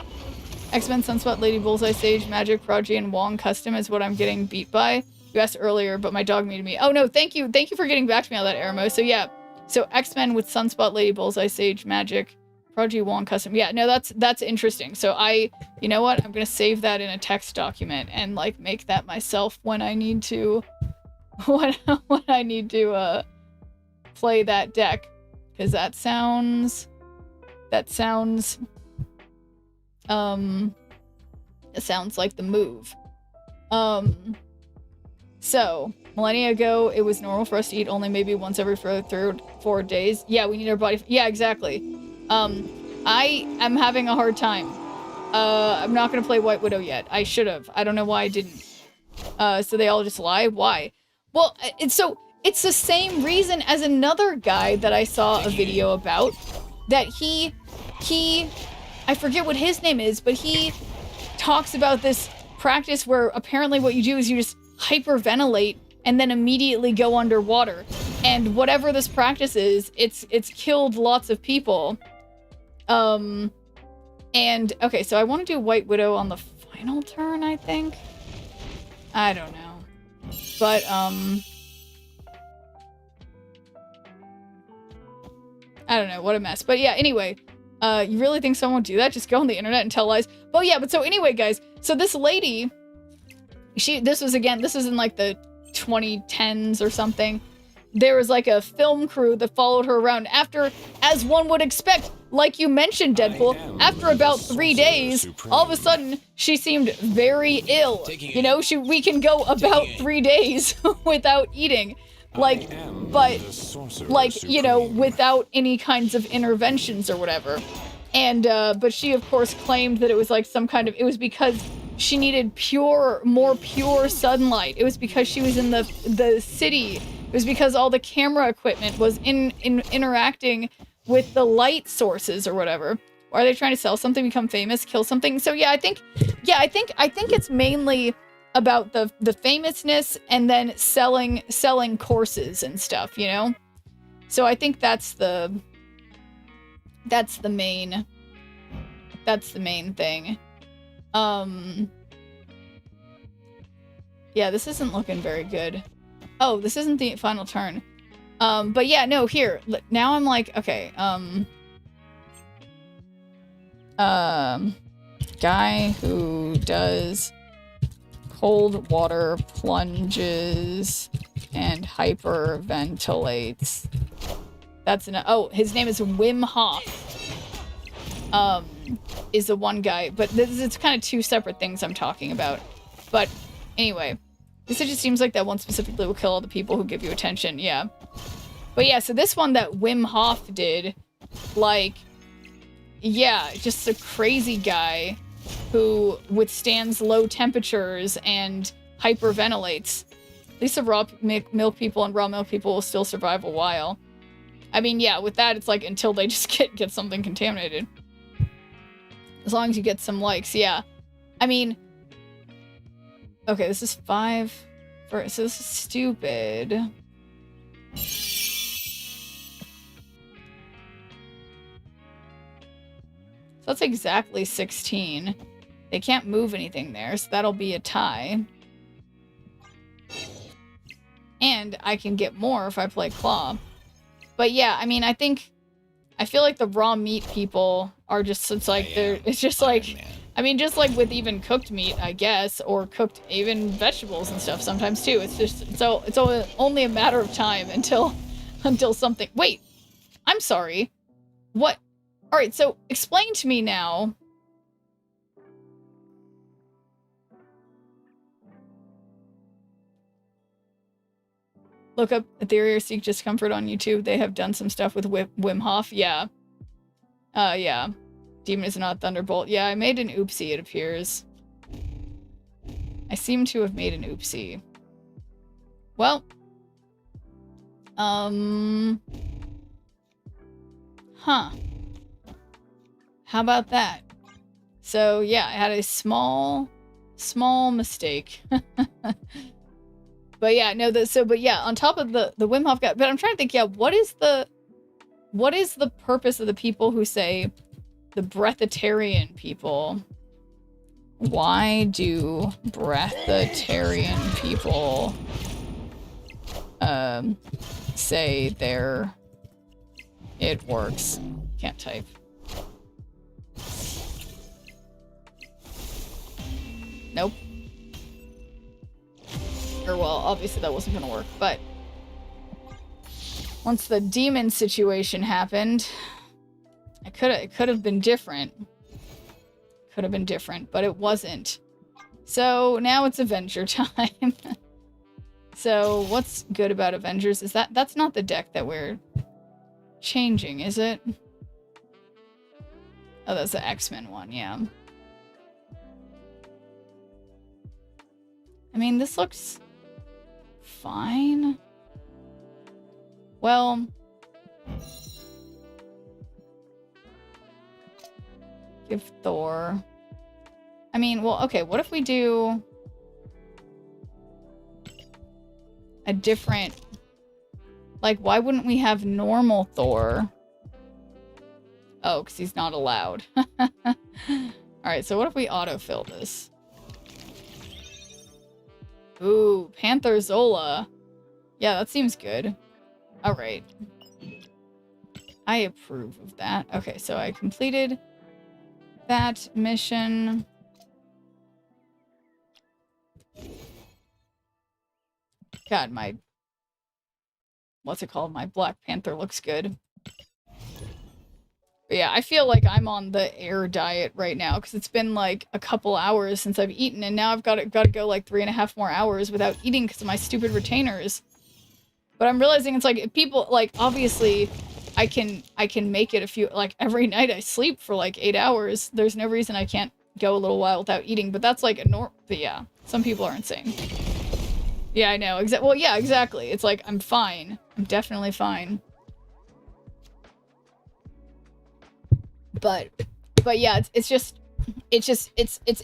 X-Men, Sunspot, Lady Bullseye, Sage, Magic, Prodigy, and Wong Custom is what I'm getting beat by. You asked earlier, but my dog muted me. Oh no, thank you for getting back to me on that, Aramo. So yeah, so X-Men with Sunspot, Lady Bullseye, Sage, Magic, Prodigy, Wong Custom. Yeah, no, that's interesting. So you know what? I'm gonna save that in a text document and like make that myself when I need to, when I need to play that deck. Because that sounds it sounds like the move. So millennia ago it was normal for us to eat only maybe once every 4 days. Yeah, we need our body. Yeah, exactly. I am having a hard time. I'm not gonna play White Widow yet. I should have. I don't know why I didn't. So they all just lie? Why? Well, it's the same reason as another guy that I saw a video about, that he I forget what his name is, but he talks about this practice where apparently what you do is you just hyperventilate and then immediately go underwater. And whatever this practice is, it's killed lots of people. And okay, so I want to do White Widow on the final turn, I think. I don't know. But I don't know, what a mess. But yeah, anyway, you really think someone would do that? Just go on the internet and tell lies? Well, yeah, but so anyway, guys, so this lady, this was in like the 2010s or something. there was like a film crew that followed her around after, as one would expect, like you mentioned, Deadpool, after about 3 days, all of a sudden she seemed very ill. You know, we can go about 3 days without eating. Like, but, like, you know, without any kinds of interventions or whatever. And, but she, of course, claimed that it was like some kind of, it was because she needed more pure sunlight. It was because she was in the city. It was because all the camera equipment was interacting with the light sources or whatever. Or are they trying to sell something, become famous, kill something? So yeah, I think it's mainly about the famousness and then selling courses and stuff, you know? So I think that's the main thing. Yeah, this isn't looking very good. Oh, this isn't the final turn. But yeah, no, here. Now I'm like, okay, guy who does cold water plunges and hyperventilates. That's oh, his name is Wim Hof. Is the one guy, but it's kind of two separate things I'm talking about. But anyway, this just seems like that one specifically will kill all the people who give you attention, yeah. But yeah, so this one that Wim Hof did, like, yeah, just a crazy guy who withstands low temperatures and hyperventilates. At least the raw milk people and raw milk people will still survive a while. I mean, yeah, with that, it's like until they just get something contaminated. As long as you get some likes, yeah. I mean, okay, this is 5 for, so this is stupid. So that's exactly 16. They can't move anything there, so that'll be a tie. And I can get more if I play Claw. But yeah, I mean, I feel like the raw meat people are just, it's like, it's just like, I mean, just like with even cooked meat, I guess, or cooked even vegetables and stuff sometimes too. It's just, so it's only a matter of time until something, wait, I'm sorry. What? All right, so explain to me now. Look up Etheria Seek Discomfort on YouTube. They have done some stuff with Wim Hof. Yeah. Yeah. Demon is not Thunderbolt. Yeah, I made an oopsie, it appears. I seem to have made an oopsie. Well. Huh. How about that? So, yeah, I had a small mistake. But yeah, no, but yeah, on top of the Wim Hof guy, but I'm trying to think, yeah, what is the purpose of the people who say the breatharian people? Why do breatharian people say it works? Can't type. Nope. Or, well, obviously that wasn't gonna work, but once the demon situation happened, it could have been different. Could have been different, but it wasn't. So now it's Avenger time. So what's good about Avengers is that's not the deck that we're changing, is it? Oh, that's the X-Men one, yeah. I mean, this looks fine. Well, give Thor. I mean, well, okay, what if we do a different, like, why wouldn't we have normal Thor? Oh, because he's not allowed. Alright, so what if we autofill this? Ooh, Panther Zola. Yeah, that seems good. Alright. I approve of that. Okay, so I completed that mission. God, my what's it called? My Black Panther looks good. But yeah, I feel like I'm on the air diet right now because it's been like a couple hours since I've eaten, and now I've got to go like 3.5 more hours without eating because of my stupid retainers. But I'm realizing it's like people like obviously I can make it a few like every night I sleep for like 8 hours. There's no reason I can't go a little while without eating, but that's like a but yeah, some people are insane. Yeah, I know. Well, yeah, exactly. It's like I'm fine. I'm definitely fine. But yeah, it's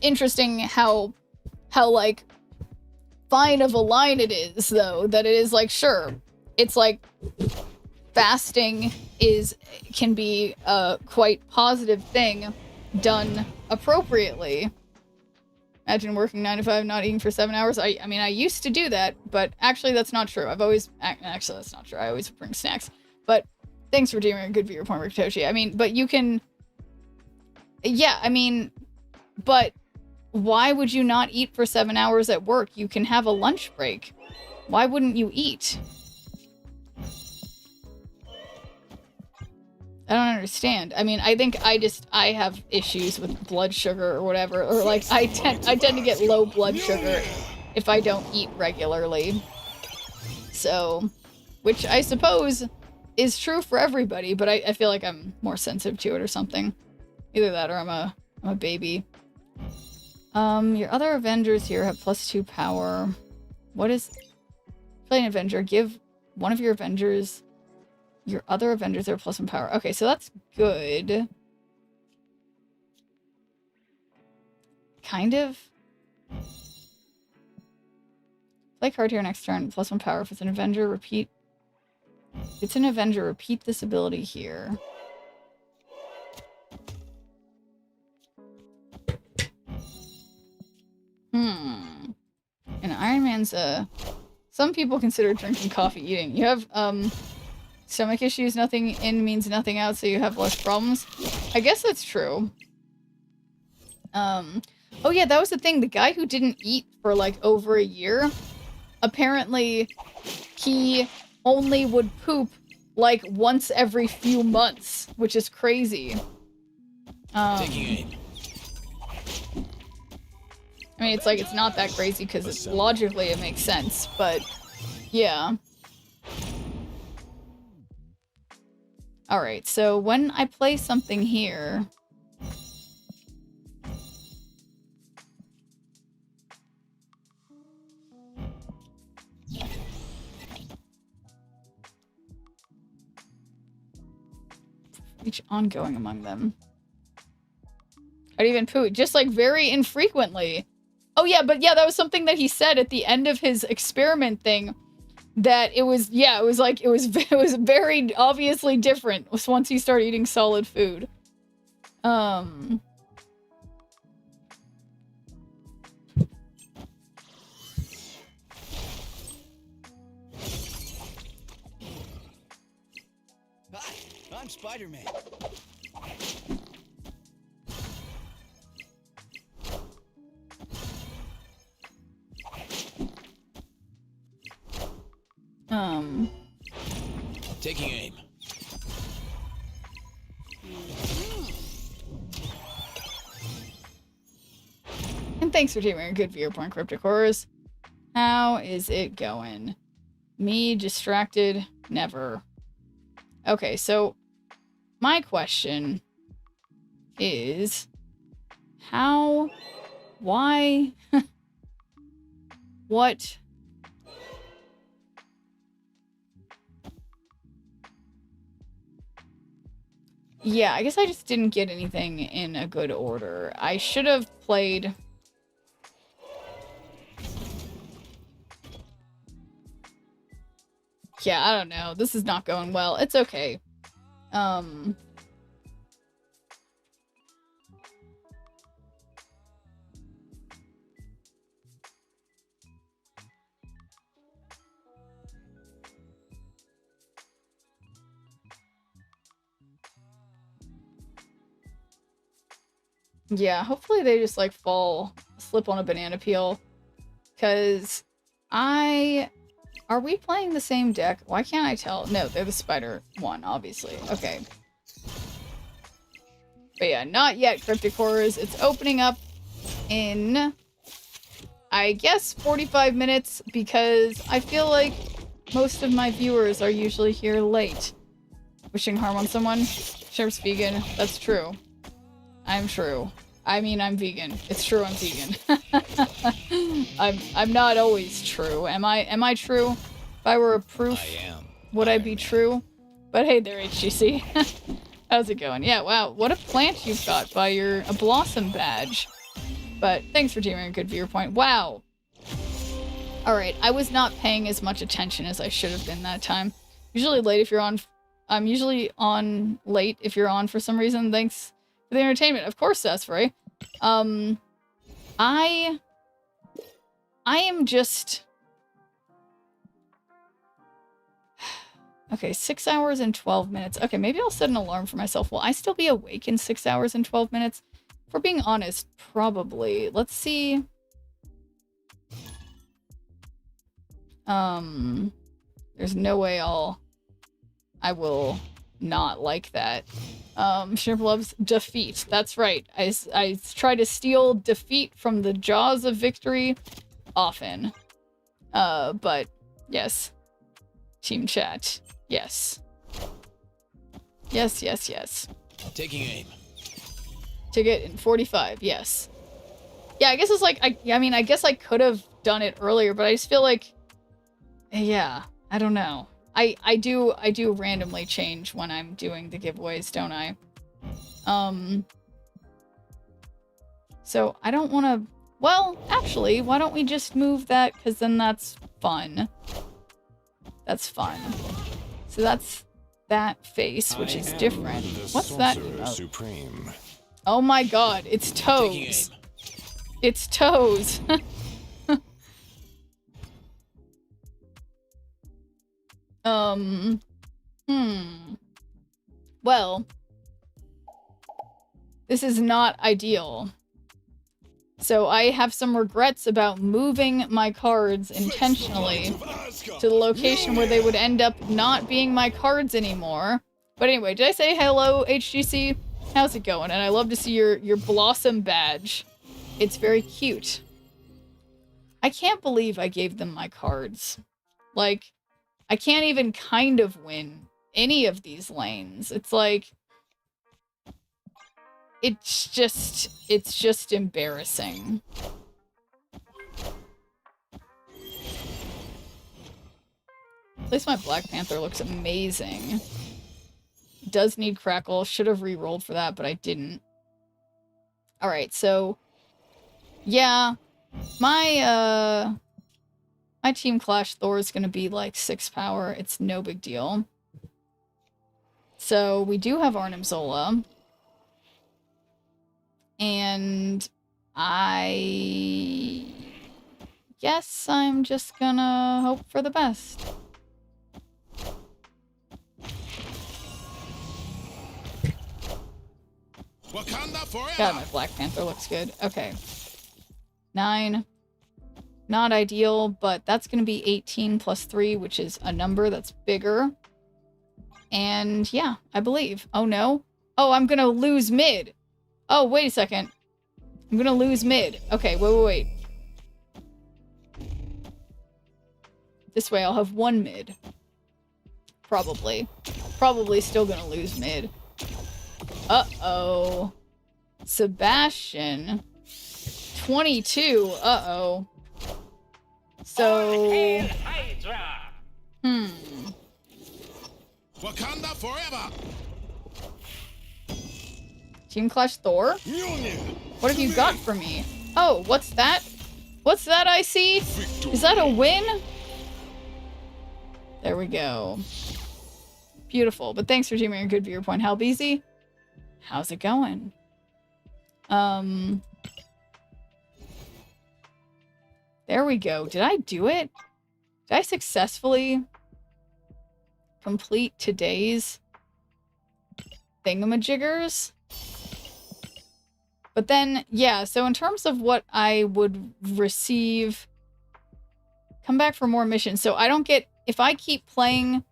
interesting how like fine of a line it is though, that it is like, sure, it's like fasting can be a quite positive thing done appropriately. Imagine working 9 to 5, not eating for 7 hours. I mean, I used to do that, but actually that's not true. Actually that's not true. I always bring snacks. But thanks for doing a good viewer point, Rikitoshi. I mean, but you can, yeah, I mean, but why would you not eat for 7 hours at work? You can have a lunch break. Why wouldn't you eat? I don't understand. I mean, I think I have issues with blood sugar or whatever, or like I tend to get low blood sugar if I don't eat regularly. So, which I suppose is true for everybody, but I feel like I'm more sensitive to it or something. Either that or I'm a baby. Your other Avengers here have +2 power. What is... Play an Avenger. Give one of your Avengers... Your other Avengers are +1 power. Okay, so that's good. Kind of. Play card here next turn. +1 power. If it's an Avenger, repeat. If it's an Avenger, repeat this ability here. And Iron Man's some people consider drinking coffee eating. You have stomach issues, nothing in means nothing out, so you have less problems. I guess that's true. Oh yeah, that was the thing. The guy who didn't eat for like over a year, apparently he only would poop like once every few months, which is crazy. Taking aim. I mean, it's like, it's not that crazy because it's logically it makes sense, but yeah. Alright, so when I play something here... Each ongoing among them. How do you even poo? Just like very infrequently. Oh yeah, but yeah, that was something that he said at the end of his experiment thing. That it was, yeah, it was like, it was very obviously different once you start eating solid food. I'm Spider-Man. Taking aim. And thanks for taking a good viewpoint, Cryptic Horrors. How is it going? Me distracted? Never. Okay, so my question is how, why, what? Yeah, I guess I just didn't get anything in a good order. I should have played... Yeah, I don't know. This is not going well. It's okay. Yeah, hopefully they just like slip on a banana peel. 'Cause I Are we playing the same deck? Why can't I tell? No, they're the spider one, obviously. Okay. But yeah, not yet, Cryptic Horrors. It's opening up in, I guess, 45 minutes, because I feel like most of my viewers are usually here late. Wishing harm on someone? Sheriff's vegan. That's true. I'm true. I mean, I'm vegan. It's true, I'm vegan. I'm not always true. Am I true? If I were a proof, I am. would I be true? But hey there, HGC. How's it going? Yeah, wow, what a plant you've got by your a blossom badge. But thanks for teaming a good viewer point. Wow. Alright, I was not paying as much attention as I should have been that time. Usually late if you're on... I'm usually on late if you're on for some reason. Thanks for the entertainment. Of course, Sasfrey. I am just... Okay, 6 hours and 12 minutes. Okay, maybe I'll set an alarm for myself. Will I still be awake in 6 hours and 12 minutes? If we're being honest, probably. Let's see. There's no way I will not like that. Shrimp loves defeat. That's right. I try to steal defeat from the jaws of victory often. But yes. Team chat. Yes. Yes, yes, yes. Taking aim. Ticket in 45. Yes. Yeah, I guess it's like, I mean, I guess I could have done it earlier, but I just feel like, yeah, I don't know. I do randomly change when I'm doing the giveaways, don't I? So I don't want to... Well, actually, why don't we just move that? Because then that's fun. That's fun. So that's that face, which is different. What's that emote? Supreme. Oh my god, it's Taking aim. toes. It's toes. Well, this is not ideal. So I have some regrets about moving my cards intentionally to the location where they would end up not being my cards anymore. But anyway, did I say hello, HGC? How's it going? And I love to see your blossom badge. It's very cute. I can't believe I gave them my cards. Like, I can't even kind of win any of these lanes. It's like... It's just embarrassing. At least my Black Panther looks amazing. It does need Crackle. Should have re-rolled for that, but I didn't. Alright, so... Yeah. My Team Clash Thor is gonna be like 6 power. It's no big deal. So, we do have Arnim Zola. And I guess I'm just gonna hope for the best. Wakanda forever. God, my Black Panther looks good. Okay. 9. Not ideal, but that's gonna be 18 plus 3, which is a number that's bigger. And yeah, I believe. Oh no. Oh, I'm gonna lose mid. Oh, wait a second. I'm gonna lose mid. Okay, wait. This way I'll have 1 mid. Probably. Probably still gonna lose mid. Uh-oh. Sebastian. 22. Uh-oh. So... Wakanda forever. Team Clash Thor? What have you got for me? Oh, what's that? What's that I see? Is that a win? There we go. Beautiful. But thanks for teaming a good viewer point. How busy? How's it going? There we go. Did I do it? Did I successfully complete today's thingamajiggers? But then, yeah, so in terms of what I would receive Come back for more missions. So I don't get... If I keep playing...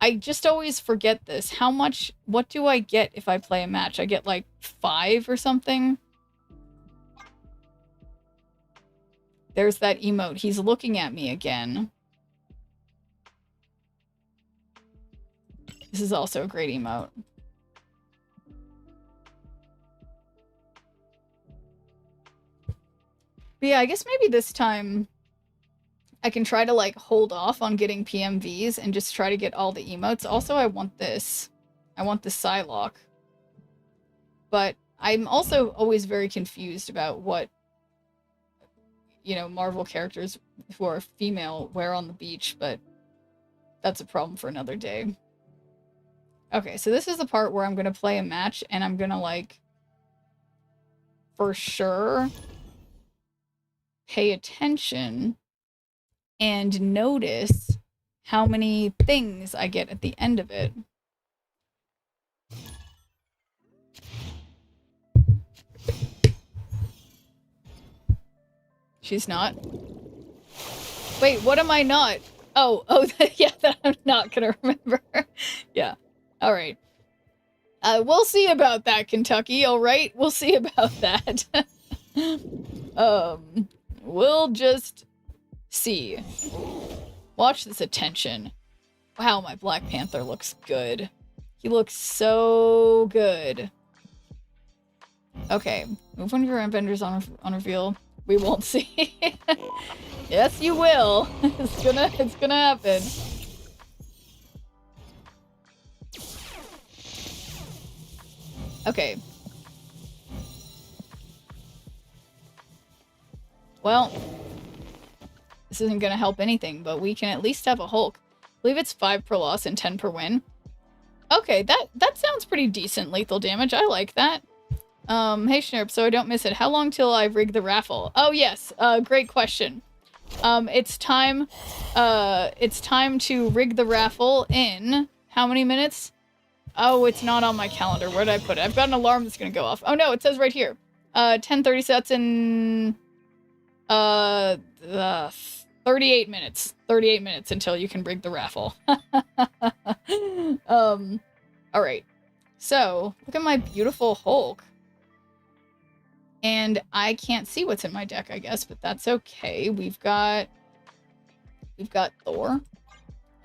I just always forget this. How much... What do I get if I play a match? I get like 5 or something? There's that emote. He's looking at me again. This is also a great emote. But yeah, I guess maybe this time I can try to like hold off on getting PMVs and just try to get all the emotes. Also, I want this. I want the Psylocke. But I'm also always very confused about what, you know, Marvel characters who are female wear on the beach, but that's a problem for another day. Okay, so this is the part where I'm going to play a match and I'm going to like, for sure, pay attention and notice how many things I get at the end of it. She's not. Wait, what am I not? Oh, yeah, that I'm not gonna remember. Yeah. All right. We'll see about that, Kentucky. All right, we'll see about that. We'll just see. Watch this attention. Wow, my Black Panther looks good. He looks so good. Okay, move one of your Airbenders on reveal. We won't see. Yes, you will. It's gonna happen. Okay. Well, this isn't gonna help anything, but we can at least have a Hulk. I believe it's 5 per loss and 10 per win. Okay, that sounds pretty decent lethal damage. I like that. Hey Schnurp, so I don't miss it. How long till I rig the raffle? Oh yes, great question. It's time to rig the raffle in how many minutes? Oh, it's not on my calendar. Where did I put it? I've got an alarm that's gonna go off. Oh no, it says right here. 10:30 sets in 38 minutes. 38 minutes until you can rig the raffle. All right. So, look at my beautiful Hulk. And I can't see what's in my deck, I guess, but that's okay. We've got Thor.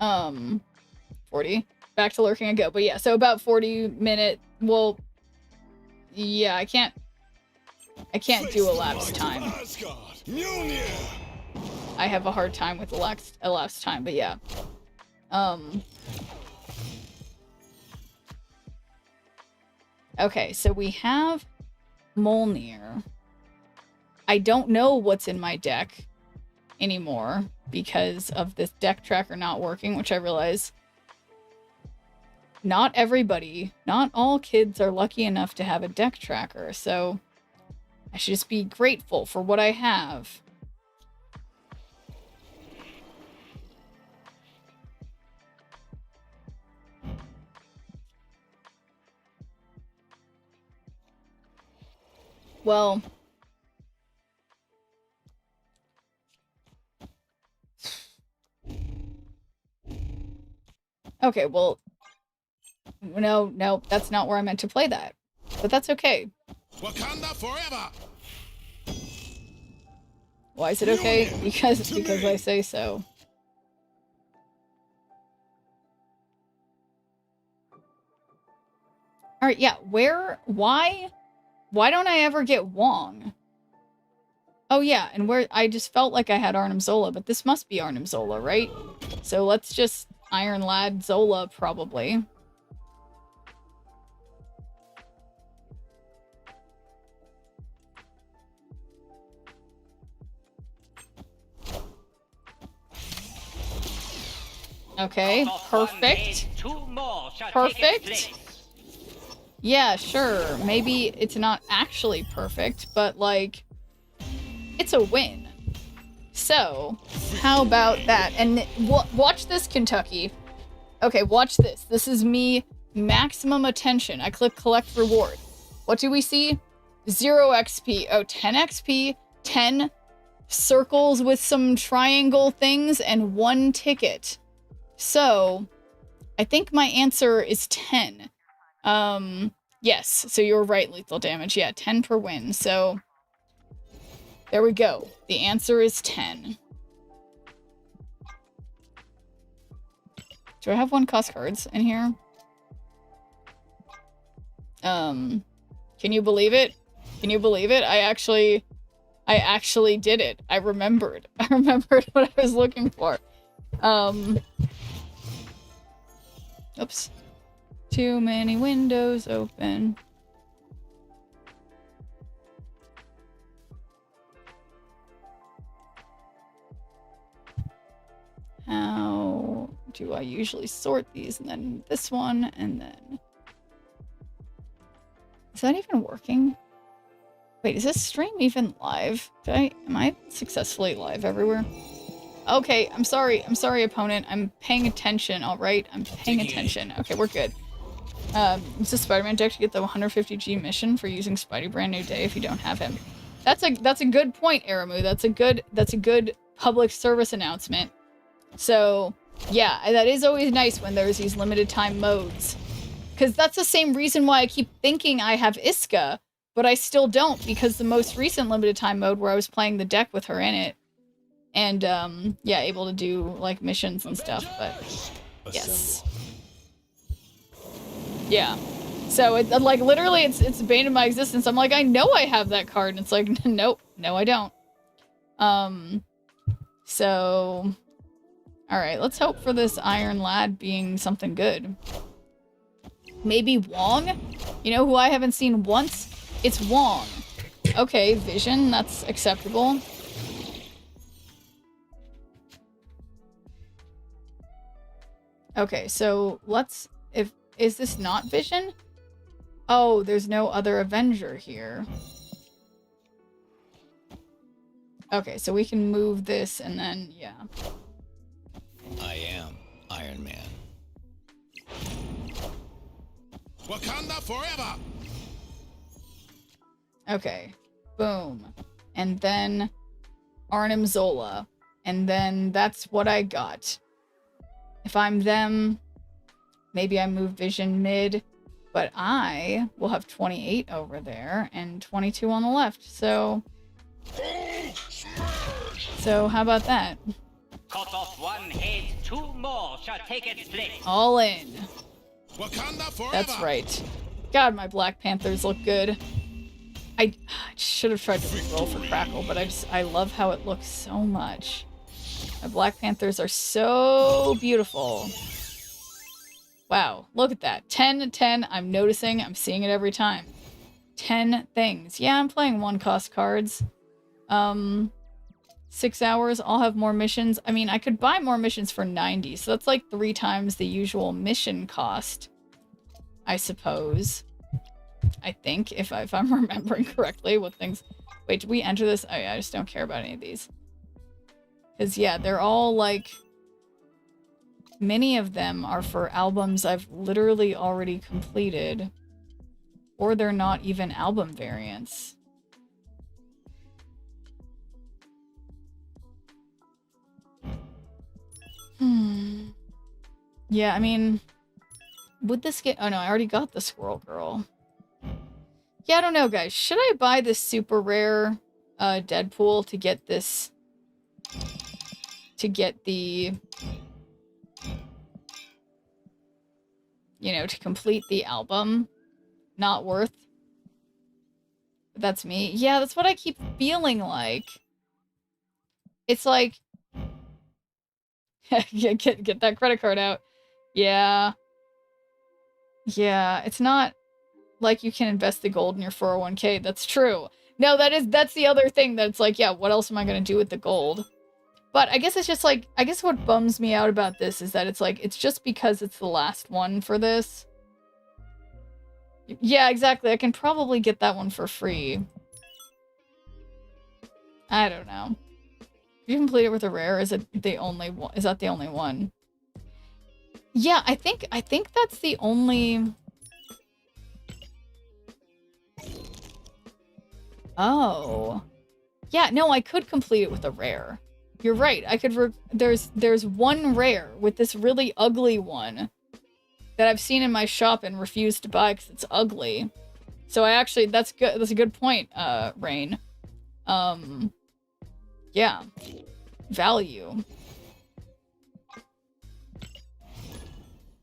40. Back to lurking I go. But yeah, so about 40 minute. Well, yeah, I can't do elapsed time. I have a hard time with elapsed time, but yeah. Okay, so we have Mjolnir. I don't know what's in my deck anymore because of this deck tracker not working, which I realize not everybody, not all kids are lucky enough to have a deck tracker, so I should just be grateful for what I have. Well, okay, well, no, that's not where I meant to play that, but that's okay. Wakanda forever. Why is it okay? Because I say so. All right, yeah, why don't I ever get Wong? Oh yeah, and I just felt like I had Arnim Zola, but this must be Arnim Zola, right? So let's just Iron Lad Zola, probably. Okay, perfect. Perfect. Yeah, sure. Maybe it's not actually perfect, but, like, it's a win. So, how about that? And watch this, Kentucky. Okay, watch this. This is me, maximum attention. I click collect reward. What do we see? 0 XP. Oh, 10 XP, 10 circles with some triangle things, and 1 ticket. So, I think my answer is 10. Yes, so you were right, lethal damage. Yeah, 10 per win. So, there we go. The answer is 10. Do I have 1-cost cards in here? Can you believe it? Can you believe it? I actually did it. I remembered. I remembered what I was looking for. Oops. Too many windows open. How do I usually sort these? And then this one, and then... Is that even working? Wait, is this stream even live? Am I successfully live everywhere? Okay, I'm sorry, opponent. I'm paying attention, alright? I'm paying attention. Okay, we're good. It's a Spider-Man deck to get the 150G mission for using Spidey Brand New Day if you don't have him. That's a good point, Aramu. That's a good public service announcement. So, yeah, that is always nice when there's these limited time modes. Because that's the same reason why I keep thinking I have Iska, but I still don't, because the most recent limited time mode where I was playing the deck with her in it, and, yeah, able to do, like, missions and stuff, but, yes. Yeah. So, like, literally, it's the bane of my existence. I'm like, I know I have that card, and it's like, nope, no, I don't. So... Alright, let's hope for this Iron Lad being something good. Maybe Wong? You know who I haven't seen once? It's Wong. Okay, Vision, that's acceptable. Okay, so let's... Is this not Vision? Oh, there's no other Avenger here. Okay, so we can move this and then, yeah. I am Iron Man. Wakanda forever! Okay. Boom. And then Arnim Zola. And then that's what I got. If I'm them, maybe I move Vision mid, but I will have 28 over there and 22 on the left. So how about that? Cut off one head, 2 more shall take its place. All in. Wakanda forever! That's right. God, my Black Panthers look good. I should have tried to roll for Crackle, but I love how it looks so much. My Black Panthers are so beautiful. Wow, look at that. 10-10, I'm noticing, I'm seeing it every time. 10 things. Yeah, I'm playing 1-cost cards. 6 hours, I'll have more missions. I mean, I could buy more missions for 90, so that's like 3 times the usual mission cost, I suppose. I think, if I'm remembering correctly what things... Wait, did we enter this? Oh yeah, I just don't care about any of these. Because, yeah, they're all, like... Many of them are for albums I've literally already completed. Or they're not even album variants. Yeah, I mean... Would this get... Oh no, I already got the Squirrel Girl. Yeah, I don't know, guys. Should I buy this super rare Deadpool to get this... To get the... You know, to complete the album? Not worth? That's me. Yeah, that's what I keep feeling like. It's like... get that credit card out. Yeah. Yeah, it's not like you can invest the gold in your 401k. That's true. No, that's the other thing that it's like, yeah, what else am I going to do with the gold? But I guess it's just like, I guess what bums me out about this is that it's like, it's just because it's the last one for this. Yeah, exactly. I can probably get that one for free. I don't know. If you complete it with a rare, is it the only one? Is that the only one? Yeah, I think that's the only... Oh. Yeah, no, I could complete it with a rare. You're right. I could. There's one rare with this really ugly one that I've seen in my shop and refused to buy because it's ugly. So I actually, that's good. That's a good point, Rain. Yeah. Value.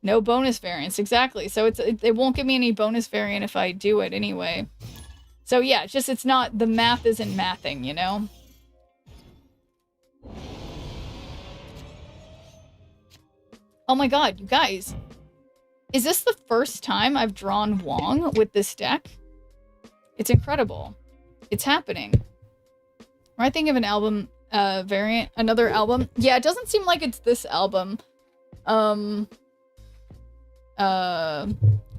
No bonus variants, exactly. So it won't give me any bonus variant if I do it anyway. So yeah, it's not, the math isn't mathing, you know? Oh my god, you guys. Is this the first time I've drawn Wong with this deck? It's incredible. It's happening. When I think of an album variant, another album. Yeah, it doesn't seem like it's this album.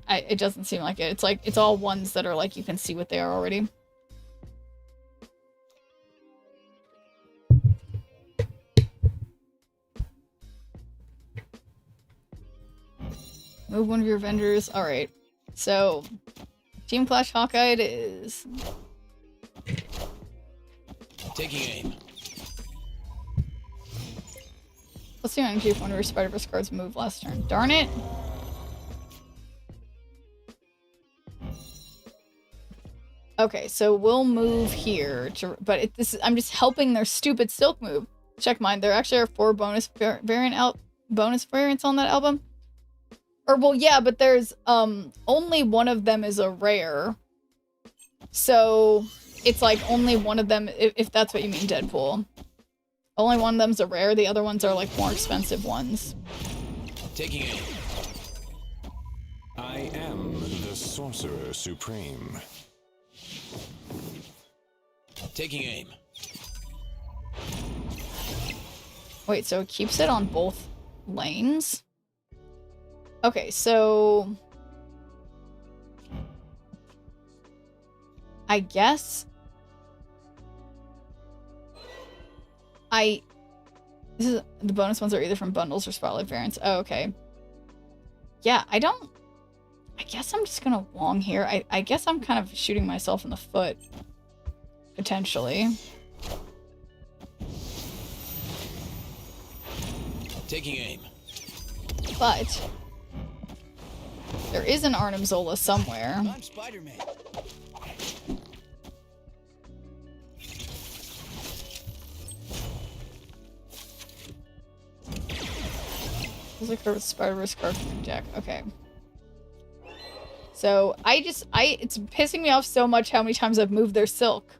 It doesn't seem like it. It's like, it's all ones that are like, you can see what they are already. Move one of your vendors. Alright. So, Team Clash Hawkeye it is. Taking aim. Let's see if one of your Spider-Verse cards moved last turn. Darn it! Okay, so we'll move here to, but I'm just helping their stupid Silk move. Check mine. There actually are 4 bonus variants on that album. Or well, yeah, but there's only one of them is a rare. So it's like only one of them, if that's what you mean, Deadpool. Only one of them's a rare. The other ones are like more expensive ones. Taking aim. I am the Sorcerer Supreme. Taking aim. Wait, so it keeps it on both lanes? Okay, so I guess this is, the bonus ones are either from bundles or spotlight variants. Oh, okay. Yeah, I guess I'm just gonna Wong here. I guess I'm kind of shooting myself in the foot. Potentially. Taking aim. But there is an Arnim Zola somewhere. I'm Spider-Man. There's a Spider-Verse card from your deck. Okay. So it's pissing me off so much how many times I've moved their Silk.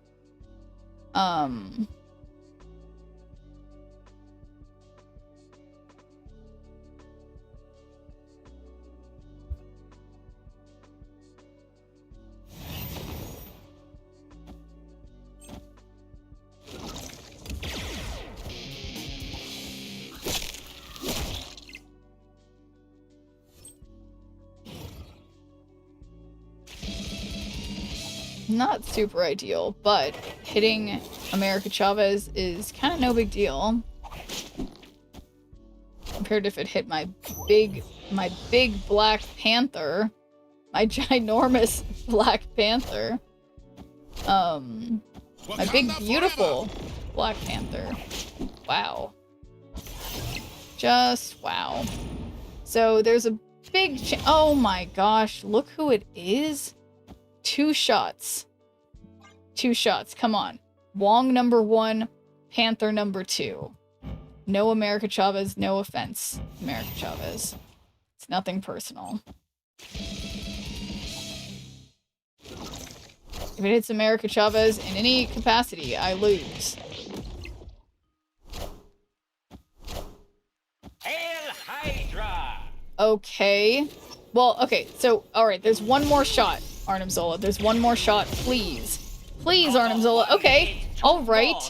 Not super ideal, but hitting America Chavez is kind of no big deal. Compared to if it hit my big Black Panther. My ginormous Black Panther. My big beautiful Black Panther. Wow. Just wow. So there's a big oh my gosh, look who it is. 2 shots. 2 shots. Come on. Wong number 1, Panther number 2. No America Chavez, no offense, America Chavez. It's nothing personal. If it hits America Chavez in any capacity, I lose. Hail Hydra! Okay. Well, okay, so, alright, there's one more shot, Arnim Zola. There's one more shot, please. Please, Arnim Zola. Okay, alright.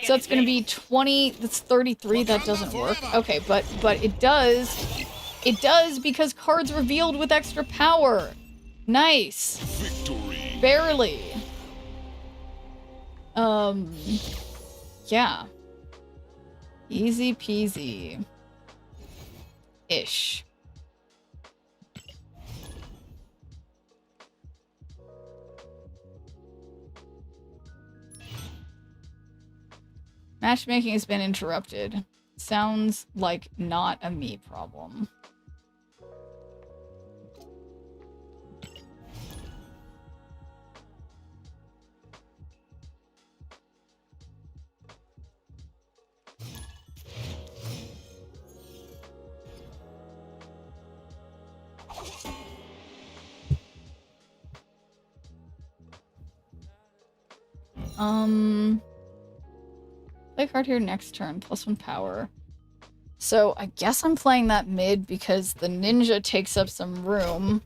So it's gonna be 20, that's 33, that doesn't work. Okay, but it does because cards revealed with extra power. Nice. Victory. Barely. Yeah. Easy peasy. Ish. Matchmaking has been interrupted. Sounds like not a me problem. Play card here next turn, +1 power. So I guess I'm playing that mid because the ninja takes up some room.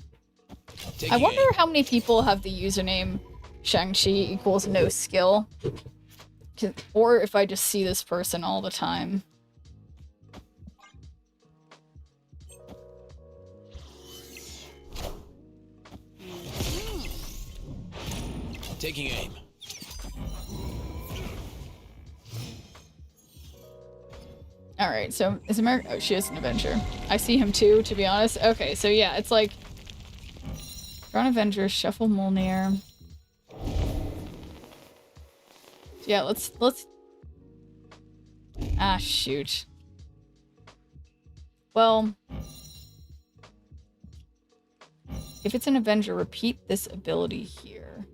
I wonder how many people have the username Shang-Chi equals no skill. Or if I just see this person all the time. Taking aim. Alright, so is America... Oh, she is an Avenger. I see him too, to be honest. Okay, so yeah, it's like... Draw an Avenger, shuffle Mjolnir. Yeah, let's... Ah, shoot. Well... If it's an Avenger, repeat this ability here.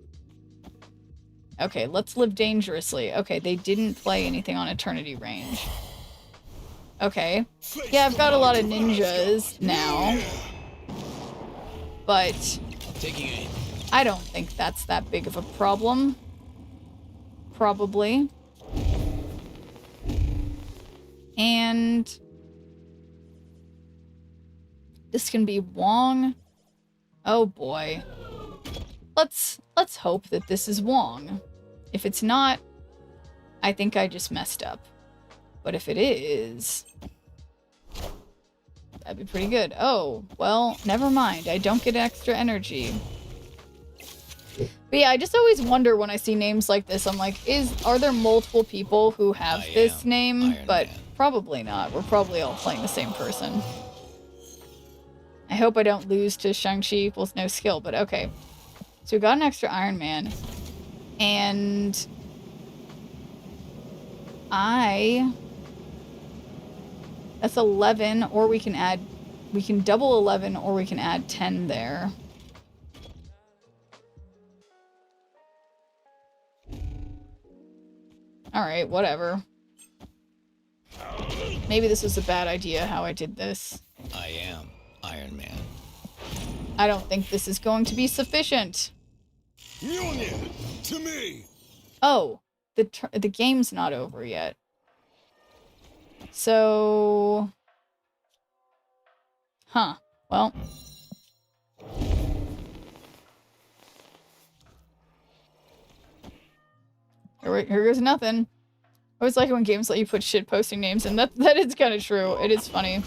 Okay, let's live dangerously. Okay, they didn't play anything on Eternity range. Okay. Yeah, I've got a lot of ninjas now. But Taking aim. I don't think that's that big of a problem. Probably. And this can be Wong. Oh boy. Let's hope that this is Wong. If it's not, I think I just messed up. But if it is, that'd be pretty good. Oh, well, never mind. I don't get extra energy. But yeah, I just always wonder when I see names like this. I'm like, are there multiple people who have this name? Iron But Man. probably not. We're probably all playing the same person. I hope I don't lose to Shang-Chi equals no skill, but okay. So we got an extra Iron Man. And that's 11, or we can double 11, or we can add 10 there. Alright, whatever. Maybe this was a bad idea how I did this. I am Iron Man. I don't think this is going to be sufficient. Mjolnir, to me. Oh, the game's not over yet. So... Huh. Well... Here goes nothing. I always like it when games let you put shit posting names, and that is kind of true. It is funny.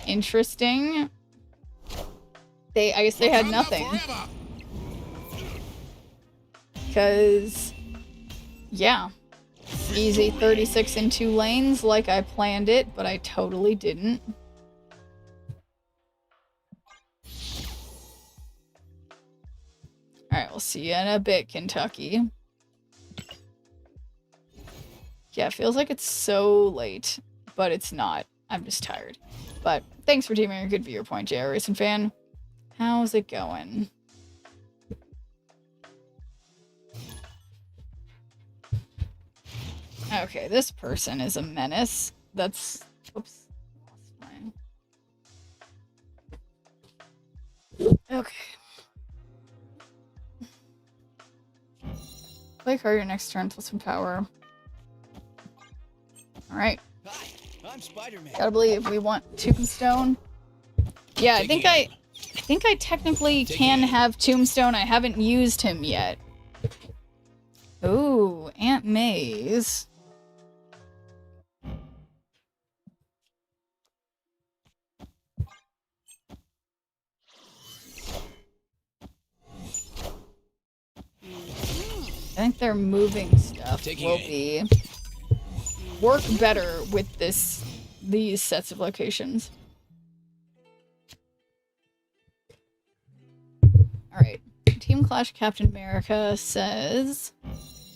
Interesting. I guess they had nothing. Because, yeah. Easy 36 in 2 lanes like I planned it, but I totally didn't. Alright, we'll see you in a bit, Kentucky. Yeah, it feels like it's so late, but it's not. I'm just tired. But thanks for teaming a good viewer point, JR Racing Fan. How's it going? Okay, this person is a menace. That's... Whoops. Lost mine. Okay. Play card your next turn, plus some power. Alright. Hi, I'm Spider-Man. Gotta believe we want Tombstone. Yeah, I think I technically can have Tombstone. I haven't used him yet. Ooh, Aunt May's. I think their moving stuff will be work better with these sets of locations. All right, Team Clash Captain America says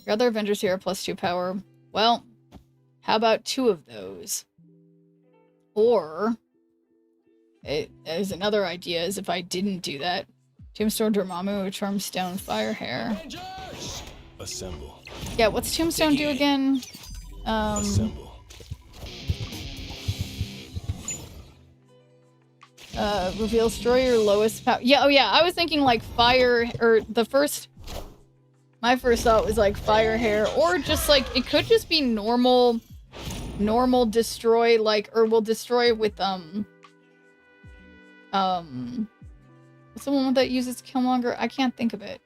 your other Avengers here are +2 power. Well, how about 2 of those? Or there's another idea is if I didn't do that. Tombstone Dormammu, Charmstone, Firehair. Assemble. Yeah, what's Tombstone do again? Assemble. Reveal destroy your lowest power. Yeah, oh yeah, I was thinking like fire, or my first thought was like fire hair, or just like, it could just be normal destroy, like, or we'll destroy with, what's the one that uses Killmonger? I can't think of it.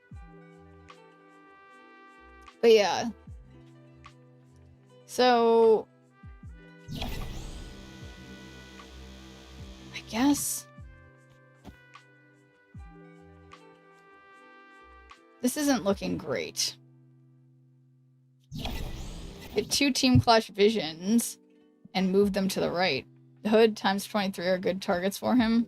But yeah. So I guess this isn't looking great. Get 2 Team Clash visions and move them to the right. Hood times 23 are good targets for him.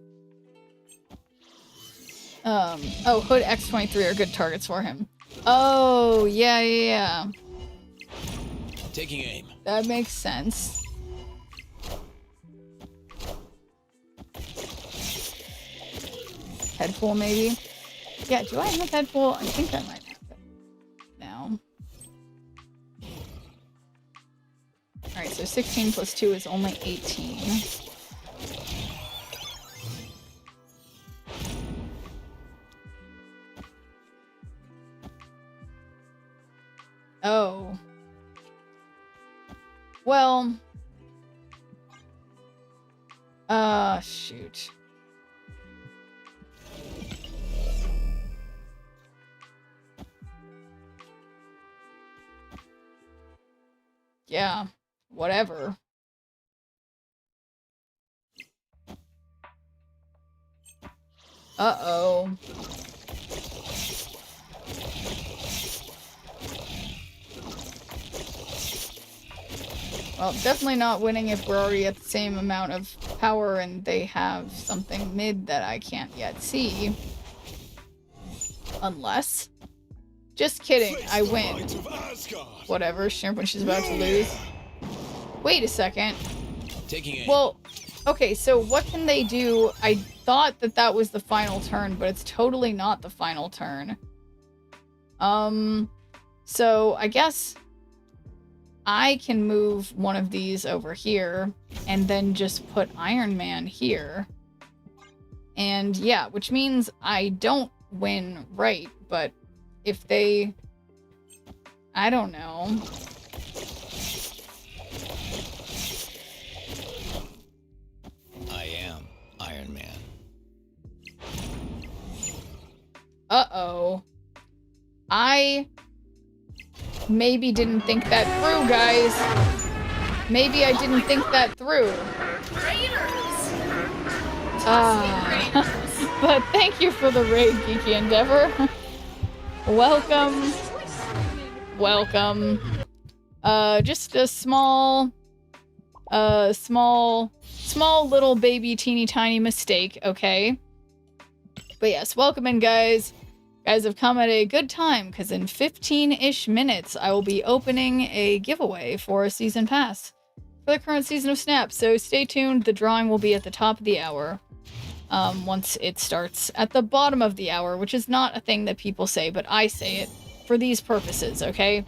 Oh, Hood X23 are good targets for him. Oh, yeah. Taking aim. That makes sense. Headpool, maybe? Yeah, do I have Headpool? I think I might have it now. Alright, so 16 plus 2 is only 18. Oh. Well. Shoot. Yeah, whatever. Uh-oh. Well, definitely not winning if we're already at the same amount of power and they have something mid that I can't yet see. Unless. Just kidding, I win. Whatever, when she's about to lose. Wait a second. Taking aim. Well, okay, so what can they do? I thought that that was the final turn, but it's totally not the final turn. So I guess I can move one of these over here and then just put Iron Man here. And yeah, which means I don't win right, but if they... I don't know. I am Iron Man. Uh-oh. I maybe didn't think that through, guys. Maybe I didn't think that through. But thank you for the raid, Geeky Endeavor. Welcome. Welcome. Just a small little baby teeny tiny mistake, okay? But yes, welcome in, guys. Guys have come at a good time, because in 15-ish minutes, I will be opening a giveaway for a season pass for the current season of Snap. So stay tuned. The drawing will be at the top of the hour. Once it starts at the bottom of the hour, which is not a thing that people say, but I say it for these purposes, okay?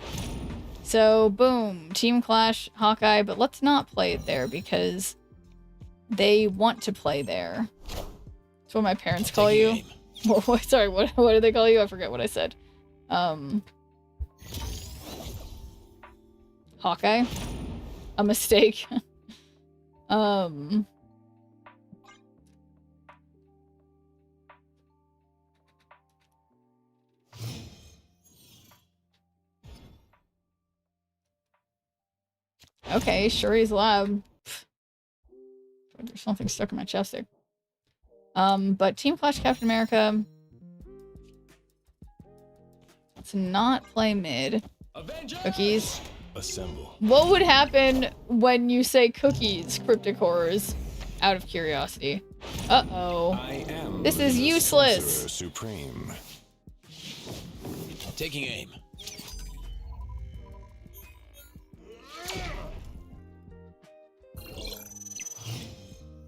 So, boom. Team Clash, Hawkeye, but let's not play it there because they want to play there. That's what my parents call you. Sorry, what do they call you? I forget what I said. Hawkeye? A mistake. Okay, Shuri's lab. There's something stuck in my chest there. But Team Clash Captain America. Let's not play mid. Cookies. Assemble. What would happen when you say cookies, Cryptic Horrors? Out of curiosity. Uh-oh. I am This is the useless. Sorcerer Supreme. Taking aim.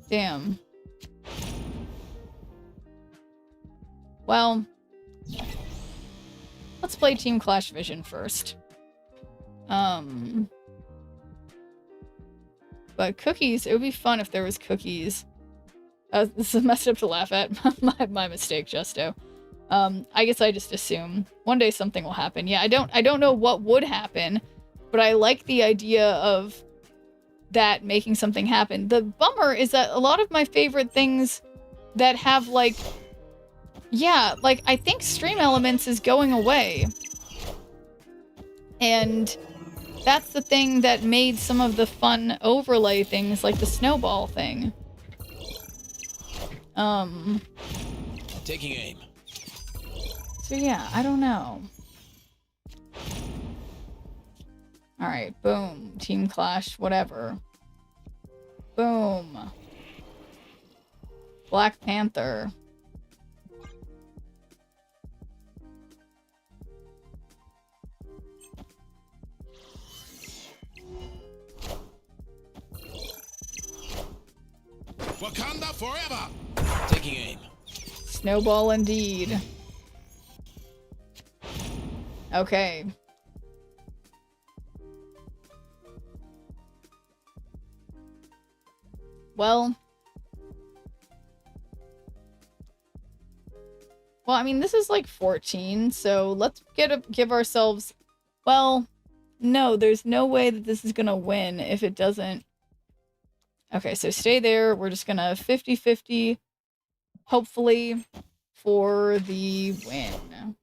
Damn. Well, let's play Team Clash Vision first. But cookies, it would be fun if there was cookies. This is messed up to laugh at. my mistake, Justo. I guess I just assume one day something will happen. Yeah, I don't know what would happen, but I like the idea of that making something happen. The bummer is that a lot of my favorite things that have like, yeah, like I think Stream Elements is going away. And that's the thing that made some of the fun overlay things like the snowball thing. Taking aim. So yeah, I don't know. Alright, boom. Team Clash, whatever. Boom. Black Panther. Wakanda forever! Taking aim. Snowball indeed. Okay. Well, I mean, this is like 14, so let's give ourselves, well, no, there's no way that this is gonna win if it doesn't. Okay, so stay there. We're just gonna 50-50, hopefully, for the win.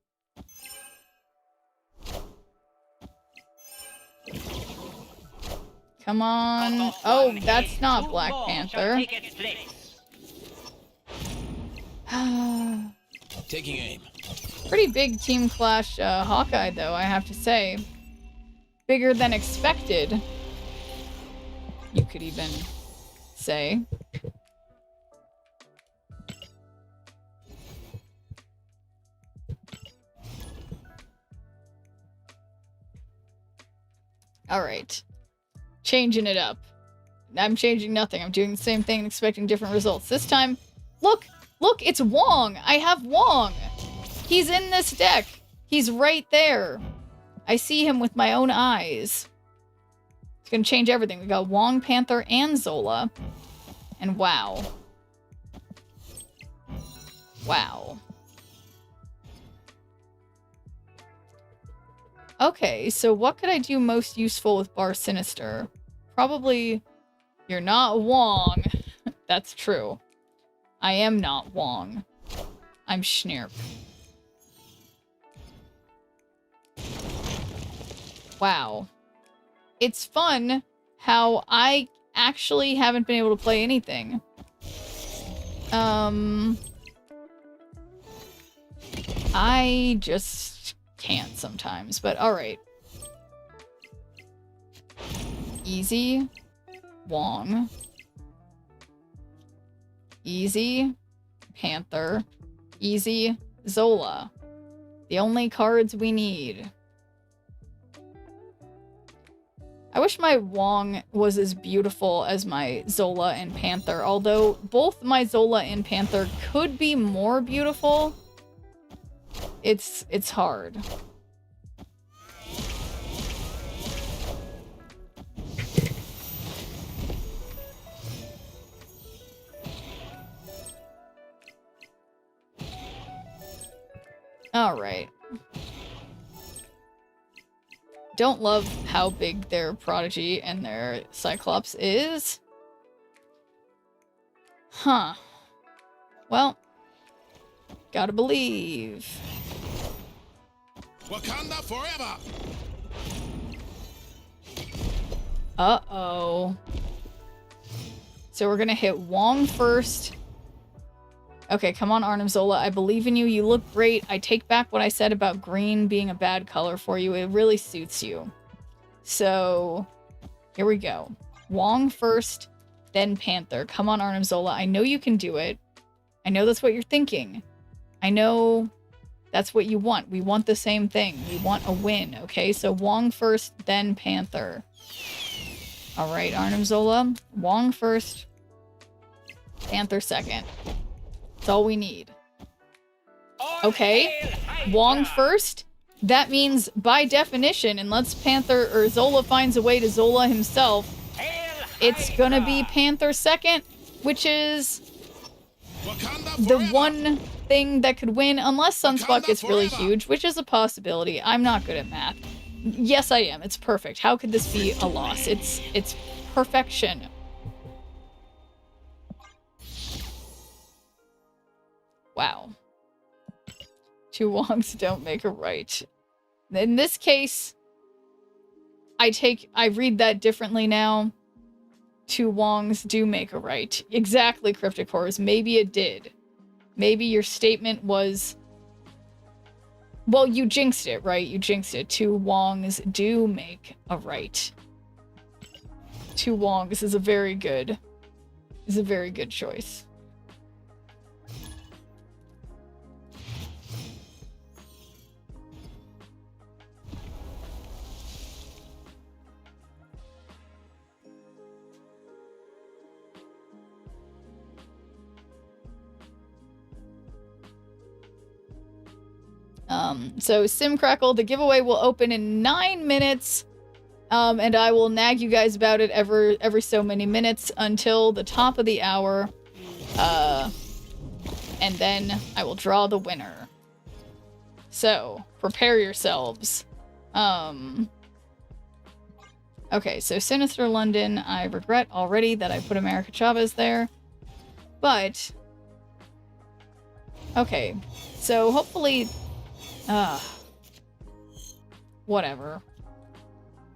Come on. Oh, that's not Black Panther. Taking aim. Pretty big Team Clash Hawkeye, though, I have to say. Bigger than expected, you could even say. All right. Changing it up. I'm changing nothing. I'm doing the same thing and expecting different results. This time, look, it's Wong. I have Wong. He's in this deck. He's right there. I see him with my own eyes. It's gonna change everything. We got Wong, Panther, and Zola. And wow. Wow. Okay, so what could I do most useful with Bar Sinister? Probably, you're not Wong. That's true. I am not Wong. I'm Schnirp. Wow. It's fun how I actually haven't been able to play anything. I just can't sometimes, but alright. Easy. Wong. Easy. Panther. Easy. Zola. The only cards we need. I wish my Wong was as beautiful as my Zola and Panther, although both my Zola and Panther could be more beautiful. It's hard. All right. Don't love how big their Prodigy and their Cyclops is. Huh. Well, gotta believe. Wakanda forever! Uh-oh. So we're gonna hit Wong first. Okay, come on, Arnim Zola. I believe in you. You look great. I take back what I said about green being a bad color for you. It really suits you. So, here we go. Wong first, then Panther. Come on, Arnim Zola. I know you can do it. I know that's what you're thinking. I know That's what you want. We want the same thing. We want a win, okay? So Wong first, then Panther. All right, Arnim Zola. Wong first, Panther second. That's all we need. Okay, Wong first. That means, by definition, unless Panther or Zola finds a way to Zola himself, it's gonna be Panther second, which is Wakanda the forever. one thing that could win, unless Sunspot Wakanda gets really forever. huge, which is a possibility. I'm not good at math. Yes, I am. It's perfect. How could this be a loss? It's perfection. Wow. Two Wongs don't make a right. In this case, I read that differently now. Two Wongs do make a right. Exactly, Cryptic Horrors. Maybe it did. Maybe your statement was... Well, you jinxed it, right? You jinxed it. Two Wongs do make a right. Two Wongs is a very good choice. So Simcrackle, the giveaway will open in 9 minutes. And I will nag you guys about it every so many minutes until the top of the hour. And then I will draw the winner. So, prepare yourselves. Okay, so Sinister London, I regret already that I put America Chavez there. But, okay, so hopefully, whatever.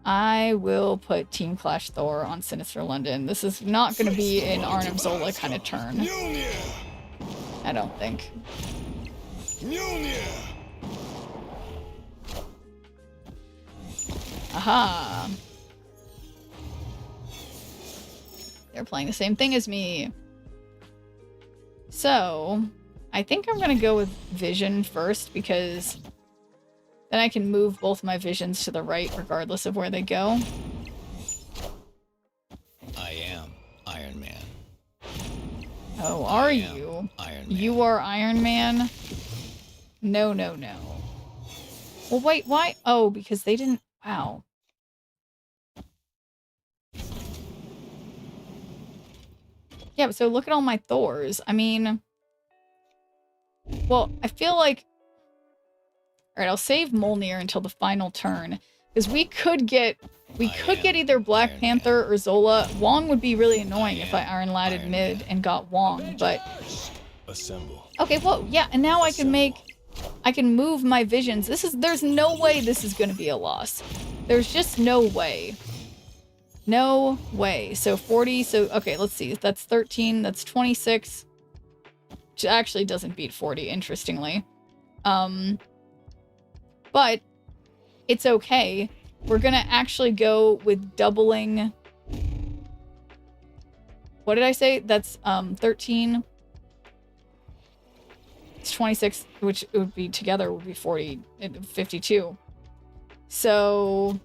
I will put Team Clash Thor on Sinister London. This is not going to be an Arnim Zola kind of turn. Mjolnir. I don't think. Mjolnir. Aha! They're playing the same thing as me. So, I think I'm gonna go with Vision first, because then I can move both my visions to the right regardless of where they go. I am Iron Man. Oh, are I am you? Iron Man. You are Iron Man? No, no, no. Well, wait, why? Oh, because they didn't... Wow. Yeah, but so look at all my Thors. I mean... Well, I feel like... Alright, I'll save Mjolnir until the final turn. Because we could get... We could get either Black Iron Panther or Zola. Wong would be really annoying if I am Iron Ladded Iron mid Man. and got Wong, but... Assemble. Okay, well, yeah, and now I can move my visions. There's no way this is gonna be a loss. There's just no way. No way. So 40, so, okay, let's see. That's 13, that's 26. Which actually doesn't beat 40, interestingly. But it's okay. We're gonna actually go with doubling. What did I say? That's 13. It's 26, which it would be together would be 40, 52. So,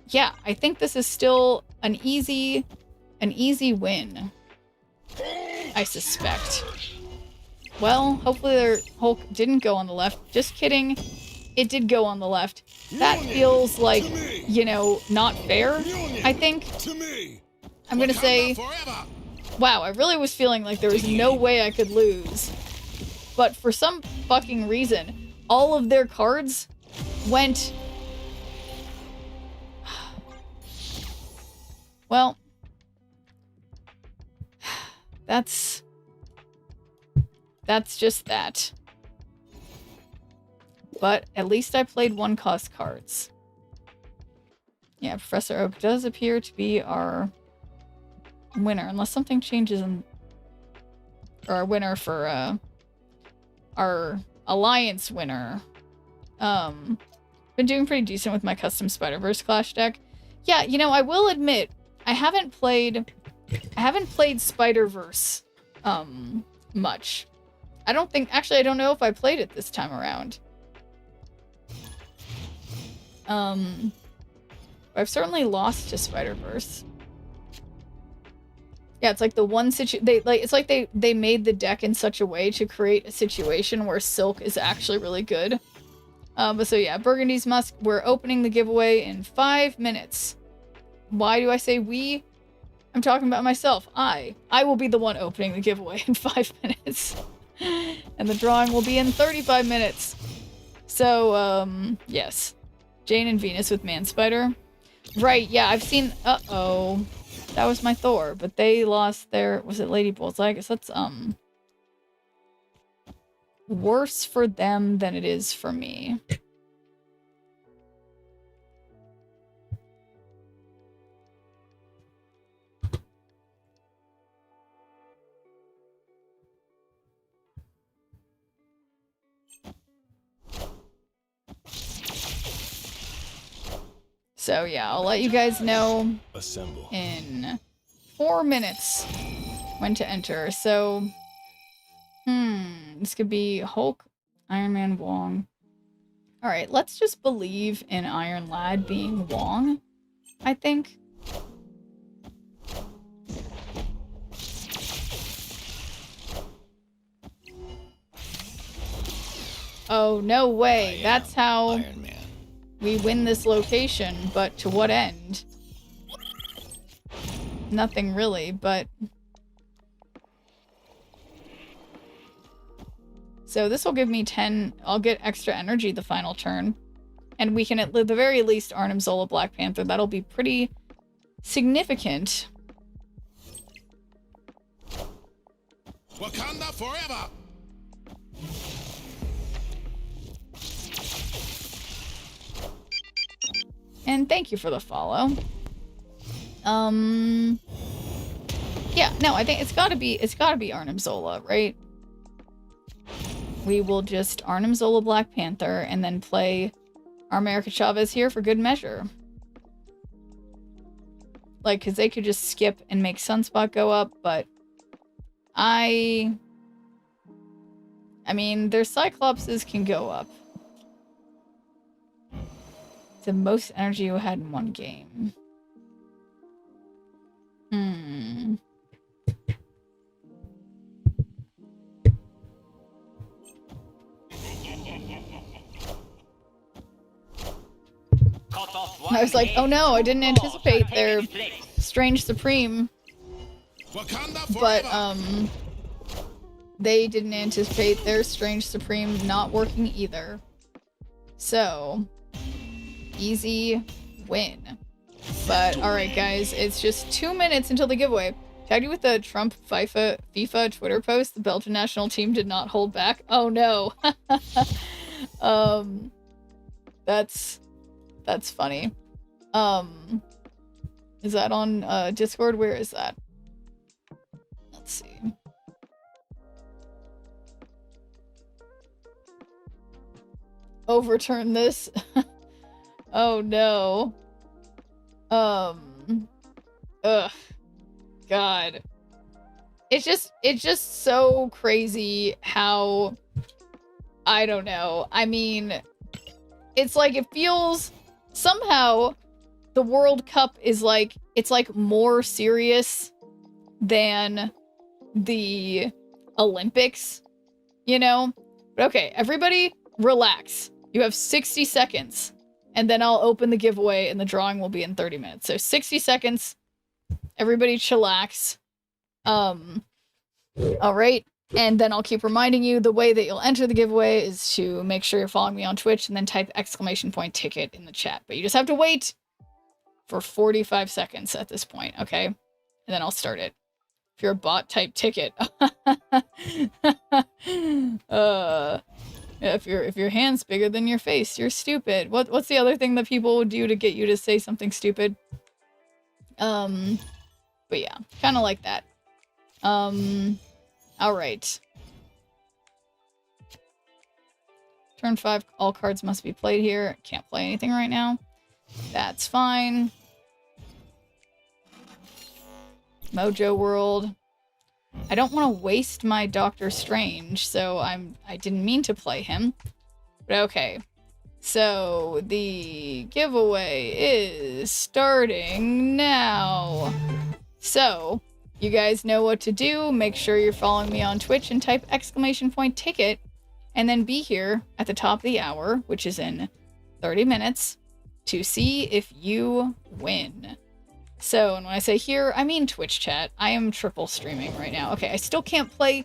yeah, I think this is still an easy win. I suspect. Well, hopefully their Hulk didn't go on the left. Just kidding. It did go on the left. That feels like, you know, not fair, I think. To me. I'm gonna say, Forever. wow, I really was feeling like there was no way I could lose. But for some fucking reason, all of their cards went... Well, that's just that. But at least I played one cost cards. Yeah, Professor Oak does appear to be our winner, unless something changes in... Or our winner for, our Alliance winner. Been doing pretty decent with my custom Spider-Verse Clash deck. Yeah, you know, I will admit, I haven't played Spider-Verse, much. I don't know if I played it this time around. I've certainly lost to Spider-Verse. Yeah, it's like the one it's like they made the deck in such a way to create a situation where Silk is actually really good. But so yeah, Burgundy's Musk, we're opening the giveaway in 5 minutes. Why do I say we? I'm talking about myself. I will be the one opening the giveaway in 5 minutes. And the drawing will be in 35 minutes. So, yes. Jane and Venus with Man Spider. Right, yeah, I've seen... Uh-oh. That was my Thor, but they lost their... Was it Lady Bullseye? I guess that's, worse for them than it is for me. So yeah, I'll let you guys know Assemble. in 4 minutes when to enter. So, this could be Hulk, Iron Man, Wong. All right, let's just believe in Iron Lad being Wong, I think. Oh, no way. That's how Iron Man. we win this location, but to what end? Nothing really, but... So this will give me 10... I'll get extra energy the final turn. And we can, at the very least, Arnim Zola Black Panther. That'll be pretty significant. Wakanda forever. And thank you for the follow. Yeah, no, I think it's gotta be Arnim Zola, right? We will just Arnim Zola Black Panther and then play our America Chavez here for good measure. Like, cause they could just skip and make Sunspot go up, but I mean, their Cyclopses can go up. The most energy you had in one game. I was like, oh no, I didn't anticipate their Strange Supreme. Wakanda But, forever. they didn't anticipate their Strange Supreme not working either. So, easy win. But, alright guys, it's just 2 minutes until the giveaway. Tagged you with the Trump FIFA Twitter post. The Belgian national team did not hold back. Oh no. That's funny. Is that on Discord? Where is that? Let's see. Overturn this. Oh no. Ugh. God. It's just so crazy how, I don't know. I mean, it's like it feels somehow the World Cup is like, it's like more serious than the Olympics, you know? But okay, everybody relax. You have 60 seconds. And then I'll open the giveaway and the drawing will be in 30 minutes. So 60 seconds. Everybody chillax. All right. And then I'll keep reminding you the way that you'll enter the giveaway is to make sure you're following me on Twitch and then type !ticket in the chat. But you just have to wait for 45 seconds at this point, okay? And then I'll start it. If you're a bot, type ticket. If your hand's bigger than your face, you're stupid. What's the other thing that people would do to get you to say something stupid? But yeah, kind of like that. All right. Turn 5, all cards must be played here. Can't play anything right now. That's fine. Mojo World. I don't want to waste my Doctor Strange, so I didn't mean to play him. But okay. So the giveaway is starting now. So you guys know what to do. Make sure you're following me on Twitch and type !ticket and then be here at the top of the hour, which is in 30 minutes, to see if you win. So, and when I say here, I mean Twitch chat. I am triple streaming right now. Okay, I still can't play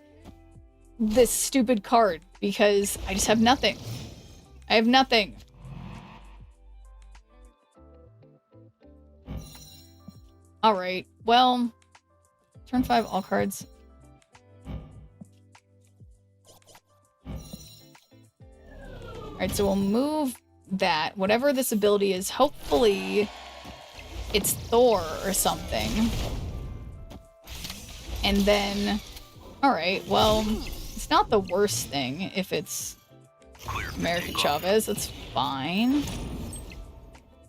this stupid card because I just have nothing. I have nothing. Alright, well, turn 5, all cards. Alright, so we'll move that. Whatever this ability is, hopefully it's Thor or something. And then, alright, well, it's not the worst thing if it's America Chavez. That's fine.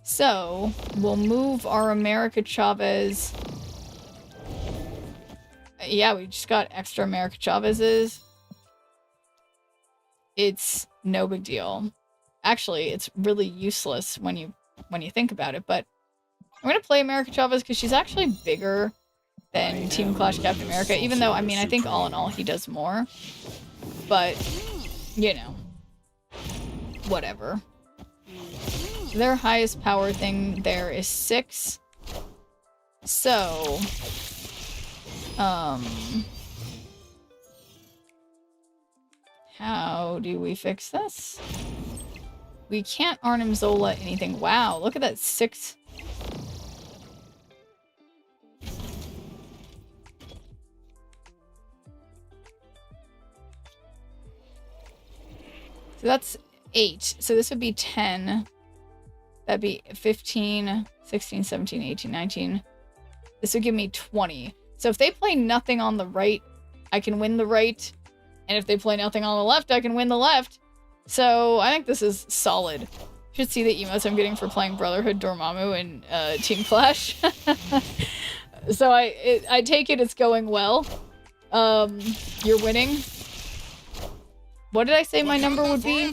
So, we'll move our America Chavez. Yeah, we just got extra America Chavez's. It's no big deal. Actually, it's really useless when you think about it, but I'm gonna play America Chavez because she's actually bigger than Team Clash Captain America, even though, I mean, I think all in all he does more. But, you know, whatever. Their highest power thing there is 6. So, how do we fix this? We can't Arnim Zola anything. Wow, look at that 6. So that's 8. So this would be 10. That'd be 15, 16, 17, 18, 19. This would give me 20. So if they play nothing on the right, I can win the right. And if they play nothing on the left, I can win the left. So I think this is solid. You should see the emotes I'm getting for playing Brotherhood Dormammu in Team Clash. So I take it it's going well. You're winning. What did I say my number would be?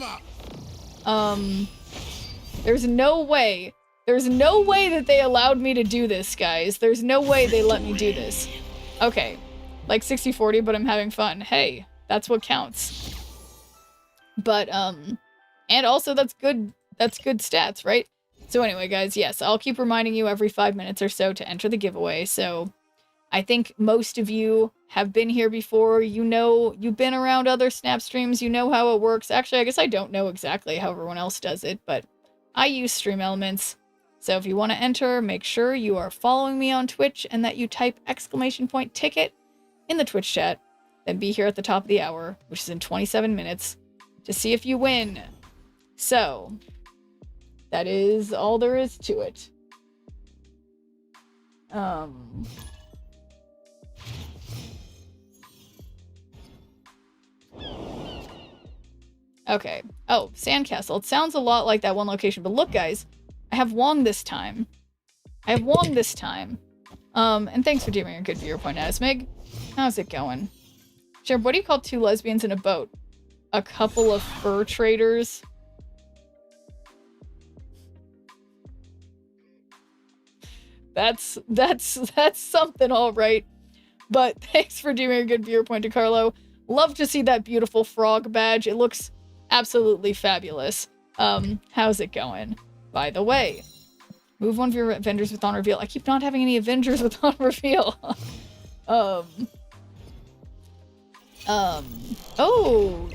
There's no way. There's no way that they allowed me to do this, guys. There's no way they let me do this. Okay. Like 60-40, but I'm having fun. Hey, that's what counts. But, and also that's good stats, right? So anyway, guys, yes, I'll keep reminding you every 5 minutes or so to enter the giveaway. So I think most of you have been here before. You know, you've been around other Snap streams. You know how it works. Actually, I guess I don't know exactly how everyone else does it, but I use Stream Elements. So if you want to enter, make sure you are following me on Twitch and that you type !ticket in the Twitch chat. Then be here at the top of the hour, which is in 27 minutes, to see if you win. So, that is all there is to it. Okay. Oh, Sandcastle. It sounds a lot like that one location, but look, guys, I have Wong this time. And thanks for giving a good viewer point, Asmig. How's it going? Sure, what do you call 2 lesbians in a boat? A couple of fur traders? That's something, all right. But thanks for giving a good viewer point to Carlo. Love to see that beautiful frog badge. It looks absolutely fabulous. How's it going? By the way, move one of your Avengers with on reveal. I keep not having any Avengers with on reveal. Oh,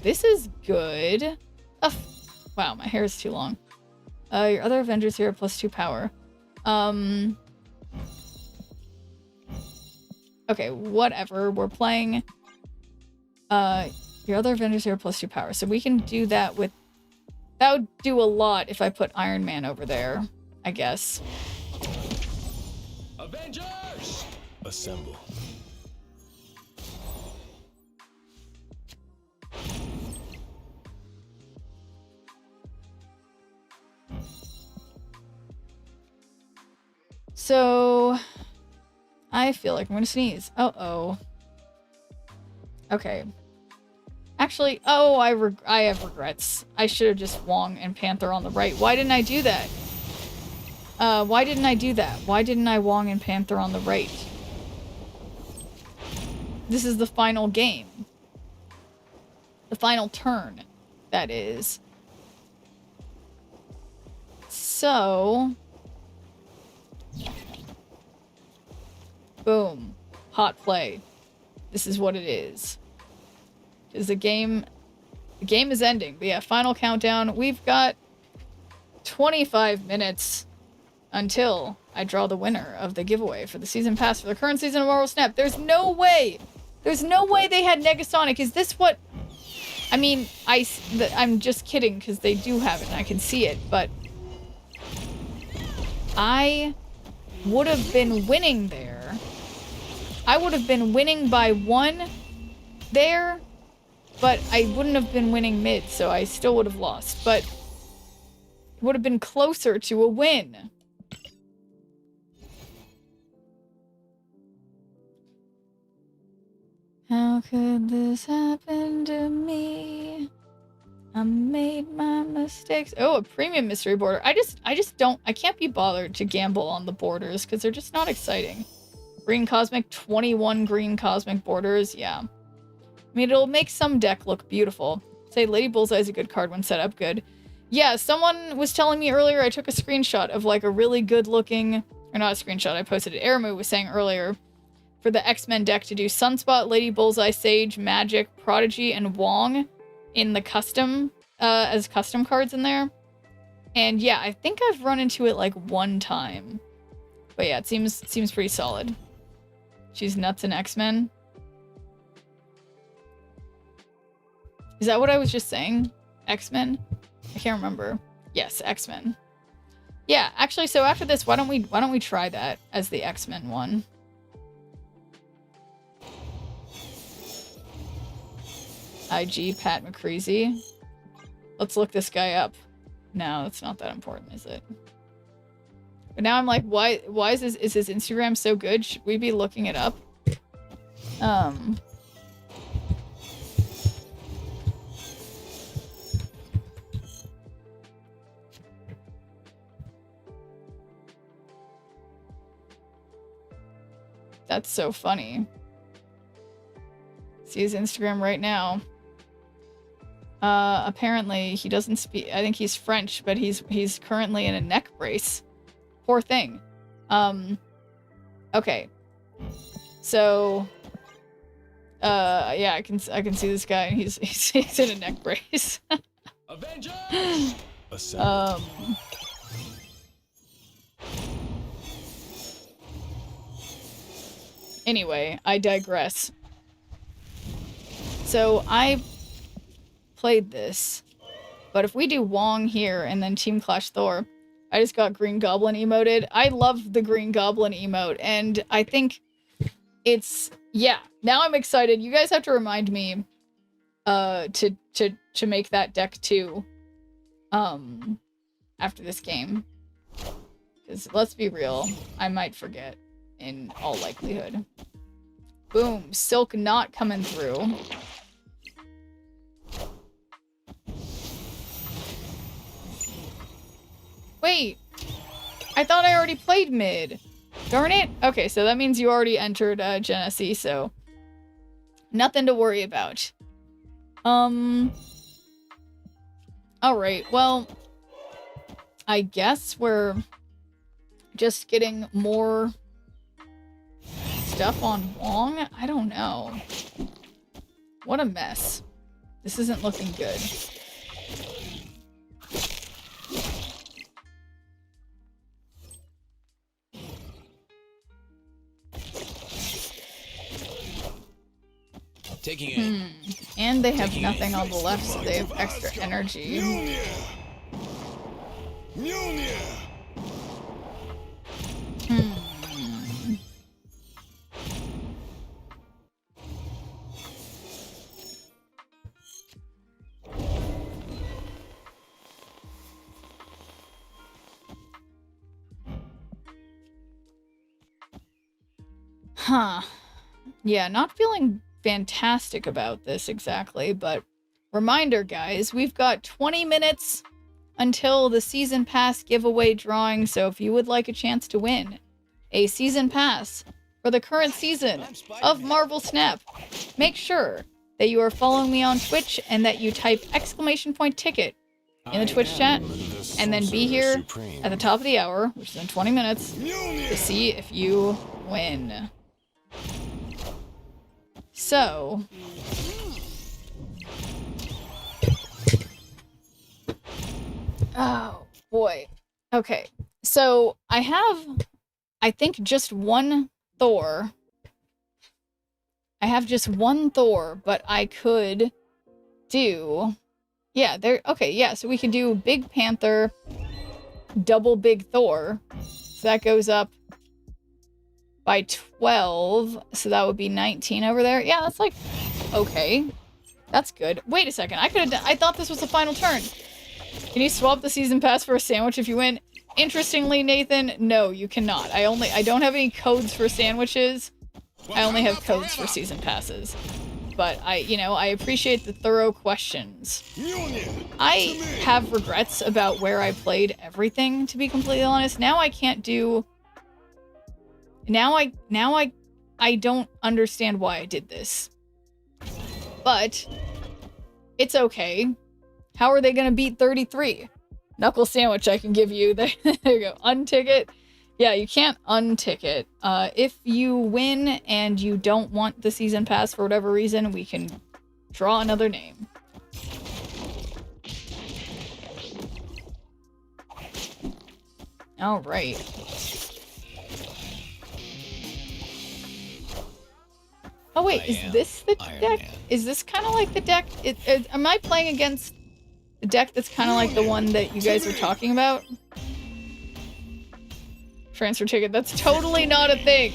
this is good. Wow, my hair is too long. Your other Avengers here have +2 power. Okay, whatever. We're playing, your other Avengers here have +2 power. So we can do that with, that would do a lot if I put Iron Man over there, I guess. Avengers! Assemble. So, I feel like I'm gonna sneeze. Uh-oh. Okay. Actually, oh, I have regrets. I should have just Wong and Panther on the right. Why didn't I do that? Why didn't I do that? Why didn't I Wong and Panther on the right? This is the final game. The final turn, that is. So... boom. Hot play. This is what it is. Because the game is ending. But yeah, final countdown. We've got 25 minutes until I draw the winner of the giveaway for the season pass for the current season of Marvel Snap. There's no way. There's no way they had Negasonic. Is this what... I mean, I'm just kidding because they do have it and I can see it, but... I would have been winning there. I would have been winning by 1 there, but I wouldn't have been winning mid, so I still would have lost. But it would have been closer to a win. How could this happen to me? I made my mistakes. Oh, a premium mystery border. I can't be bothered to gamble on the borders because they're just not exciting. Green Cosmic, 21 green Cosmic borders. Yeah. I mean, it'll make some deck look beautiful. Say Lady Bullseye is a good card when set up good. Yeah, someone was telling me earlier, I took a screenshot of like a really good looking, or not a screenshot, I posted it. Aramu was saying earlier for the X-Men deck to do Sunspot, Lady Bullseye, Sage, Magic, Prodigy, and Wong in the custom, as custom cards in there. And yeah, I think I've run into it like 1 time. But yeah, it seems pretty solid. She's nuts in X-Men. Is that what I was just saying? X-Men? I can't remember. Yes, X-Men. Yeah, actually, so after this, why don't we try that as the X-Men one? IG Pat McCreasy. Let's look this guy up. No, it's not that important, is it? But now I'm like, why is his Instagram so good? Should we be looking it up? That's so funny. See his Instagram right now. Apparently he doesn't speak. I think he's French, but he's currently in a neck brace. Poor thing. Okay. So, yeah, I can see this guy, and he's in a neck brace. Avengers! Assemble. Anyway, I digress. So I played this, but if we do Wong here and then Team Clash Thor, I just got Green Goblin emoted. I love the Green Goblin emote, and I think it's, yeah, now I'm excited. You guys have to remind me to make that deck too after this game, because let's be real, I might forget in all likelihood. Boom, Silk not coming through. Wait, I thought I already played mid. Darn it. Okay, so that means you already entered Genesee, so nothing to worry about. Alright, well, I guess we're just getting more stuff on Wong? I don't know. What a mess. This isn't looking good. Taking it. And they have nothing on the left, so they have extra energy. Mjolnir! Mjolnir! Huh. Yeah, not feeling fantastic about this exactly, but reminder, guys, we've got 20 minutes until the season pass giveaway drawing, so if you would like a chance to win a season pass for the current season of Marvel Snap, make sure that you are following me on Twitch and that you type !ticket in the Twitch chat, and then be here at the top of the hour, which is in 20 minutes, to see if you win. So, oh boy. Okay, so I have, I think, just one Thor. I have just one Thor, but I could do... Yeah, there. Okay, yeah, so we can do Big Panther, double Big Thor. So that goes up by 12. So that would be 19 over there. Yeah, that's like, okay. That's good. Wait a second. I thought this was the final turn. Can you swap the season pass for a sandwich if you win? Interestingly, Nathan, no, you cannot. I don't have any codes for sandwiches. I only have codes for season passes. But I appreciate the thorough questions. I have regrets about where I played everything, to be completely honest. Now I can't do... Now I don't understand why I did this. But it's okay. How are they gonna beat 33? Knuckle sandwich I can give you. There you go. Unticket. Yeah, you can't unticket. If you win and you don't want the season pass for whatever reason, we can draw another name. All right. Oh wait, is this the deck? Is this kind of like the deck? Am I playing against the deck that's kind of like the one that you guys were talking about? Transfer ticket. That's totally not a thing.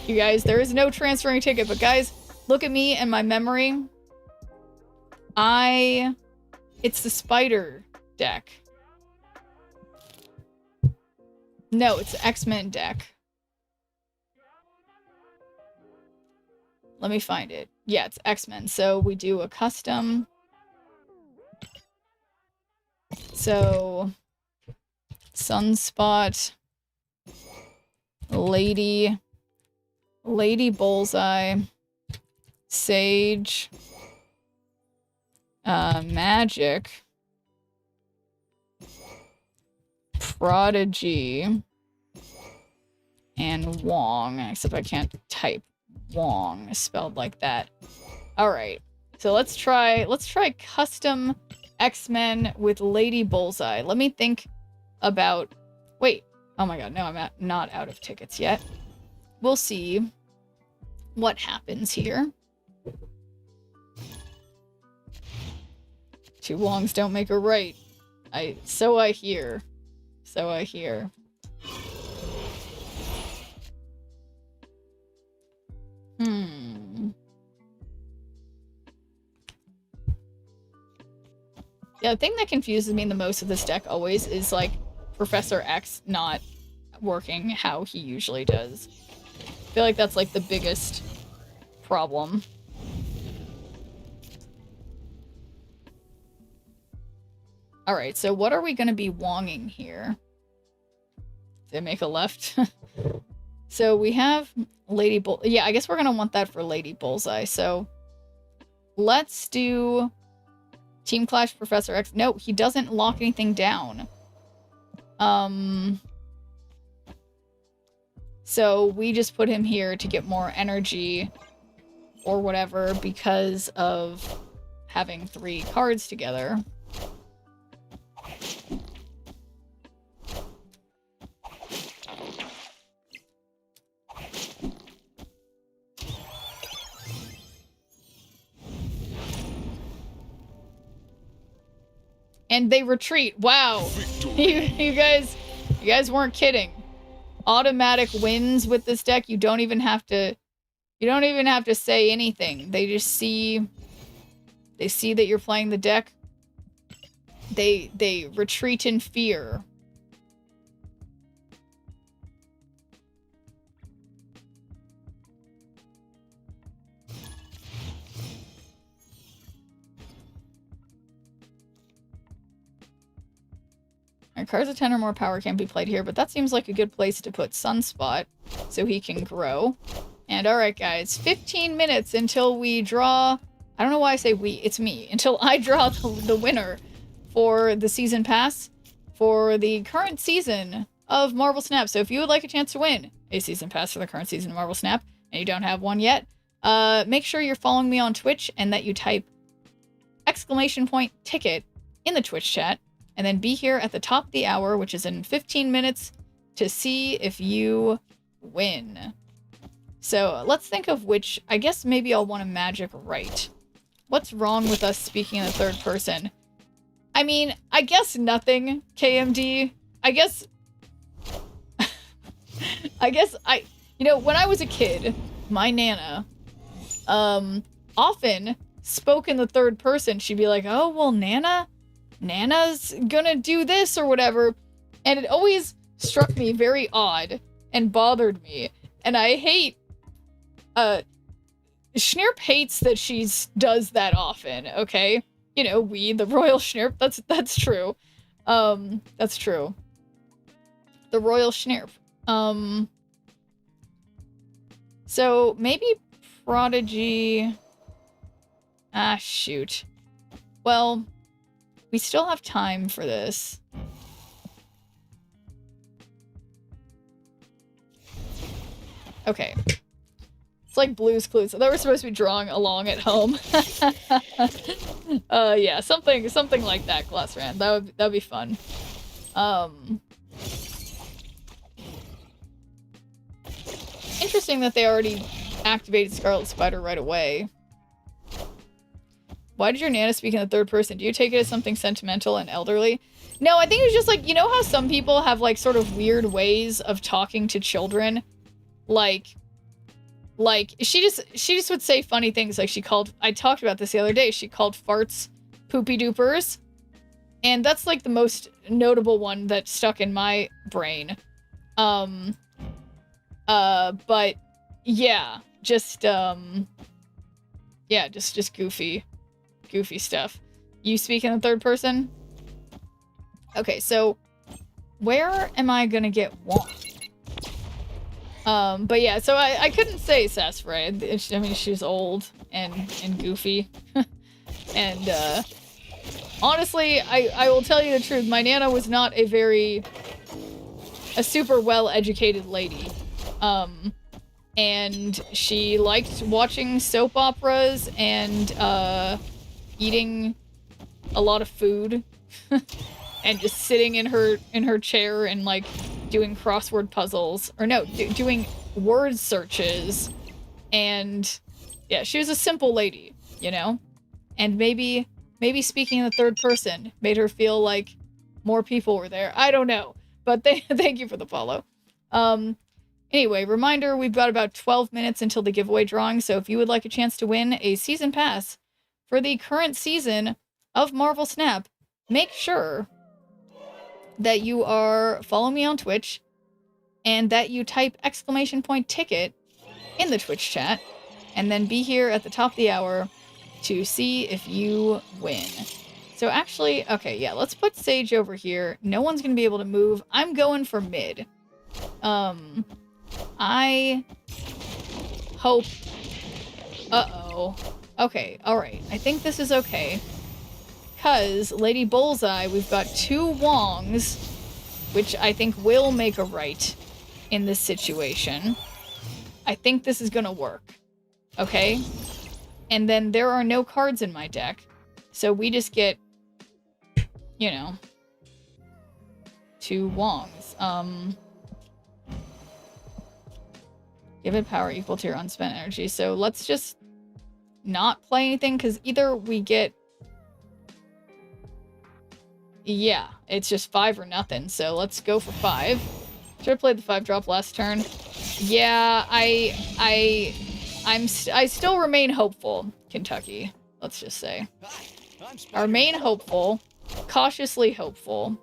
You guys, there is no transferring ticket. But guys, look at me and my memory. It's the spider deck. No, it's the X-Men deck. Let me find it. Yeah, it's X-Men. So we do a custom. So, Sunspot, Lady Bullseye, Sage, Magic, Prodigy, and Wong, except I can't type Wong spelled like that. All right. So let's try custom X-Men with Lady Bullseye. Let me think about... Wait. Oh my god, no, I'm not out of tickets yet. We'll see what happens here. Two Wongs don't make a right. So I hear. So I hear. Yeah, the thing that confuses me the most of this deck always is, like, Professor X not working how he usually does. I feel like that's, like, the biggest problem. Alright, so what are we gonna be wonging here? Did I make a left? So we have Lady Bull... Yeah, I guess we're gonna want that for Lady Bullseye, so... Let's do... Team Clash Professor X. No, he doesn't lock anything down. So we just put him here to get more energy or whatever because of having 3 cards together. And they retreat. Wow. You guys weren't kidding. Automatic wins with this deck. You don't even have to say anything. They just see that you're playing the deck. They retreat in fear. Cards of 10 or more power can't be played here, but that seems like a good place to put Sunspot so he can grow. And alright guys, 15 minutes until we draw... I don't know why I say we, it's me. Until I draw the winner for the season pass for the current season of Marvel Snap. So if you would like a chance to win a season pass for the current season of Marvel Snap, and you don't have one yet, make sure you're following me on Twitch and that you type !ticket in the Twitch chat, and then be here at the top of the hour, which is in 15 minutes, to see if you win. So let's think of which, I guess maybe I'll want a magic right. What's wrong with us speaking in the third person? I mean, I guess nothing, KMD. I guess you know, when I was a kid, my Nana, often spoke in the third person. She'd be like, oh, well, Nana's gonna do this or whatever. And it always struck me very odd and bothered me. And I hate, Schnirp hates that she does that often, okay? You know, we, the Royal Schnirp, that's true. That's true. The Royal Schnirp. So maybe Prodigy... Ah, shoot. Well, we still have time for this. Okay. It's like Blue's Clues. They were supposed to be drawing along at home. Yeah, something like that, Glassran. That'd be fun. Interesting that they already activated Scarlet Spider right away. Why did your Nana speak in the third person? Do you take it as something sentimental and elderly? No, I think it was just like, you know how some people have like sort of weird ways of talking to children? Like she just would say funny things. Like I talked about this the other day. She called farts poopy doopers. And that's like the most notable one that stuck in my brain. But yeah, just goofy stuff. You speak in the third person? Okay, so where am I gonna get one? But yeah, so I couldn't say Sassafras. I mean, she's old and goofy. And, honestly, I will tell you the truth. My Nana was not a super well-educated lady. And she liked watching soap operas and, eating a lot of food. And just sitting in her chair and, like, doing crossword puzzles. Or no, doing word searches. And, yeah, she was a simple lady, you know? And maybe speaking in the third person made her feel like more people were there. I don't know. But thank you for the follow. Anyway, reminder, we've got about 12 minutes until the giveaway drawing, so if you would like a chance to win a season pass for the current season of Marvel Snap, make sure that you are following me on Twitch and that you type !ticket in the Twitch chat, and then be here at the top of the hour to see if you win. So actually, okay, yeah, let's put Sage over here. No one's gonna be able to move. I'm going for mid. I hope... Uh-oh. Okay, alright. I think this is okay. Because Lady Bullseye, we've got 2 Wongs, which I think will make a right in this situation. I think this is gonna work. Okay? And then there are no cards in my deck. So we just get, you know, 2 Wongs. Give it power equal to your unspent energy. So let's just not play anything, because either we get... Yeah, it's just 5 or nothing. So let's go for 5. Should have played the 5-drop last turn. Yeah, I still remain hopeful, Kentucky. Let's just say. I remain hopeful. Cautiously hopeful.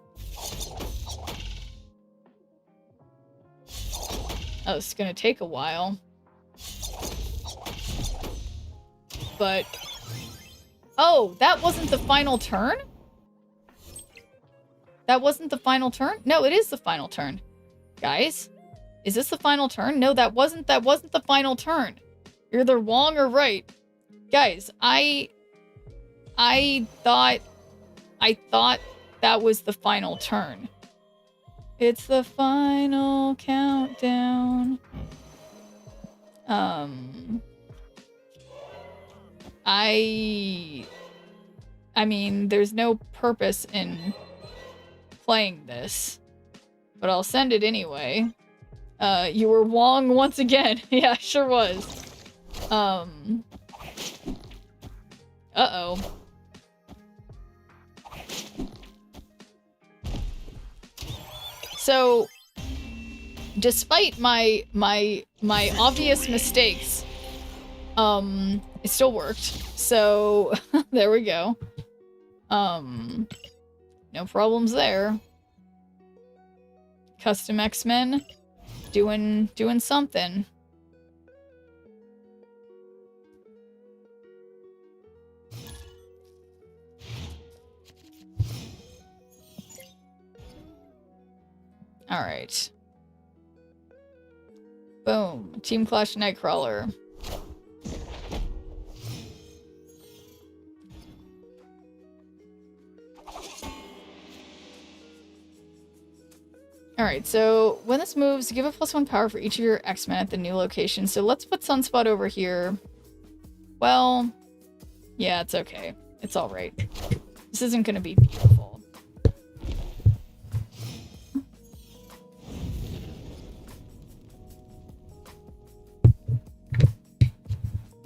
Oh, it's gonna take a while. But... Oh, that wasn't the final turn? That wasn't the final turn? No, it is the final turn. Guys, is this the final turn? No, that wasn't the final turn. You're either wrong or right. Guys, I thought that was the final turn. It's the final countdown. I mean, there's no purpose in playing this, but I'll send it anyway. You were wrong once again. Yeah, sure was. Uh-oh. So, despite my obvious mistakes, it still worked. So, there we go. No problems there. Custom X-Men doing something. All right. Boom. Team Clash Nightcrawler. Alright, so when this moves, give a +1 power for each of your X-Men at the new location. So let's put Sunspot over here. Well, yeah, it's okay. It's alright. This isn't gonna be beautiful.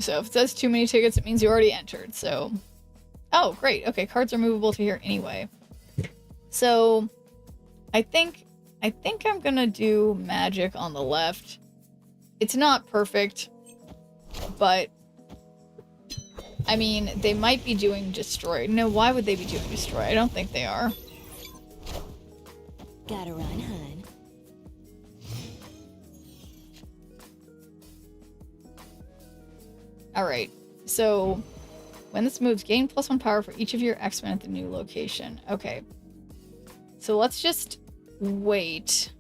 So if it says too many tickets, it means you already entered, so... Oh, great. Okay, cards are movable to here anyway. So, I think I'm gonna do magic on the left. It's not perfect, but I mean, they might be doing destroy. No, why would they be doing destroy? I don't think they are. Gotta run, hun. Alright, so when this moves, gain +1 power for each of your X-Men at the new location. Okay. So let's just wait.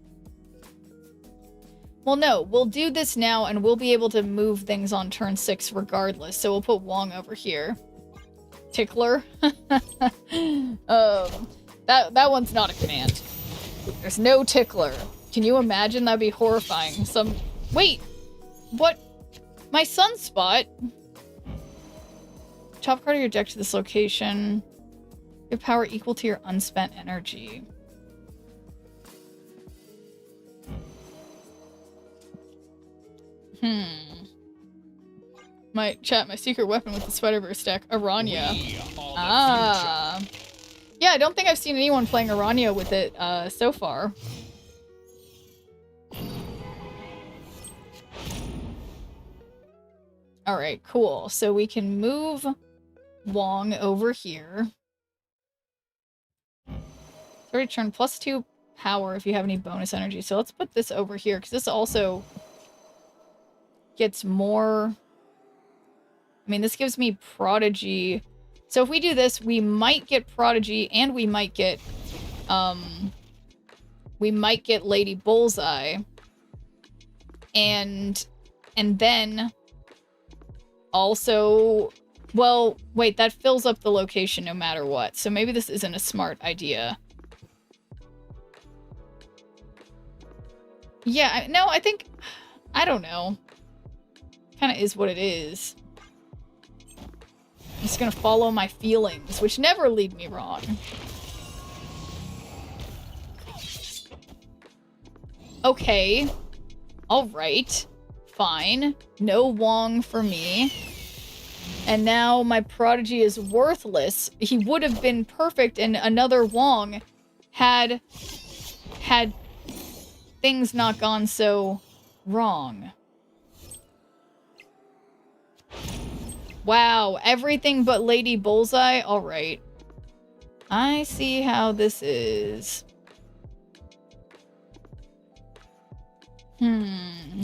Well, no, we'll do this now and we'll be able to move things on turn 6 regardless. So we'll put Wong over here. Tickler. That one's not a command. There's no tickler. Can you imagine? That'd be horrifying. Wait! What? My Sunspot? Top card of your deck to this location. Your power equal to your unspent energy. My secret weapon with the Spider-Verse deck, Aranya. Ah. Yeah, I don't think I've seen anyone playing Aranya with it so far. Alright, cool. So we can move Wong over here. 30 turn +2 power if you have any bonus energy. So let's put this over here because this also gets more... I mean, this gives me Prodigy. So if we do this, we might get Prodigy and we might get Lady Bullseye. And then also, well, wait, that fills up the location no matter what. So maybe this isn't a smart idea. Yeah, no, I think, I don't know. Kind of is what it is. I'm just gonna follow my feelings, which never lead me wrong. Okay. Alright. Fine. No Wong for me. And now my Prodigy is worthless. He would have been perfect and another Wong had things not gone so wrong. Wow, everything but Lady Bullseye? Alright. I see how this is.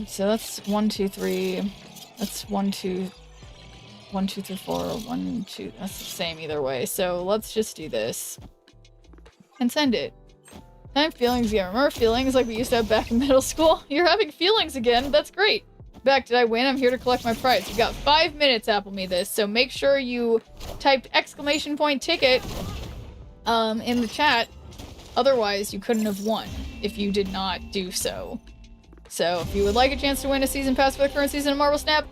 So that's 1, 2, 3. That's 1, 2, 1, 2, 3, 4. 1, 2. That's the same either way. So let's just do this. And send it. Time feelings, yeah. Remember feelings like we used to have back in middle school? You're having feelings again. That's great. Back, did I win? I'm here to collect my prize. You got 5 minutes, Apple Me this. So make sure you typed !ticket in the chat. Otherwise, you couldn't have won if you did not do so. So if you would like a chance to win a season pass for the current season of Marvel Snap,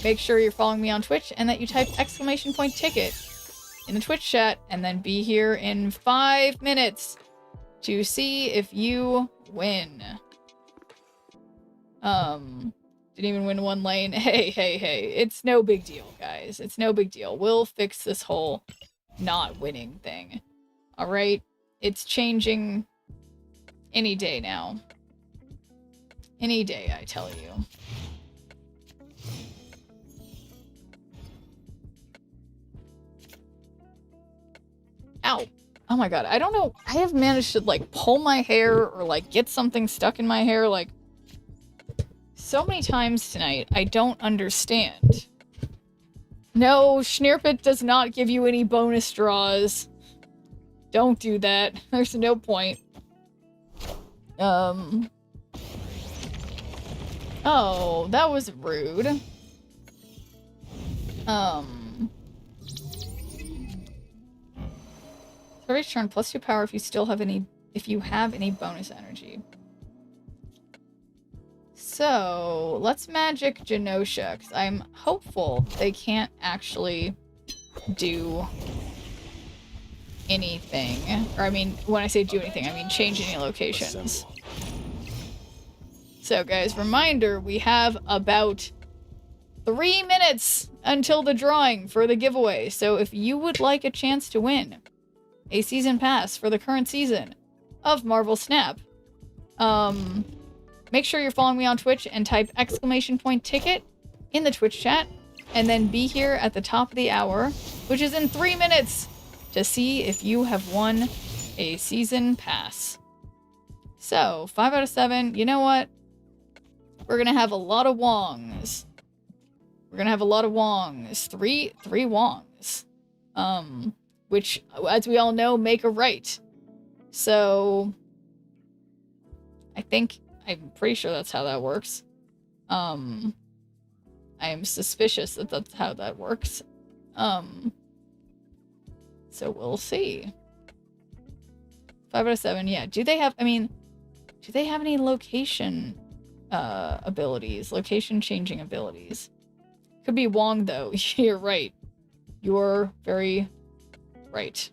make sure you're following me on Twitch and that you type !ticket in the Twitch chat and then be here in 5 minutes to see if you win. Didn't even win one lane. Hey. It's no big deal, guys. It's no big deal. We'll fix this whole not winning thing. Alright? It's changing any day now. Any day, I tell you. Ow. Oh my god, I don't know. I have managed to, like, pull my hair or, like, get something stuck in my hair, like, so many times tonight. I don't understand. No, Schneerpit does not give you any bonus draws. Don't do that. There's no point. Oh, that was rude. Every turn +2 power if you still have any, if you have any bonus energy. So, let's magic Genosha, because I'm hopeful they can't actually do anything. Or I mean, when I say do anything, I mean change any locations. Assemble. So guys, reminder, we have about 3 minutes until the drawing for the giveaway. So if you would like a chance to win a season pass for the current season of Marvel Snap, make sure you're following me on Twitch and type !ticket in the Twitch chat, and then be here at the top of the hour, which is in 3 minutes, to see if you have won a season pass. So, 5 out of 7, you know what? We're gonna have a lot of Wongs. We're gonna have a lot of Wongs. Three Wongs. Which, as we all know, make a right. So, I'm pretty sure that's how that works. I am suspicious that that's how that works. So we'll see. 5 out of 7, yeah. Do they have any location abilities? Location changing abilities? Could be Wong, though. You're right. You're very right.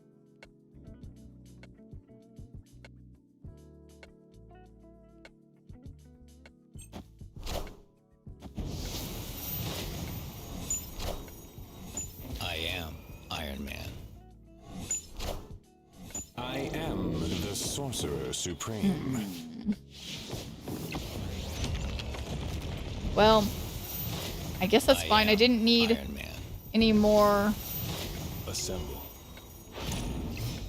I am Iron Man. I am the Sorcerer Supreme. Well, I guess that's fine. I didn't need Iron Man. any more. Assemble.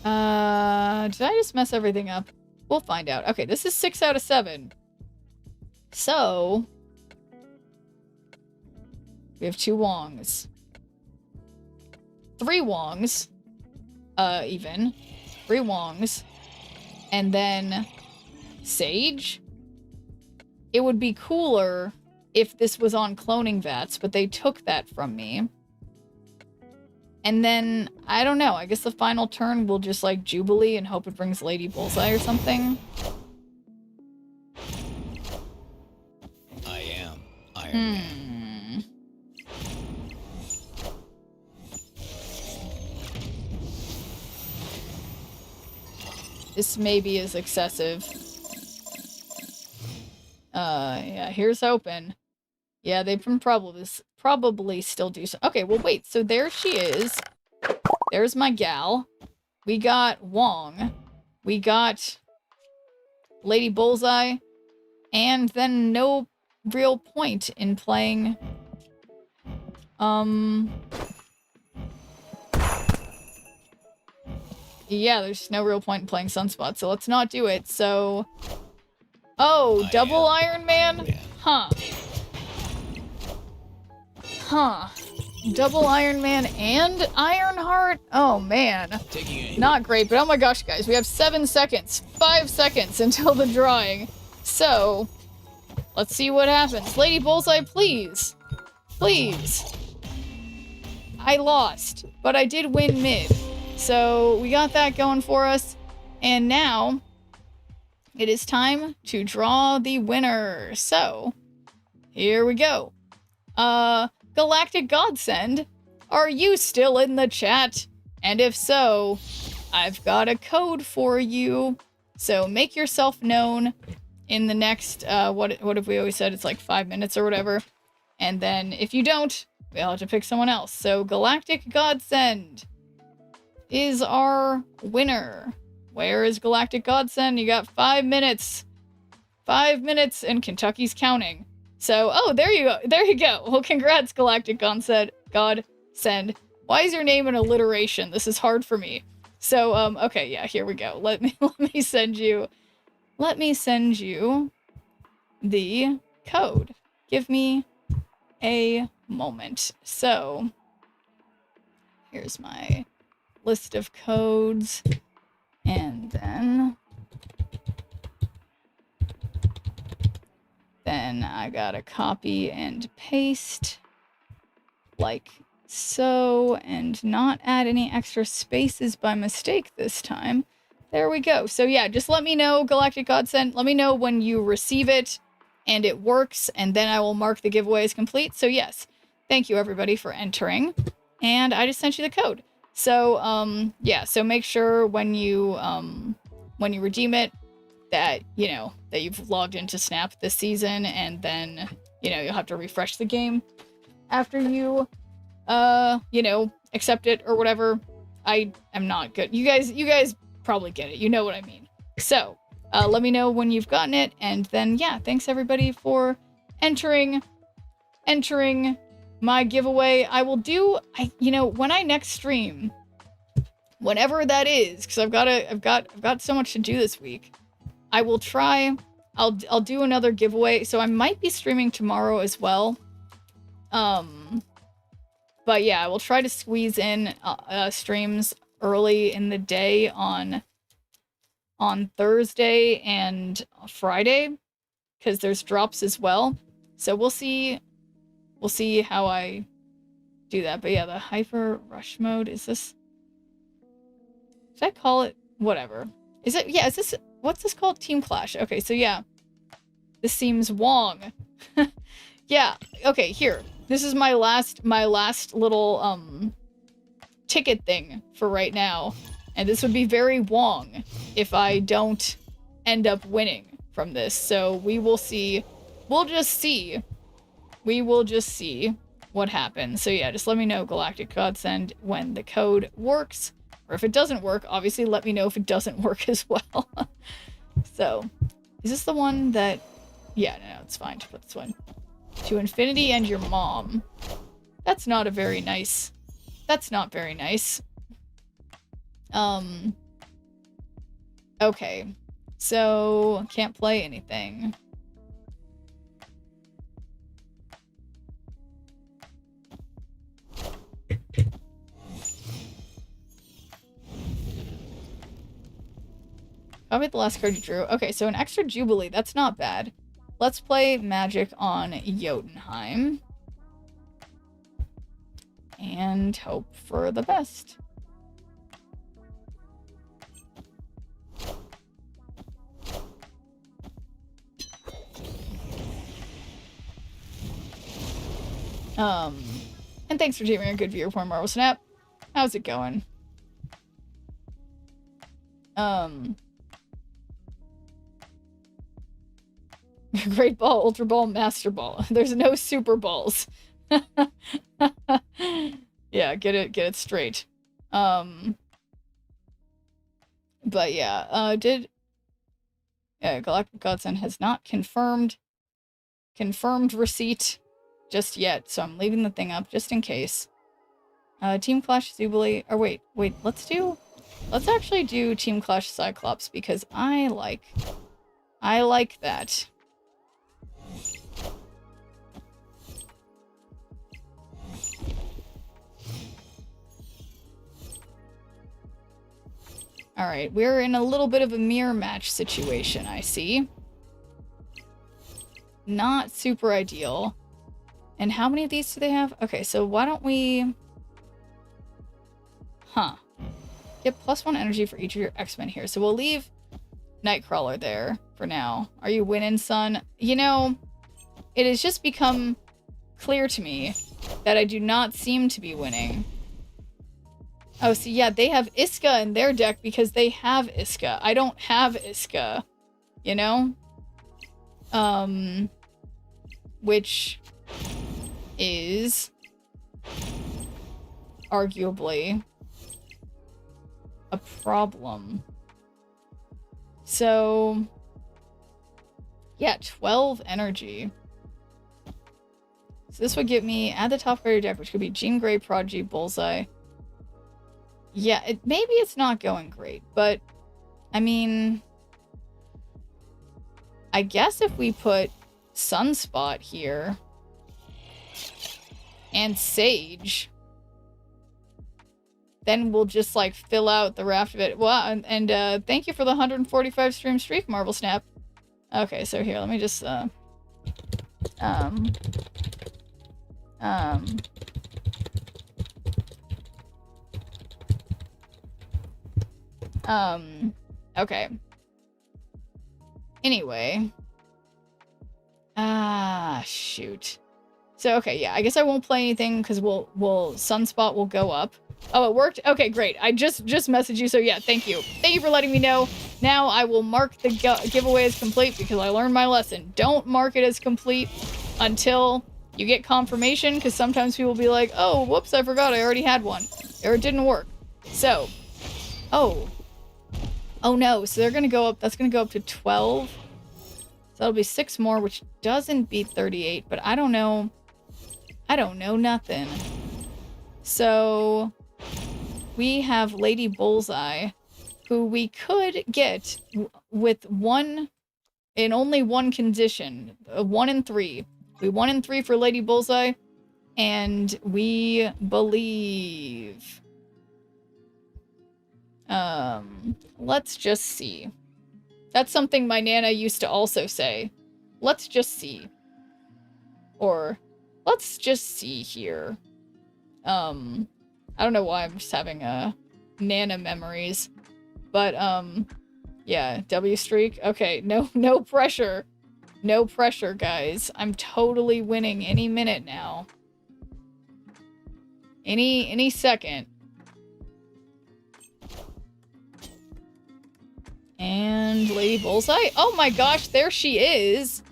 Did I just mess everything up? We'll find out. Okay, this is 6 out of 7. So, we have 2 Wongs. 3 Wongs. Even. 3 Wongs. And then Sage? It would be cooler if this was on cloning vats, but they took that from me. And then, I don't know, I guess the final turn will just, like, Jubilee and hope it brings Lady Bullseye or something. I am Iron Man. This maybe is excessive. Yeah, here's hoping. Yeah, they can probably still do so. Okay, well, wait. So there she is. There's my gal. We got Wong. We got Lady Bullseye. And then no real point in playing... Yeah, there's no real point in playing Sunspot, so let's not do it. So... Oh, double Iron Man? Huh. Huh. Double Iron Man and Ironheart? Oh man. Taking aim. Not great, but oh my gosh, guys, we have 7 seconds. 5 seconds until the drawing. So, let's see what happens. Lady Bullseye, please. Please. I lost, but I did win mid. So, we got that going for us. And now, it is time to draw the winner. So, here we go. Galactic Godsend, are you still in the chat? And if so, I've got a code for you. So make yourself known in the next, what have we always said? It's like 5 minutes or whatever. And then if you don't, we'll have to pick someone else. So Galactic Godsend is our winner. Where is Galactic Godsend? You got 5 minutes. 5 minutes and Kentucky's counting. So, oh, there you go. There you go. Well, congrats, Galactic Godsend. Why is your name an alliteration? This is hard for me. So, okay, yeah, here we go. Let me send you the code. Give me a moment. So, here's my list of codes. And then I gotta copy and paste like so, and not add any extra spaces by mistake this time. There we go. So yeah, just let me know, Galactic Godsend. Let me know when you receive it and it works, and then I will mark the giveaway as complete. So yes, thank you everybody for entering. And I just sent you the code. So yeah, so make sure when you redeem it that, you know, that you've logged into Snap this season, and then, you know, you'll have to refresh the game after you, you know, accept it or whatever. I am not good. You guys probably get it. You know what I mean. So, let me know when you've gotten it, and then, yeah, thanks everybody for entering my giveaway. I will do, you know, when I next stream, whenever that is, because I've got so much to do this week. I will try. I'll do another giveaway. So I might be streaming tomorrow as well. But yeah, I will try to squeeze in streams early in the day on Thursday and Friday, because there's drops as well. So we'll see how I do that. But yeah, the hyper rush mode, is this, should I call it whatever? Is it, yeah, is this, what's this called? Team Clash. Okay, so yeah. This seems Wong. Yeah, okay, here. This is my last little ticket thing for right now. And this would be very Wong if I don't end up winning from this. So we will see. We'll just see. We will just see what happens. So yeah, just let me know, Galactic Godsend, when the code works. Or if it doesn't work, obviously let me know if it doesn't work as well. So, is this the one that... Yeah, no, it's fine to put this one. To infinity and your mom. That's not a very nice... That's not very nice. Okay. So, can't play anything. Probably the last card you drew. Okay, so an extra Jubilee. That's not bad. Let's play Magic on Jotunheim. And hope for the best. And thanks for giving me a good view for Marvel Snap. How's it going? Great Ball, Ultra Ball, Master Ball. There's no Super Balls. Yeah, get it straight. But yeah, Galactic Godsend has not confirmed receipt just yet, so I'm leaving the thing up just in case. Team Clash Jubilee, or wait, let's actually do Team Clash Cyclops, because I like that. Alright, we're in a little bit of a mirror match situation, I see. Not super ideal. And how many of these do they have? Okay, so why don't we... Huh. Get +1 energy for each of your X-Men here. So we'll leave Nightcrawler there for now. Are you winning, son? You know, it has just become clear to me that I do not seem to be winning. Oh, so yeah, they have Iska in their deck because they have Iska. I don't have Iska, you know? Which is arguably a problem. So, yeah, 12 energy. So this would get me at the top of your deck, which could be Jean Grey, Prodigy, Bullseye. Yeah, maybe it's not going great, but I mean, I guess if we put Sunspot here and Sage, then we'll just like fill out the raft of it. Well, and thank you for the 145 stream streak, Marble Snap. Okay, so here, let me just okay. Anyway. Shoot. So, okay, yeah, I guess I won't play anything because Sunspot will go up. Oh, it worked? Okay, great. I just messaged you, so yeah, thank you. Thank you for letting me know. Now I will mark the giveaway as complete because I learned my lesson. Don't mark it as complete until you get confirmation, because sometimes people will be like, oh, whoops, I forgot I already had one. Or it didn't work. So, oh no, so they're gonna go up, that's gonna go up to 12. So that'll be 6 more, which doesn't beat 38, but I don't know nothing. So, we have Lady Bullseye, who we could get with only one condition, 1 in 3. We 1 in 3 for Lady Bullseye, and we believe... let's just see. That's something my Nana used to also say. Let's just see. Or, let's just see here. I don't know why I'm just having, Nana memories. But, yeah, W streak. Okay, no pressure. No pressure, guys. I'm totally winning any minute now. Any second. And Lady Bullseye? Oh my gosh, there she is!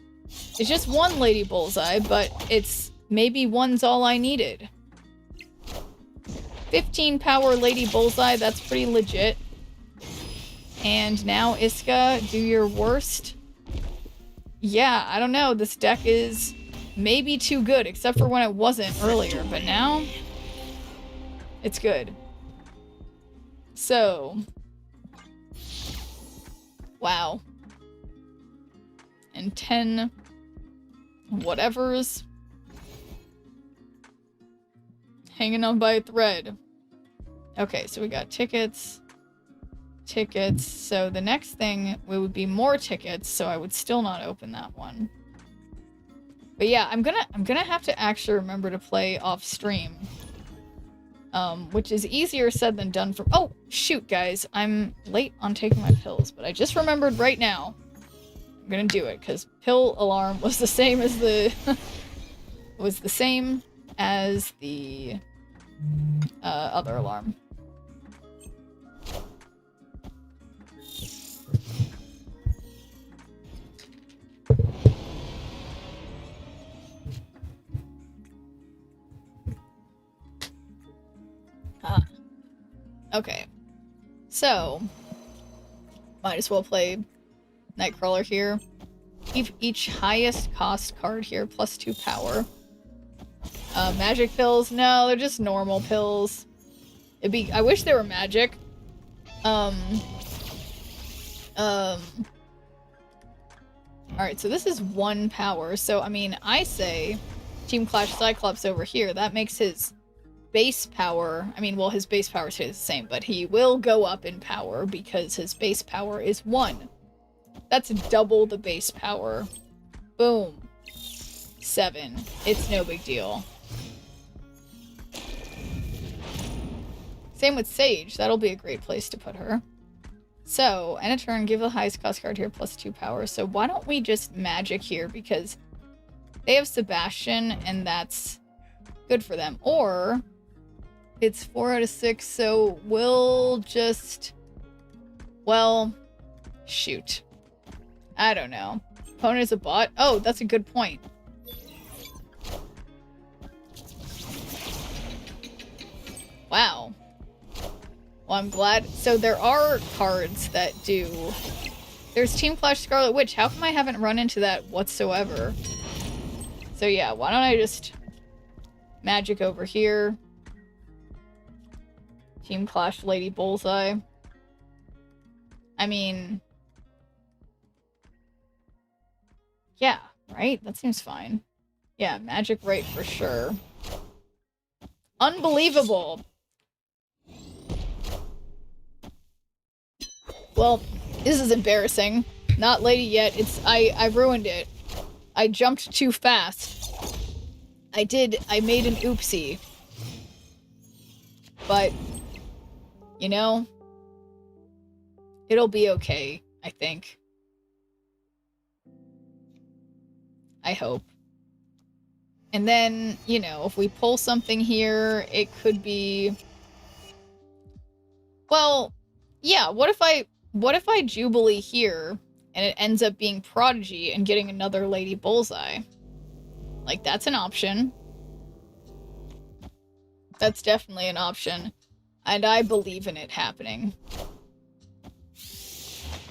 It's just one Lady Bullseye, but it's maybe one's all I needed. 15 power Lady Bullseye, that's pretty legit. And now, Iska, do your worst. Yeah, I don't know, this deck is maybe too good, except for when it wasn't earlier, but now, it's good. So... wow. And 10 whatevers. Hanging on by a thread. Okay, so we got tickets. Tickets. So the next thing would be more tickets, so I would still not open that one. But yeah, I'm gonna have to actually remember to play off stream. Which is easier said than done for- oh, shoot, guys. I'm late on taking my pills, but I just remembered right now. I'm gonna do it, because pill alarm was the same as the... was the same as the... other alarm. Okay. So, might as well play Nightcrawler here. Each highest cost card here, +2 power. Magic pills? No, they're just normal pills. I wish they were magic. Alright, so this is 1 power. So, I mean, I say Team Clash Cyclops over here. That makes his base power, I mean, well, his base power stays the same, but he will go up in power because his base power is 1. That's double the base power. Boom. 7. It's no big deal. Same with Sage. That'll be a great place to put her. So, end of turn, give the highest cost card here +2 power. So why don't we just magic here, because they have Sebastian, and that's good for them. Or, it's 4 out of 6, so we'll just... Well, shoot. I don't know. Opponent is a bot? Oh, that's a good point. Wow. Well, I'm glad. So there are cards that do... There's Team Clash Scarlet Witch. How come I haven't run into that whatsoever? So yeah, why don't I just magic over here. Team Clash Lady Bullseye. I mean... Yeah, right? That seems fine. Yeah, magic right for sure. Unbelievable! Well, this is embarrassing. Not lady yet. I ruined it. I jumped too fast. I made an oopsie. But, you know, it'll be okay, I think. I hope. And then, you know, if we pull something here, it could be... Well, yeah, what if I Jubilee here, and it ends up being Prodigy and getting another Lady Bullseye? Like, that's an option. That's definitely an option. And I believe in it happening.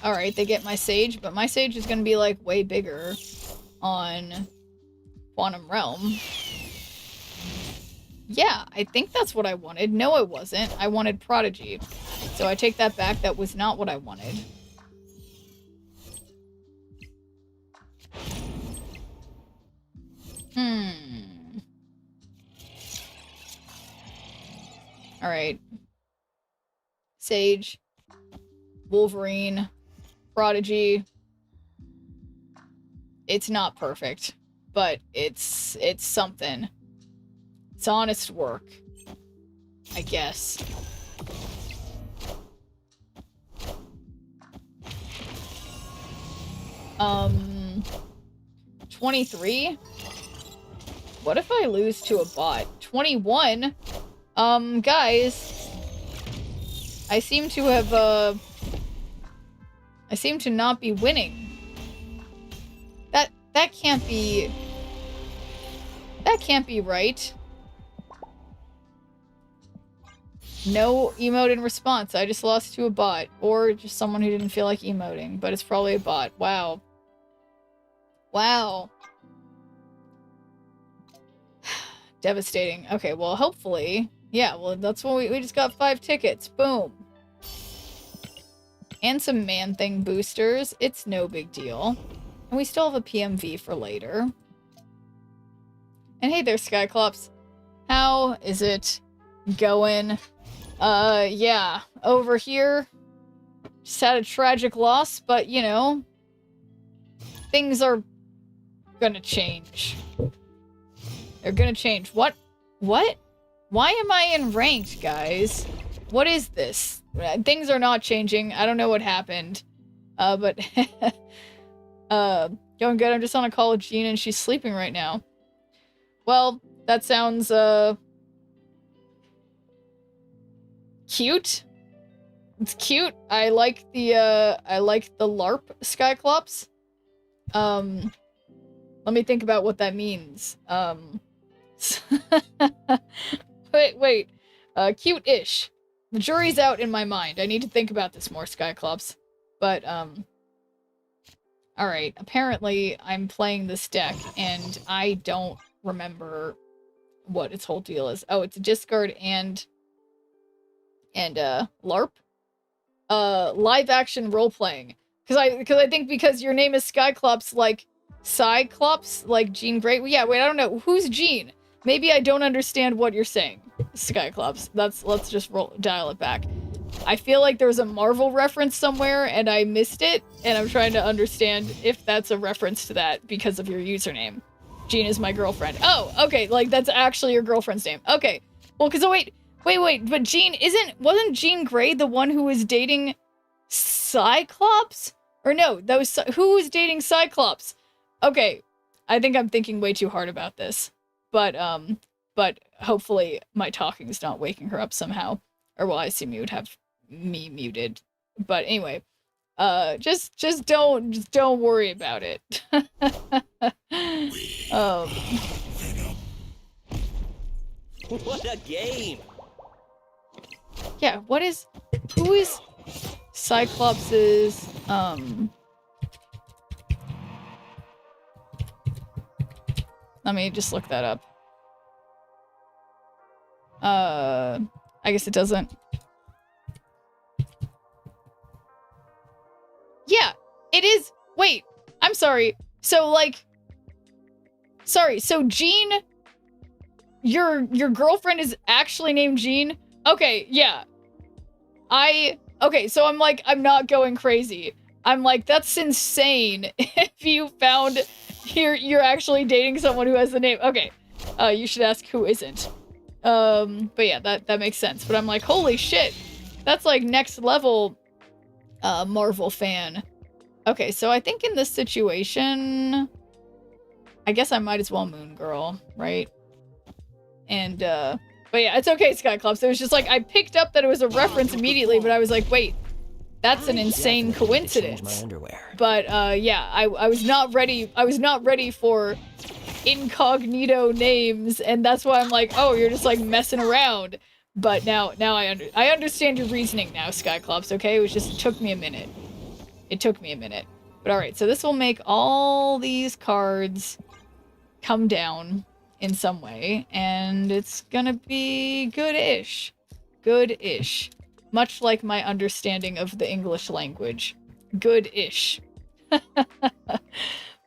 Alright, they get my Sage, but my Sage is gonna be, like, way bigger on Quantum Realm. Yeah, I think that's what I wanted. No, it wasn't. I wanted Prodigy. So I take that back. That was not what I wanted. Alright. Sage. Wolverine. Prodigy. It's not perfect, but it's something. It's honest work, I guess. Um, 23? What if I lose to a bot? 21? Guys, I seem to have, I seem to not be winning. That can't be... That can't be right. No emote in response. I just lost to a bot. Or just someone who didn't feel like emoting. But it's probably a bot. Wow. Wow. Devastating. Okay, well, hopefully... Yeah, well, that's what we just got 5 tickets. Boom. And some Man-Thing boosters. It's no big deal. And we still have a PMV for later. And hey there, Skyclops. How is it going? Yeah. Over here, just had a tragic loss, but, you know, things are gonna change. They're gonna change. What? What? Why am I in ranked, guys? What is this? Things are not changing. I don't know what happened. But... going good. I'm just on a call with Jean and she's sleeping right now. Well, that sounds, cute. It's cute. I like the LARP Skyclops. Let me think about what that means. Wait. Cute-ish. The jury's out in my mind. I need to think about this more, Skyclops. But, alright, apparently I'm playing this deck, and I don't remember what its whole deal is. Oh, it's a discard and LARP? Live action role-playing. Because I think because your name is Skyclops, like, Cyclops, like Jean Grey. Yeah, wait, I don't know. Who's Jean? maybe I don't understand what you're saying, Skyclops. Let's just dial it back. I feel like there was a Marvel reference somewhere and I missed it, and I'm trying to understand if that's a reference to that because of your username. Jean is my girlfriend. Oh, okay, like that's actually your girlfriend's name. Okay. Well, cause wait, but Jean wasn't Jean Grey the one who was dating Cyclops? Or no, who was dating Cyclops? Okay, I think I'm thinking way too hard about this. But hopefully my talking's not waking her up somehow. Or well, I assume you would have me muted. But anyway, just don't worry about it. What a game! Yeah, who is Cyclops's, let me just look that up. I guess it doesn't. Yeah, it is. Wait, I'm sorry. So Jean, your girlfriend is actually named Jean? Okay, yeah. Okay, so I'm not going crazy. I'm like, that's insane if you found you're actually dating someone who has the name. Okay, you should ask who isn't. But yeah, that makes sense. But I'm like, holy shit, that's like next level Marvel fan. Okay, so I think in this situation, I guess I might as well Moon Girl, right? And, but yeah, it's okay, Skyclops. It was just like, I picked up that it was a reference immediately, but I was like, wait, that's an insane coincidence. But, yeah, I was not ready. I was not ready for incognito names, and that's why I'm like, oh, you're just like messing around. But now I understand your reasoning now, Skyclops, okay? It took me a minute. It took me a minute. But alright, so this will make all these cards come down in some way, and it's gonna be good-ish. Good-ish. Much like my understanding of the English language. Good-ish.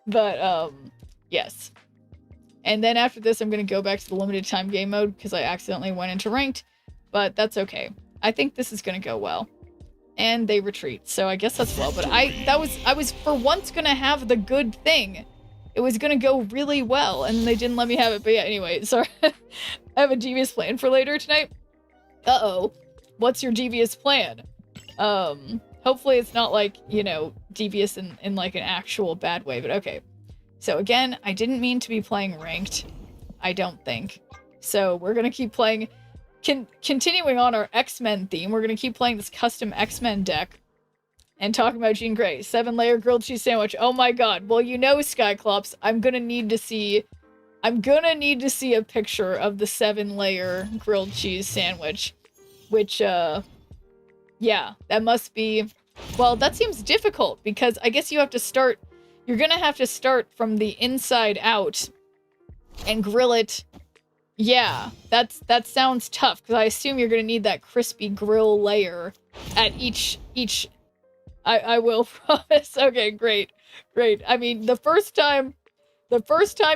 But, yes. And then after this, I'm gonna go back to the limited time game mode, because I accidentally went into ranked, but that's okay. I think this is gonna go well. And they retreat, so I guess that's well, but I was for once gonna have the good thing. It was gonna go really well, and they didn't let me have it. But yeah, anyway, sorry. I have a devious plan for later tonight. Uh-oh. What's your devious plan? Hopefully it's not like, you know, devious in like an actual bad way, but okay. So again, I didn't mean to be playing ranked. I don't think. So we're gonna keep playing, continuing on our X-Men theme, we're gonna keep playing this custom X-Men deck. And talking about Jean Grey, 7-layer grilled cheese sandwich. Oh my god. Well, you know, Skyclops, I'm gonna need to see a picture of the 7-layer grilled cheese sandwich. Which, yeah, that must be... Well, that seems difficult, because I guess you have to start... You're gonna have to start from the inside out and grill it. Yeah, that sounds tough, because I assume you're gonna need that crispy grill layer at each... I will promise. Okay, great. I mean, the first time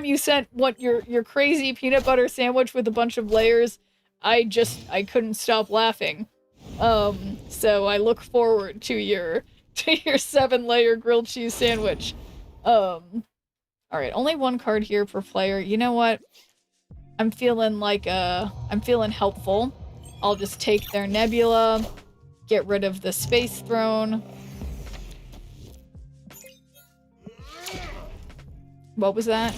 you sent your crazy peanut butter sandwich with a bunch of layers, I couldn't stop laughing. So I look forward to your 7-layer grilled cheese sandwich. All right, only one card here per player. You know what? I'm feeling helpful. I'll just take their Nebula, get rid of the Space Throne. What was that?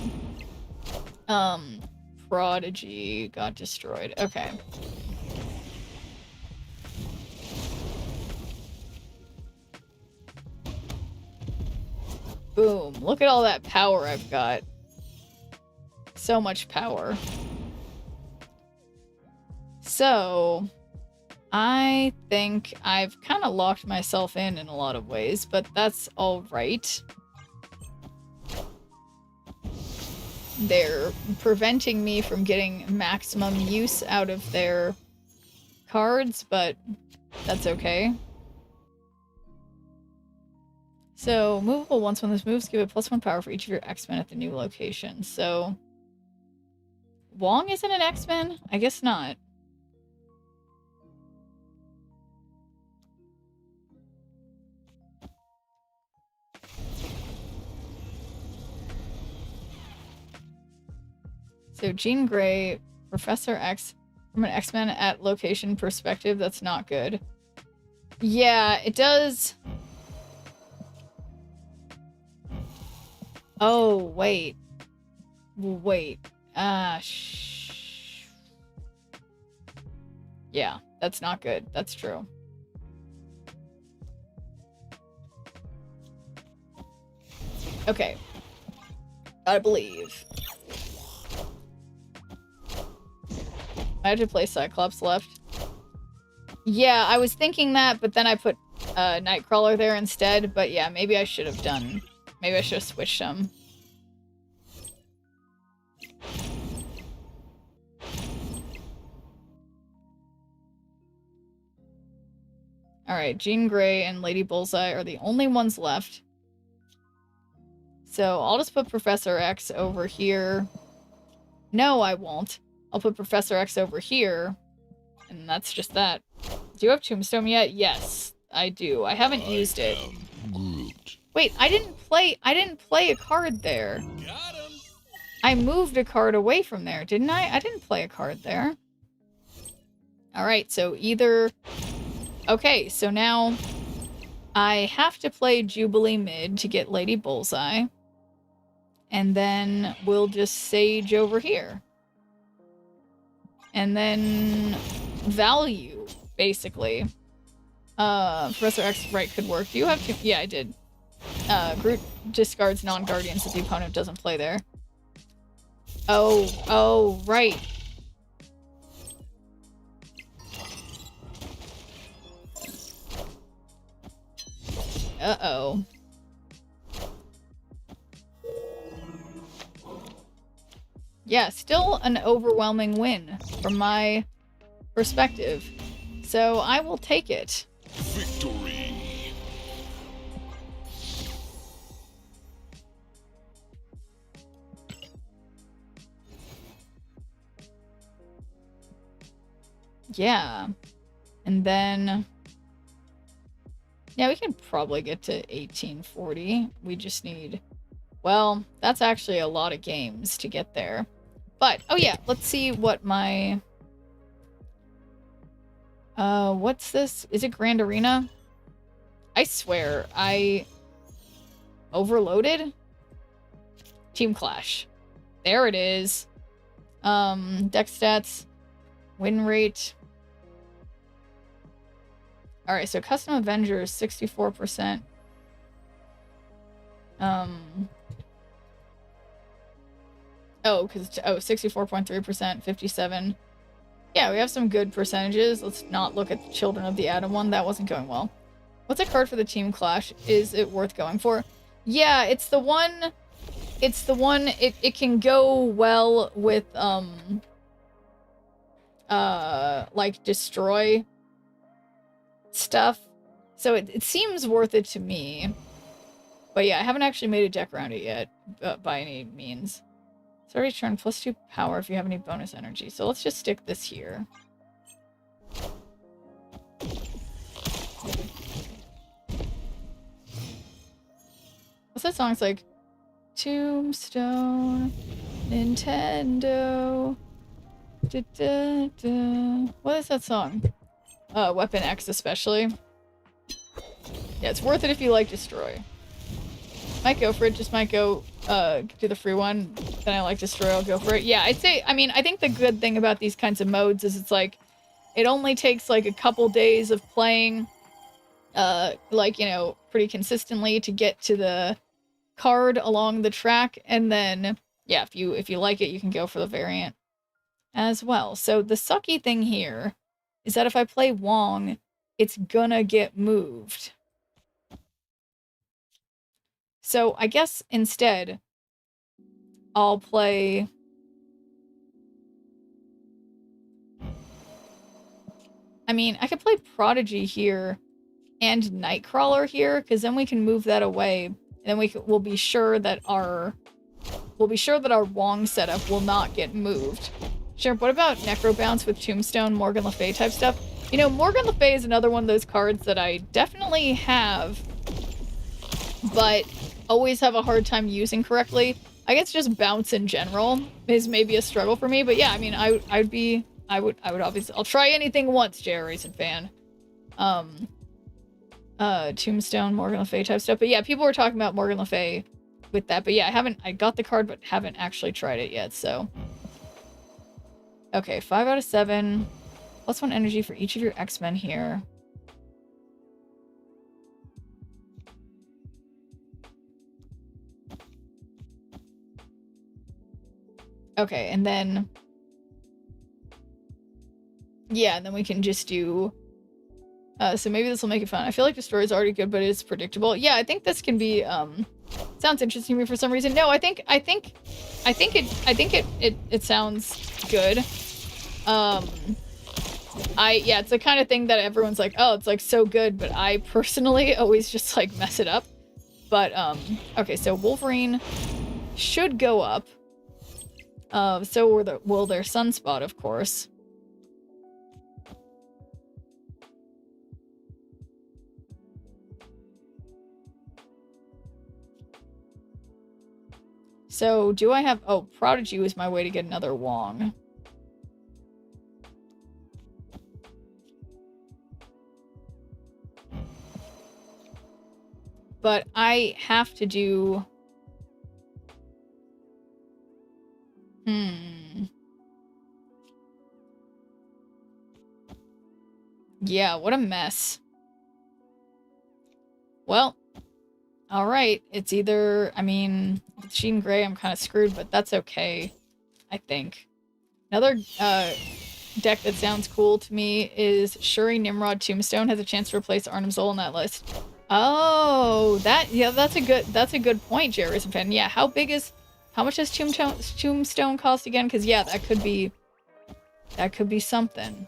Prodigy got destroyed. Okay. Boom. Look at all that power I've got. So much power. So, I think I've kind of locked myself in a lot of ways, but that's all right. They're preventing me from getting maximum use out of their cards, but that's okay. So, movable once when this moves, give it +1 power for each of your X-Men at the new location. So, Wong isn't an X-Men? I guess not. So Jean Grey, Professor X, from an X-Men at location perspective, that's not good. Yeah, it does. Oh, wait. Wait. Yeah, that's not good. That's true. Okay. I believe. I have to play Cyclops left. Yeah, I was thinking that, but then I put Nightcrawler there instead. But yeah, maybe I should have done... Maybe I should have switched them. Alright, Jean Grey and Lady Bullseye are the only ones left. So I'll just put Professor X over here. No, I won't. I'll put Professor X over here. And that's just that. Do you have Tombstone yet? Yes, I do. I haven't used it. Groot. Wait, I didn't play a card there. Got him. I moved a card away from there, didn't I? I didn't play a card there. Alright, so either... Okay, so now I have to play Jubilee mid to get Lady Bullseye. And then we'll just Sage over here. And then value, basically. Professor X right could work. Do you have to? Yeah, I did. Groot discards non-guardians if the opponent doesn't play there. Oh, right. Uh-oh. Yeah, still an overwhelming win from my perspective. So I will take it. Victory. Yeah. And then... Yeah, we can probably get to 1840. We just need... Well, that's actually a lot of games to get there. But, oh yeah, let's see what my... what's this? Is it Grand Arena? I swear, I... Overloaded? Team Clash. There it is. Deck stats. Win rate. Alright, so Custom Avengers, 64%. 64.3%, 57. Yeah, we have some good percentages. Let's not look at the Children of the Atom one. That wasn't going well. What's a card for the Team Clash? Is it worth going for? Yeah, it's the one... It can go well with, like, destroy stuff. So it seems worth it to me. But yeah, I haven't actually made a deck around it yet, by any means. It's already turned +2 power if you have any bonus energy. So let's just stick this here. What's that song? It's like Tombstone, Nintendo. Da, da, da. What is that song? Weapon X especially. Yeah, it's worth it if you like Destroy. Might go for it, just might go do the free one. Then I like Destroy, I'll go for it. Yeah, I'd say, I mean, I think the good thing about these kinds of modes is it's like, it only takes like a couple days of playing, like, you know, pretty consistently to get to the card along the track. And then, yeah, if you like it, you can go for the variant as well. So the sucky thing here is that if I play Wong, it's gonna get moved. So I guess instead, I'll play... I mean, I could play Prodigy here and Nightcrawler here, because then we can move that away, and then we'll be sure that our we'll be sure that our Wong setup will not get moved. Sure, what about Necro Bounce with Tombstone, Morgan Le Fay type stuff? You know, Morgan Le Fay is another one of those cards that I definitely have, but always have a hard time using correctly. I guess just bounce in general is maybe a struggle for me, but yeah, I mean, I would obviously, I'll try anything once, J.R. Racing Fan. Tombstone, Morgan Le Fay type stuff, but yeah, people were talking about Morgan Le Fay with that, but yeah, I got the card, but haven't actually tried it yet, so. Okay, 5 out of 7. +1 energy for each of your X-Men here. Okay, and then... yeah, and then we can just do... so maybe this will make it fun. I feel like Destroy is already good, but it's predictable. Yeah, I think this can be, sounds interesting to me for some reason. No, I think it sounds good. Yeah, it's the kind of thing that everyone's like, oh, it's like so good, but I personally always just like mess it up. But, okay, so Wolverine should go up. So will their Sunspot, of course. So, do I have... oh, Prodigy was my way to get another Wong. But I have to do... yeah, what a mess. Well... alright, it's either... I mean, with Jean Grey, I'm kind of screwed, but that's okay, I think. Another deck that sounds cool to me is Shuri Nimrod Tombstone has a chance to replace Arnim Zoll on that list. Oh, that's a good point, Jerry Fan. Yeah, how much does Tombstone cost again? Because yeah, that could be something.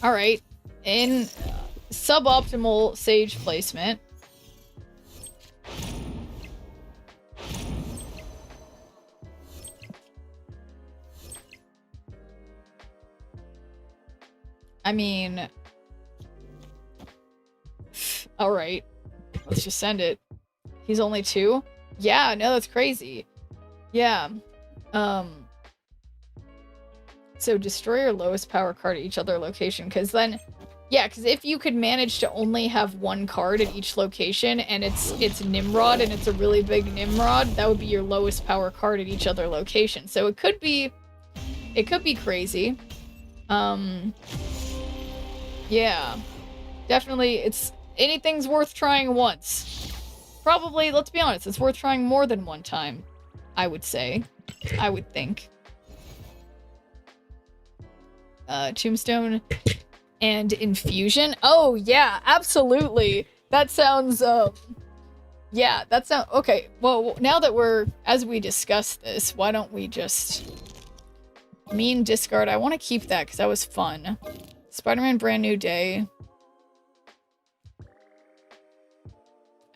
All right, in suboptimal Sage placement. I mean, all right, let's just send it. He's only 2? Yeah, no, that's crazy. Yeah. So destroy your lowest power card at each other location, because then, yeah, because if you could manage to only have 1 card at each location, and it's Nimrod, and it's a really big Nimrod, that would be your lowest power card at each other location. So it could be crazy. Yeah, definitely, anything's worth trying once. Probably, let's be honest, it's worth trying more than 1 time, I would say. I would think. Tombstone and Infusion. Oh, yeah, absolutely. That sounds, yeah, that sounds, okay. Well, now that as we discuss this, why don't we just mean discard? I want to keep that because that was fun. Spider-Man Brand New Day.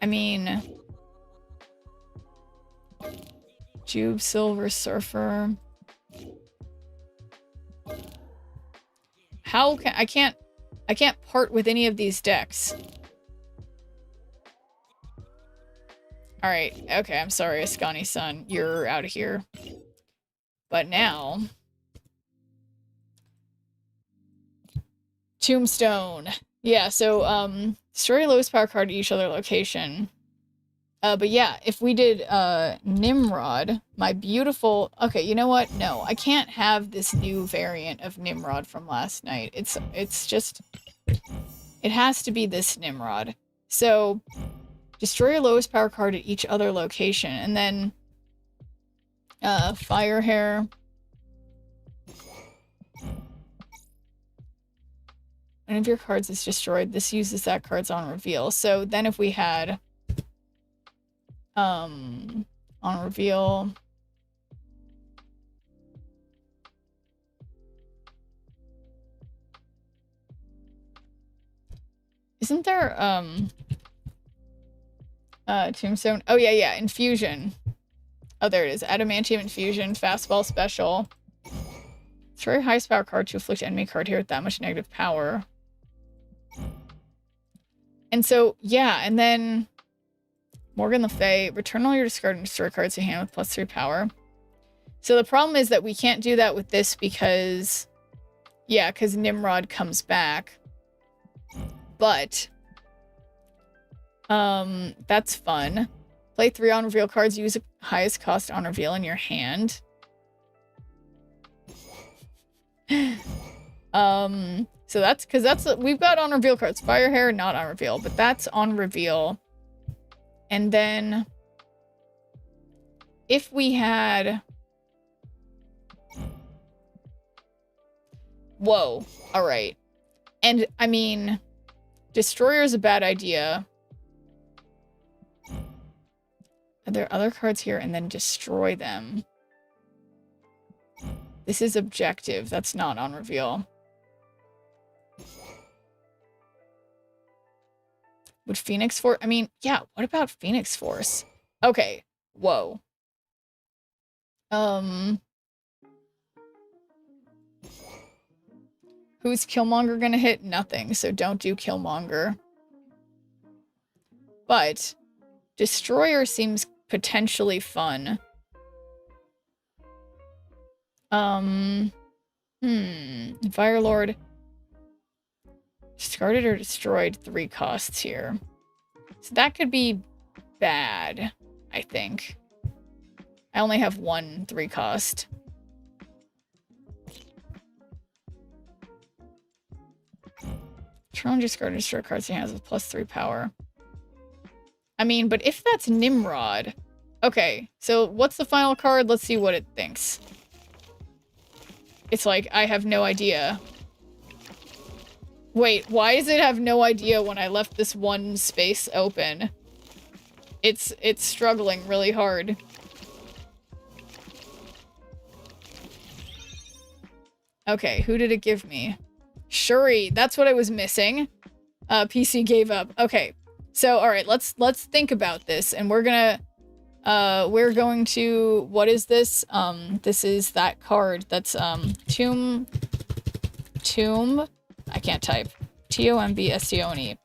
I mean, Jube Silver Surfer. How can I can't part with any of these decks. All right, okay, I'm sorry, Ascani-san, you're out of here. But now, Tombstone. Yeah, so destroy lowest power card at each other location. But yeah, if we did Nimrod, my beautiful... okay, you know what? No, I can't have this new variant of Nimrod from last night. It's just... it has to be this Nimrod. So, destroy your lowest power card at each other location. And then... Firehair. One of your cards is destroyed. This uses that card's on reveal. So then if we had... on reveal... isn't there, Tombstone. Oh, yeah. Infusion. Oh, there it is. Adamantium Infusion. Fastball Special. It's very highest power card to afflict enemy card here with that much negative power. And so, yeah, and then Morgan Le Fay. Return all your discard and destroy cards to hand with +3 power. So the problem is that we can't do that with this because... Yeah, because Nimrod comes back. But... that's fun. Play 3 on reveal cards. Use the highest cost on reveal in your hand. So that's because we've got on reveal cards. Fire Hair, not on reveal, but that's on reveal. And then if we had... Whoa. All right. And I mean, Destroyer is a bad idea. Are there other cards here? And then destroy them. This is objective. That's not on reveal. Would Phoenix Force... I mean, yeah, what about Phoenix Force? Okay. Whoa. Who's Killmonger gonna hit? Nothing, so don't do Killmonger. But Destroyer seems potentially fun. Firelord. Discarded or destroyed 3 costs here. So that could be bad, I think. I only have 1 3 cost. Tron discarded destroy cards he has with +3 power. I mean, but if that's Nimrod... Okay, so what's the final card? Let's see what it thinks. It's like, I have no idea. Wait, why does it have no idea when I left this one space open? It's struggling really hard. Okay, who did it give me? Shuri, that's what I was missing. PC gave up. Okay, so all right, let's think about this, and we're going to, what is this? This is that card that's Tomb. I can't type. TOMBSTONE.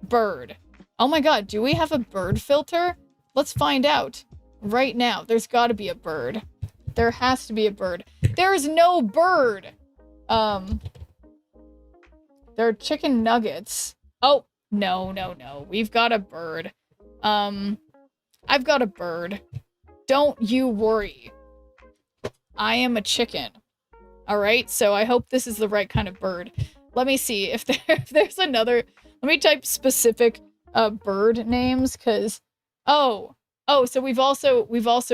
Bird. Oh my god, do we have a bird filter? Let's find out right now. There's got to be a bird. There has to be a bird. There is no bird. There are chicken nuggets. Oh, no. We've got a bird. I've got a bird. Don't you worry. I am a chicken. Alright, so I hope this is the right kind of bird. Let me see if there's another... Let me type specific bird names, because... Oh, so we've also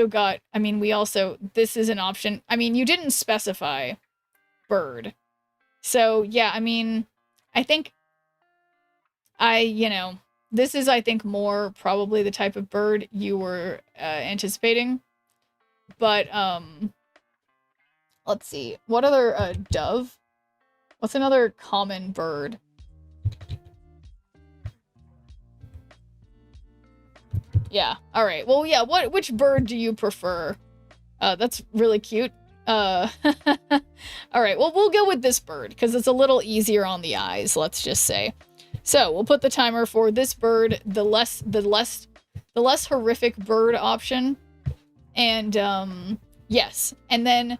got... I mean, this is an option. I mean, you didn't specify bird. So, yeah, I mean, I think... This is, I think, more probably the type of bird you were anticipating. But, let's see. What other, dove? What's another common bird? Yeah, alright. Well, yeah, which bird do you prefer? That's really cute. Alright, well, we'll go with this bird, because it's a little easier on the eyes, let's just say. So, we'll put the timer for this bird, the less horrific bird option. And, yes. And then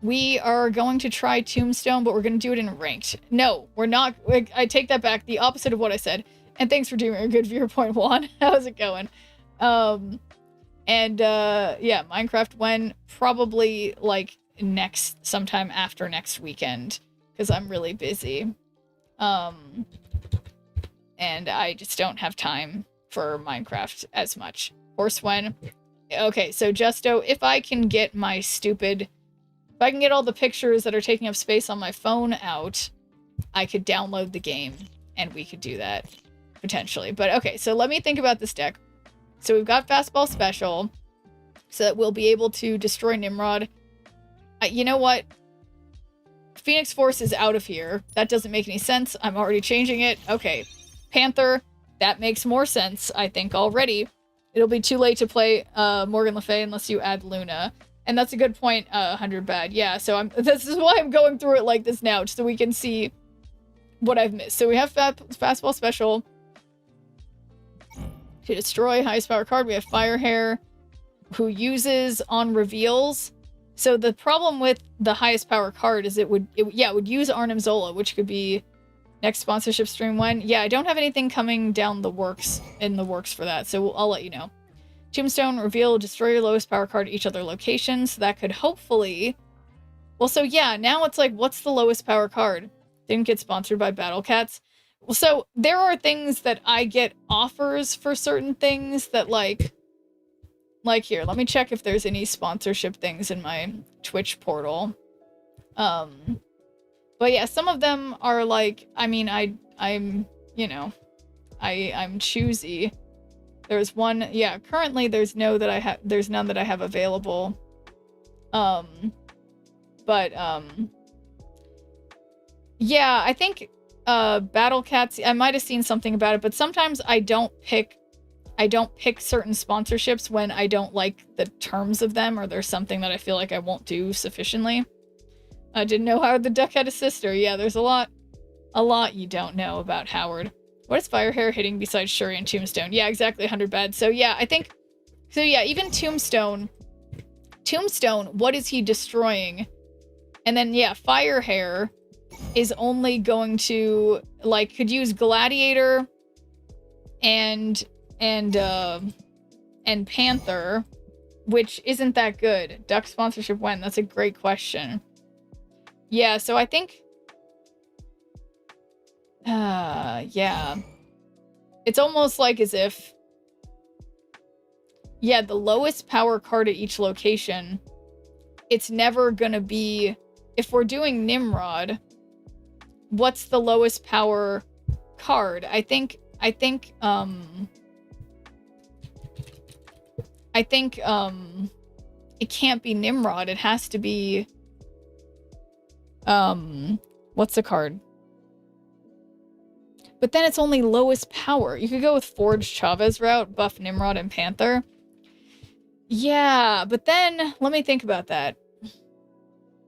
we are going to try Tombstone, but we're going to do it in ranked. No, we're not. I take that back. The opposite of what I said. And thanks for doing a good viewer, Point Juan. How's it going? Yeah, Minecraft when? Probably, like, sometime after next weekend. Because I'm really busy. And I just don't have time for Minecraft as much. Horswen. Okay, so Justo, if I can get my stupid... If I can get all the pictures that are taking up space on my phone out, I could download the game, and we could do that, potentially. But okay, so let me think about this deck. So we've got Fastball Special, so that we'll be able to destroy Nimrod. You know what? Phoenix Force is out of here. That doesn't make any sense. I'm already changing it. Okay. Panther, that makes more sense, I think, already. It'll be too late to play Morgan Le Fay unless you add Luna. And that's a good point, 100 Bad. Yeah, so this is why I'm going through it like this now, just so we can see what I've missed. So we have Fastball Special to destroy highest power card. We have Firehair, who uses on reveals. So the problem with the highest power card is it would use Arnim Zola, which could be next sponsorship stream when. Yeah, I don't have anything coming down the works for that, so I'll let you know. Tombstone, reveal, destroy your lowest power card at each other location. So that could hopefully... Well, so yeah, now it's like, what's the lowest power card? Didn't get sponsored by Battle Cats. Well, so there are things that I get offers for certain things that like here, let me check if there's any sponsorship things in my Twitch portal. But yeah, some of them are like, I mean, I'm choosy. There's one, yeah, currently there's none that I have available. Yeah, I think Battle Cats, I might have seen something about it, but sometimes I don't pick certain sponsorships when I don't like the terms of them, or there's something that I feel like I won't do sufficiently. I didn't know Howard the Duck had a sister. Yeah, there's a lot you don't know about Howard. What is Firehair hitting besides Shuri and Tombstone? Yeah, exactly, 100 Bad. So yeah, even Tombstone, what is he destroying? And then yeah, Firehair is only going to, like, could use Gladiator and Panther, which isn't that good. Duck sponsorship when? That's a great question. Yeah, so I think yeah. It's almost like as if, yeah, the lowest power card at each location, it's never gonna be, if we're doing Nimrod, what's the lowest power card? I think it can't be Nimrod. It has to be what's the card? But then it's only lowest power. You could go with Forge Chavez route, buff Nimrod and Panther. Yeah, but then let me think about that.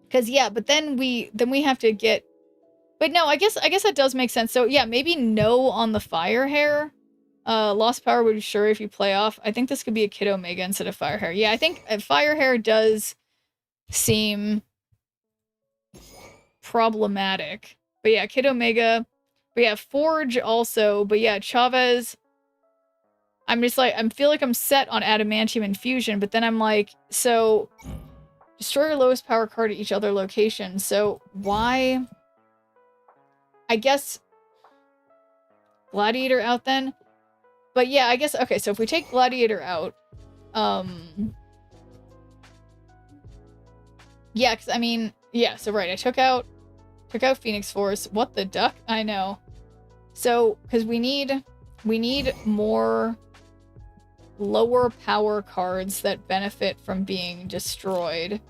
Cause yeah, but then we have to get. But no, I guess that does make sense. So yeah, maybe no on the Firehair. Lost power would be sure if you play off. I think this could be a Kid Omega instead of Firehair. Yeah, I think Firehair does seem problematic. But yeah, Kid Omega. But yeah, Forge also. But yeah, Chavez. I'm just like, I feel like I'm set on Adamantium Infusion, but then I'm like, so destroy your lowest power card at each other location. So why? I guess Gladiator out then. But yeah, I guess, okay, so if we take Gladiator out, yeah, because I mean, yeah, so right, I took out Phoenix Force. What the duck? I know. So, because we need more lower power cards that benefit from being destroyed.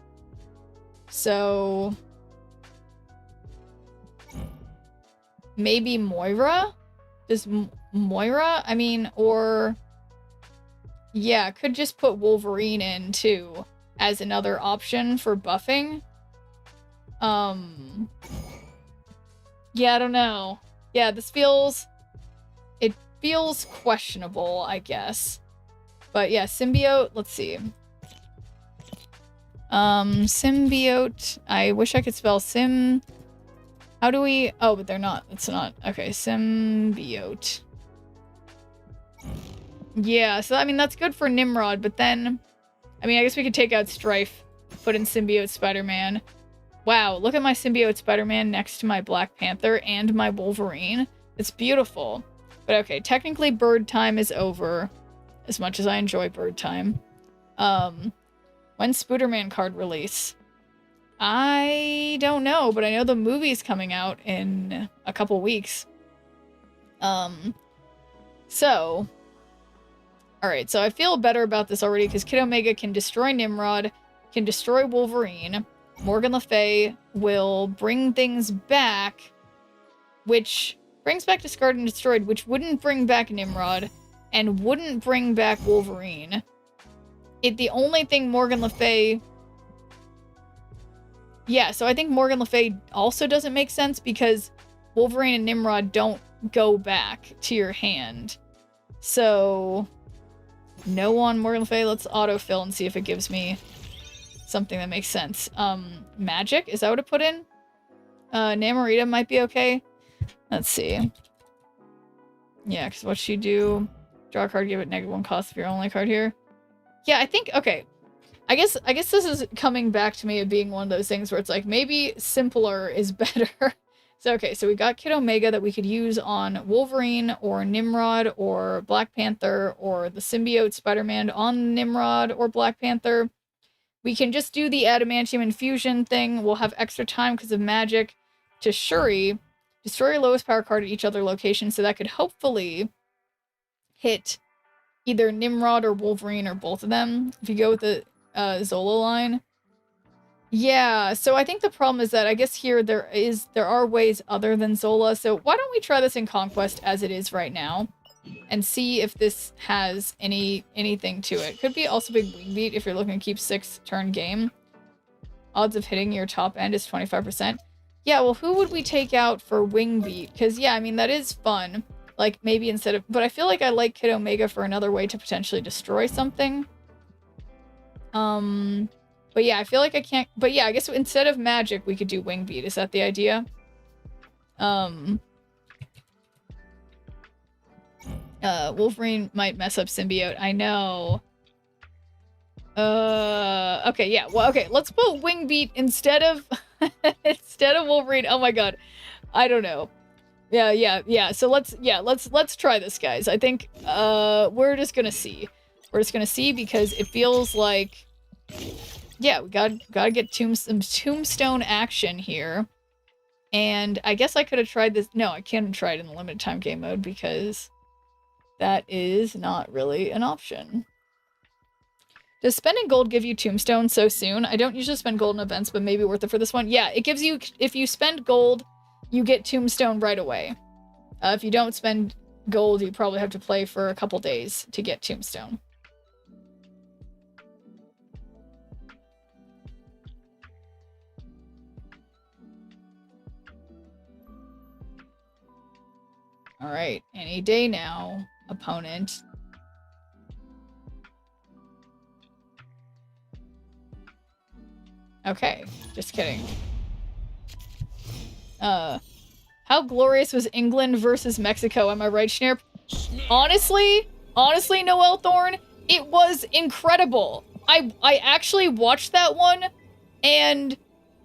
So maybe Moira? Does Moira? I mean, or yeah, could just put Wolverine in too as another option for buffing. Yeah, I don't know. Yeah, it feels questionable, I guess. But yeah, Symbiote, let's see. Symbiote, I wish I could spell how do we, oh, but they're not, it's not, okay, Symbiote. Yeah, so I mean, that's good for Nimrod, but then, I mean, I guess we could take out Strife, put in Symbiote Spider-Man. Wow, look at my Symbiote Spider-Man next to my Black Panther and my Wolverine. It's beautiful. But okay, technically Bird Time is over, as much as I enjoy Bird Time. When's Spooderman card release? I don't know, but I know the movie's coming out in a couple weeks. So, alright, so I feel better about this already, because Kid Omega can destroy Nimrod, can destroy Wolverine. Morgan Le Fay will bring things back, which brings back Discarded and Destroyed, which wouldn't bring back Nimrod. and wouldn't bring back Wolverine. The only thing Morgan Le Fay... Yeah, so I think Morgan Le Fay also doesn't make sense because Wolverine and Nimrod don't go back to your hand. So, no on Morgan Le Fay. Let's autofill and see if it gives me something that makes sense. Magic? Is that what it put in? Namorita might be okay. Let's see. Yeah, because what she do? Draw a card, give it -1 cost if you're only card here. Yeah, I think, okay. I guess this is coming back to me of being one of those things where it's like, maybe simpler is better. So, okay, so we got Kid Omega that we could use on Wolverine or Nimrod or Black Panther or the symbiote Spider-Man on Nimrod or Black Panther. We can just do the adamantium infusion thing. We'll have extra time because of magic to Shuri. Destroy your lowest power card at each other location, so that could hopefully hit either Nimrod or Wolverine or both of them. If you go with the Zola line. Yeah, so I think the problem is that I guess here there are ways other than Zola. So why don't we try this in Conquest as it is right now and see if this has anything to it. Could be also big wing beat if you're looking to keep 6-turn game. Odds of hitting your top end is 25%. Yeah, well, who would we take out for wing beat? Because yeah, I mean that is fun. Like maybe instead of, but I feel like I like Kid Omega for another way to potentially destroy something. But yeah, I feel like I can't, but yeah, I guess instead of magic, we could do wing beat. Is that the idea? Wolverine might mess up symbiote. I know. Okay, yeah, well, okay, let's put wing beat instead of, instead of Wolverine. Oh my god. I don't know. Yeah. So let's try this, guys. I think, we're just gonna see. We're just gonna see because it feels like, yeah, we gotta get some tombstone action here. And I guess I could have tried this. No, I can't try it in the limited time game mode because that is not really an option. Does spending gold give you tombstone so soon? I don't usually spend gold in events, but maybe worth it for this one. Yeah, it gives you, if you spend gold, you get tombstone right away. If you don't spend gold, you probably have to play for a couple days to get tombstone. All right, any day now, opponent. Okay, just kidding. How glorious was England versus Mexico? Am I right, Schneerp? Honestly, Noel Thorne, it was incredible. I actually watched that one, and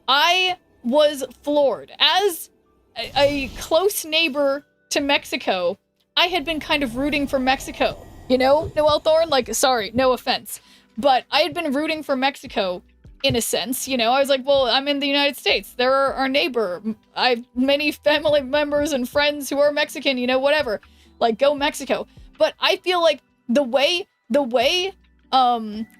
I was floored. As a close neighbor to Mexico, I had been kind of rooting for Mexico. You know, Noel Thorne? Like, sorry, no offense. But I had been rooting for Mexico in a sense, you know. I was like, well, I'm in the United States. They're our neighbor. I have many family members and friends who are Mexican, you know, whatever. Like, go Mexico. But I feel like the way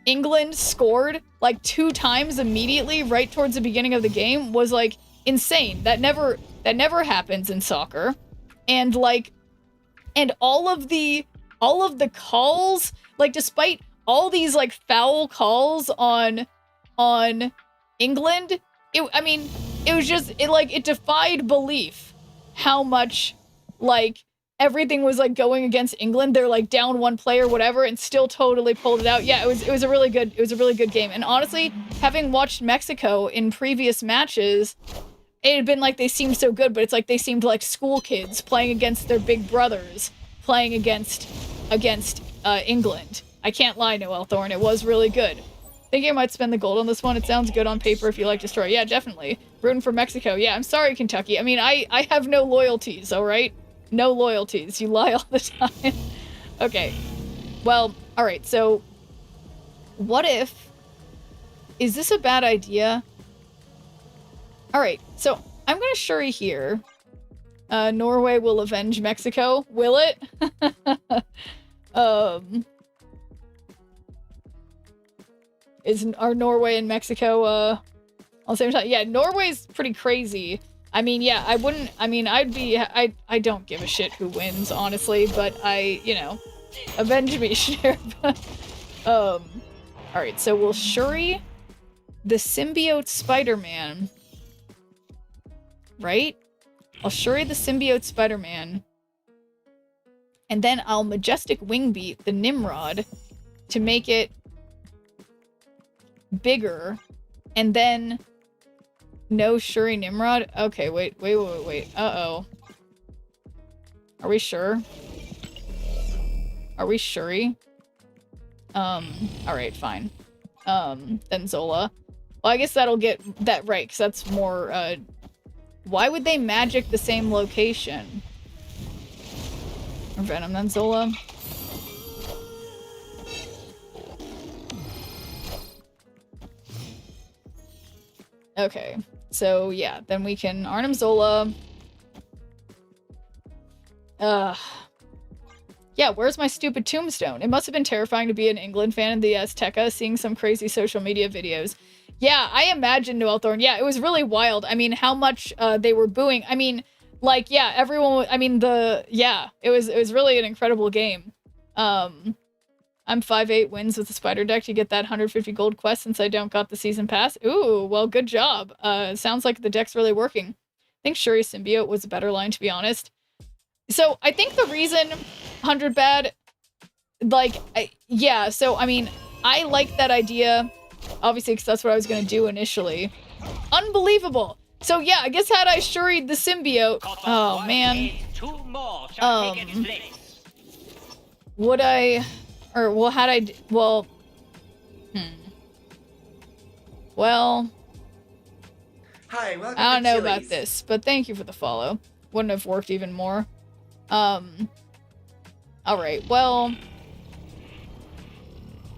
England scored like 2 times immediately right towards the beginning of the game was like insane. That never happens in soccer. And like, and all of the calls, like despite all these like foul calls on England, it defied belief how much like everything was like going against England. They're like down 1 player, whatever, and still totally pulled it out. Yeah, it was a really good game. And honestly, having watched Mexico in previous matches, it had been like they seemed so good, but it's like they seemed like school kids playing against their big brothers, playing against England. I can't lie, Noel Thorne, it was really good. Think I might spend the gold on this one. It sounds good on paper if you like Destroy. Yeah, definitely. Rooting for Mexico. Yeah, I'm sorry, Kentucky. I mean, I have no loyalties, alright? No loyalties. You lie all the time. Okay. Well, alright, so what if... Is this a bad idea? Alright, so I'm gonna Shuri here. Norway will avenge Mexico. Will it? Are Norway and Mexico, on the same time? Yeah, Norway's pretty crazy. I mean, yeah, I don't give a shit who wins, honestly, but you know, Avenge me, Sheriff. Alright, so we'll Shuri the symbiote Spider-Man. Right? I'll Shuri the symbiote Spider-Man. And then I'll Majestic Wingbeat the Nimrod to make it bigger. And then no Shuri Nimrod? Okay, wait. Uh-oh. Are we sure? Are we Shuri? Alright, fine. Then Zola. Well, I guess that'll get that right, because that's more, why would they magic the same location? Or Venom, then Zola. Okay, so yeah, then we can Arnim Zola. Yeah, where's my stupid tombstone? It must have been terrifying to be an England fan in the Azteca, seeing some crazy social media videos. Yeah, I imagine Noel Thorne. Yeah, it was really wild. I mean, how much they were booing. I mean, like, yeah, everyone. I mean, it was really an incredible game. I'm 5-8 wins with the spider deck to get that 150 gold quest since I don't got the season pass. Ooh, well, good job. Sounds like the deck's really working. I think Shuri Symbiote was a better line, to be honest. So I think the reason 100 Bad, like, yeah, so I mean, I like that idea, obviously, because that's what I was going to do initially. Unbelievable. So yeah, I guess had I Shuri'd the symbiote, oh man, would I, or well, had I, well, Hi, welcome I don't to know about Chili's. this, but thank you for the follow. Wouldn't have worked even more. Alright, well,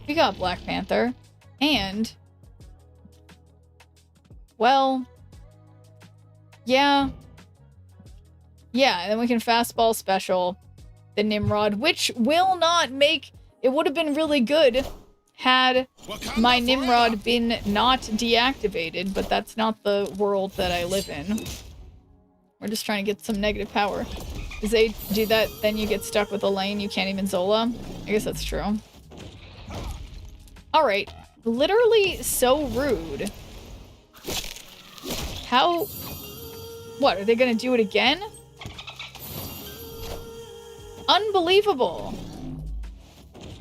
we got Black Panther, and, well, yeah, and then we can fastball special the Nimrod, which will not make, it would have been really good had my Nimrod been not deactivated, but that's not the world that I live in. We're just trying to get some negative power. If they do that, then you get stuck with a lane you can't even Zola. I guess that's true. Alright. Literally so rude. How? What, are they gonna do it again? Unbelievable.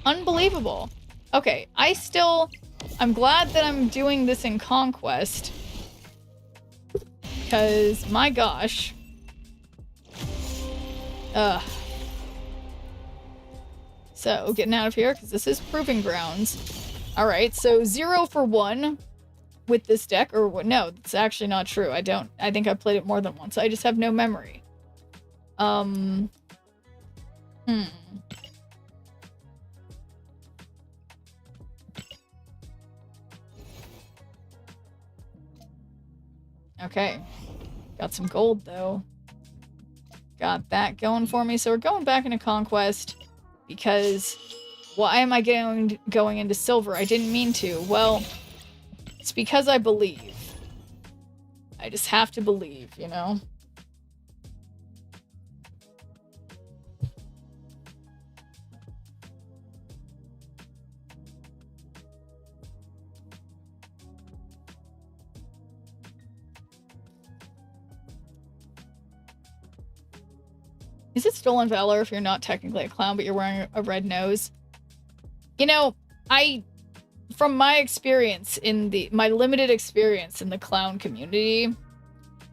Unbelievable. Okay, I'm glad that I'm doing this in Conquest. Because, my gosh. So, getting out of here, because this is Proving Grounds. Alright, so 0 for 1 with this deck. Or, no, it's actually not true. I think I played it more than once. I just have no memory. Okay. Got some gold, though. Got that going for me. So we're going back into Conquest because why am I going into silver? I didn't mean to. Well, it's because I believe. I just have to believe, you know? Is it Stolen Valor if you're not technically a clown, but you're wearing a red nose? You know, from my experience my limited experience in the clown community,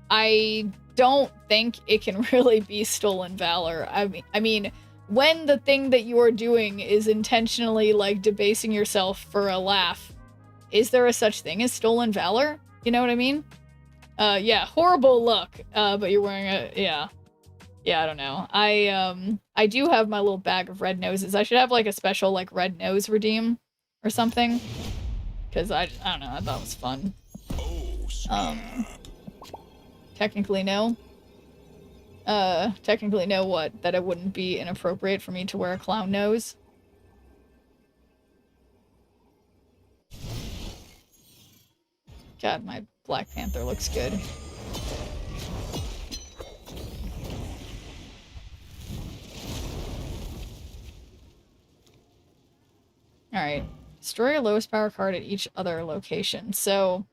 I don't think it can really be Stolen Valor. I mean, when the thing that you are doing is intentionally, like, debasing yourself for a laugh, is there a such thing as Stolen Valor? You know what I mean? Yeah, horrible look, but you're wearing yeah, I don't know. I do have my little bag of red noses. I should have, like, a special, like, red nose redeem or something. Because I don't know, I thought it was fun. Technically no. Technically no what? That it wouldn't be inappropriate for me to wear a clown nose? God, my Black Panther looks good. Destroy your lowest power card at each other location. So,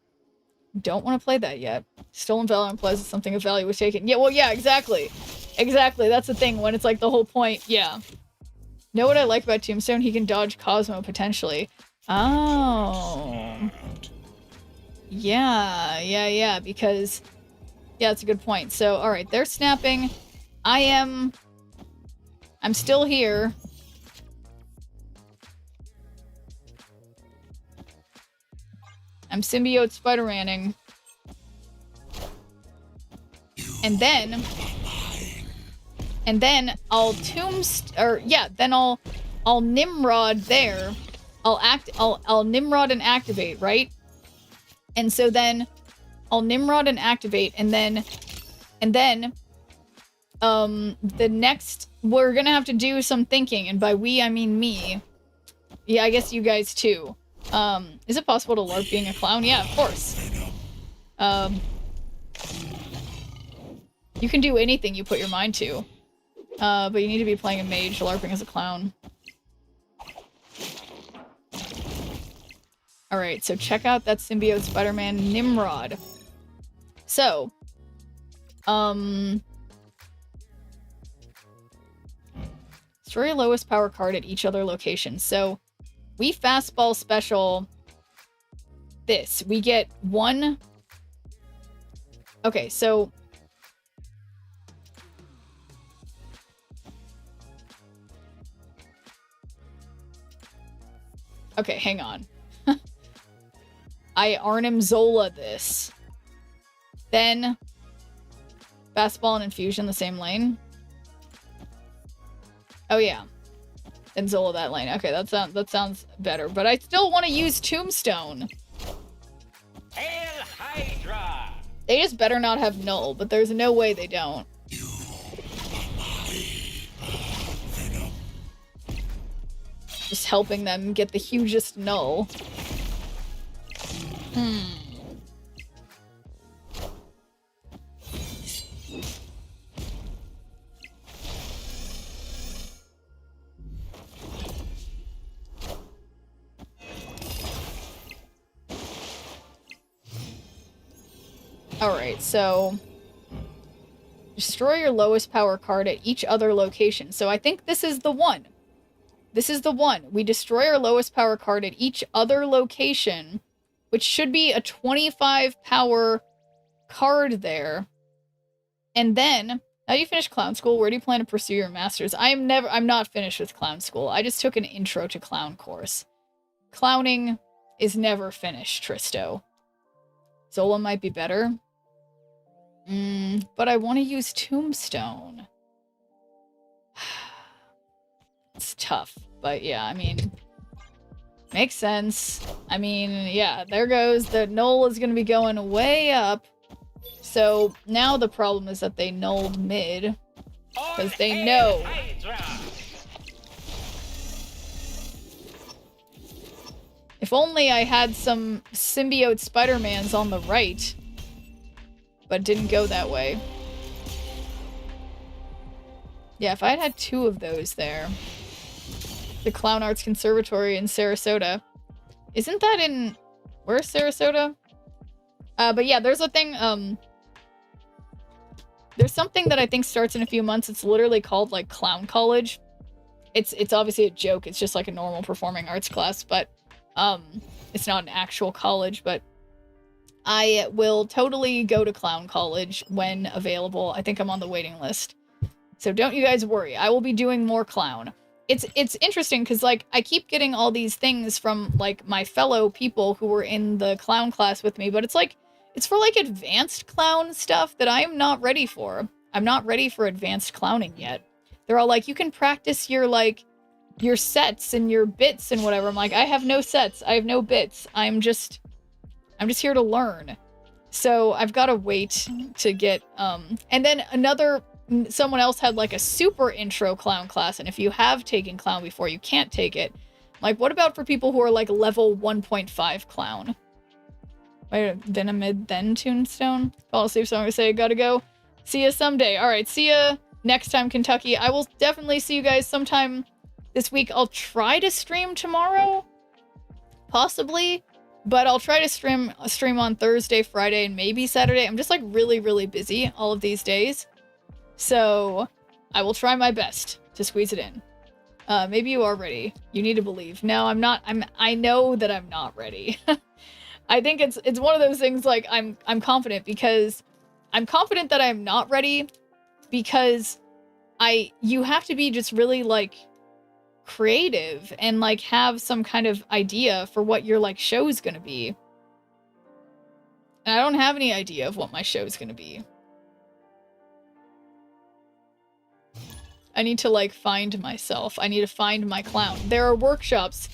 don't want to play that yet. Stolen value implies that something of value was taken. Yeah, well, yeah, exactly. Exactly, that's the thing, when it's like the whole point, yeah. Know what I like about Tombstone? He can dodge Cosmo, potentially. Oh. Yeah, because... Yeah, that's a good point. So, alright, they're snapping. I'm still here. I'm symbiote Spider-Manning. And then I'll I'll Nimrod there. I'll Nimrod and activate, right? And so then I'll Nimrod and activate, and then the next, we're gonna have to do some thinking, and by we I mean me. Yeah, I guess you guys too. Is it possible to LARP being a clown? Yeah, of course. You can do anything you put your mind to. But you need to be playing a mage, LARPing as a clown. Alright, so check out that symbiote Spider-Man Nimrod. So, destroy your lowest power card at each other location. So, we fastball special this. We get one... Okay, so... Okay, hang on. I Arnim Zola this. Then fastball and infusion the same lane. Oh yeah. And Zola that lane. Okay, that sounds better. But I still want to use Tombstone. Hail Hydra! They just better not have null, but there's no way they don't. Just helping them get the hugest null. Alright, so... Destroy your lowest power card at each other location. So I think this is the one. This is the one. We destroy our lowest power card at each other location, which should be a 25 power card there. And then, now you finish clown school, where do you plan to pursue your masters? I'm not finished with clown school. I just took an intro to clown course. Clowning is never finished, Tristo. Zola might be better. But I want to use Tombstone. It's tough, but yeah, I mean, makes sense. I mean, yeah, there goes. The null is going to be going way up. So now the problem is that they nulled mid because they know. If only I had some symbiote Spider-Mans on the right, but didn't go that way. Yeah, if I had two of those there. The Clown Arts Conservatory in Sarasota. Isn't that in... Where's Sarasota? But yeah, there's a thing, there's something that I think starts in a few months. It's literally called, like, Clown College. It's obviously a joke. It's just like a normal performing arts class, but, it's not an actual college, but I will totally go to Clown College when available. I think I'm on the waiting list. So don't you guys worry. I will be doing more clown. It's interesting because, like, I keep getting all these things from, like, my fellow people who were in the clown class with me, but it's like, it's for, like, advanced clown stuff that I am not ready for. I'm not ready for advanced clowning yet. They're all like, you can practice your, like, your sets and your bits and whatever. I'm like, I have no sets. I have no bits. I'm just here to learn. So I've got to wait to get, and then someone else had like a super intro clown class, and if you have taken clown before, you can't take it. Like, what about for people who are like level 1.5 clown? Wait, then a mid, then Tombstone? Fall asleep, so I'm gonna say I gotta go. See ya someday. Alright, see ya next time, Kentucky. I will definitely see you guys sometime this week. I'll try to stream tomorrow. Possibly, but I'll try to stream on Thursday, Friday, and maybe Saturday. I'm just like really, really busy all of these days. So I will try my best to squeeze it in. Maybe you are ready. You need to believe. No, I'm not. I know that I'm not ready. I think it's one of those things like I'm confident because I'm confident that I'm not ready because you have to be just really like creative and like have some kind of idea for what your like show is going to be. And I don't have any idea of what my show is going to be. I need to like find myself. I need to find my clown. There are workshops.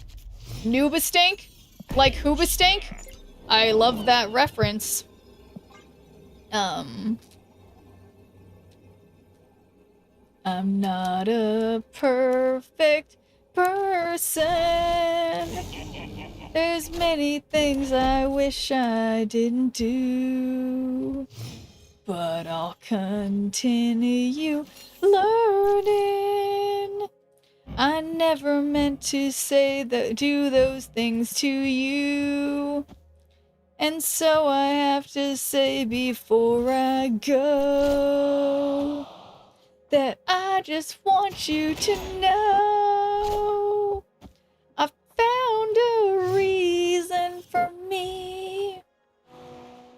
Noobastank? Like Hoobastank? I love that reference. I'm not a perfect person. There's many things I wish I didn't do, but I'll continue learning. I never meant to say that, do those things to you. And so I have to say before I go that I just want you to know I found a reason for me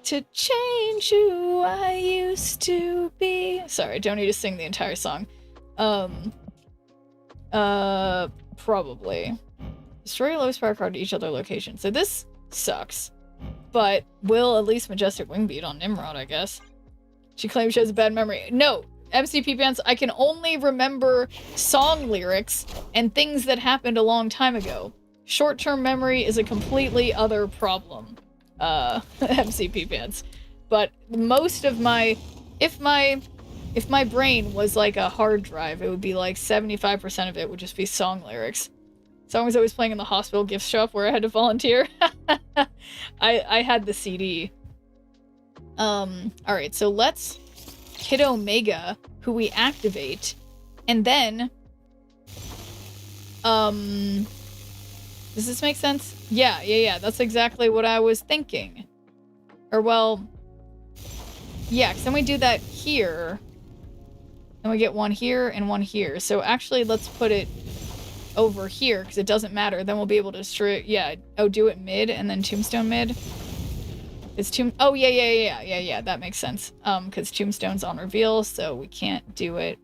to change who I used to be. Sorry, I don't need to sing the entire song. Probably. Destroy your lowest power card to each other location. So this sucks. But will at least Majestic Wingbeat on Nimrod, I guess. She claims she has a bad memory. No, MCP Pants, I can only remember song lyrics and things that happened a long time ago. Short-term memory is a completely other problem. MCP Pants. But most of my... If my brain was like a hard drive, it would be like 75% of it would just be song lyrics. Songs I was playing in the hospital gift shop where I had to volunteer. I had the CD. Alright, so let's Kid Omega, who we activate, and then does this make sense? Yeah, that's exactly what I was thinking. Or well, yeah, because then we do that here. And we get one here and one here. So actually, let's put it over here, because it doesn't matter. Then we'll be able to destroy, yeah, do it mid and then Tombstone mid. It's oh, yeah, that makes sense. Because Tombstone's on reveal, so we can't do it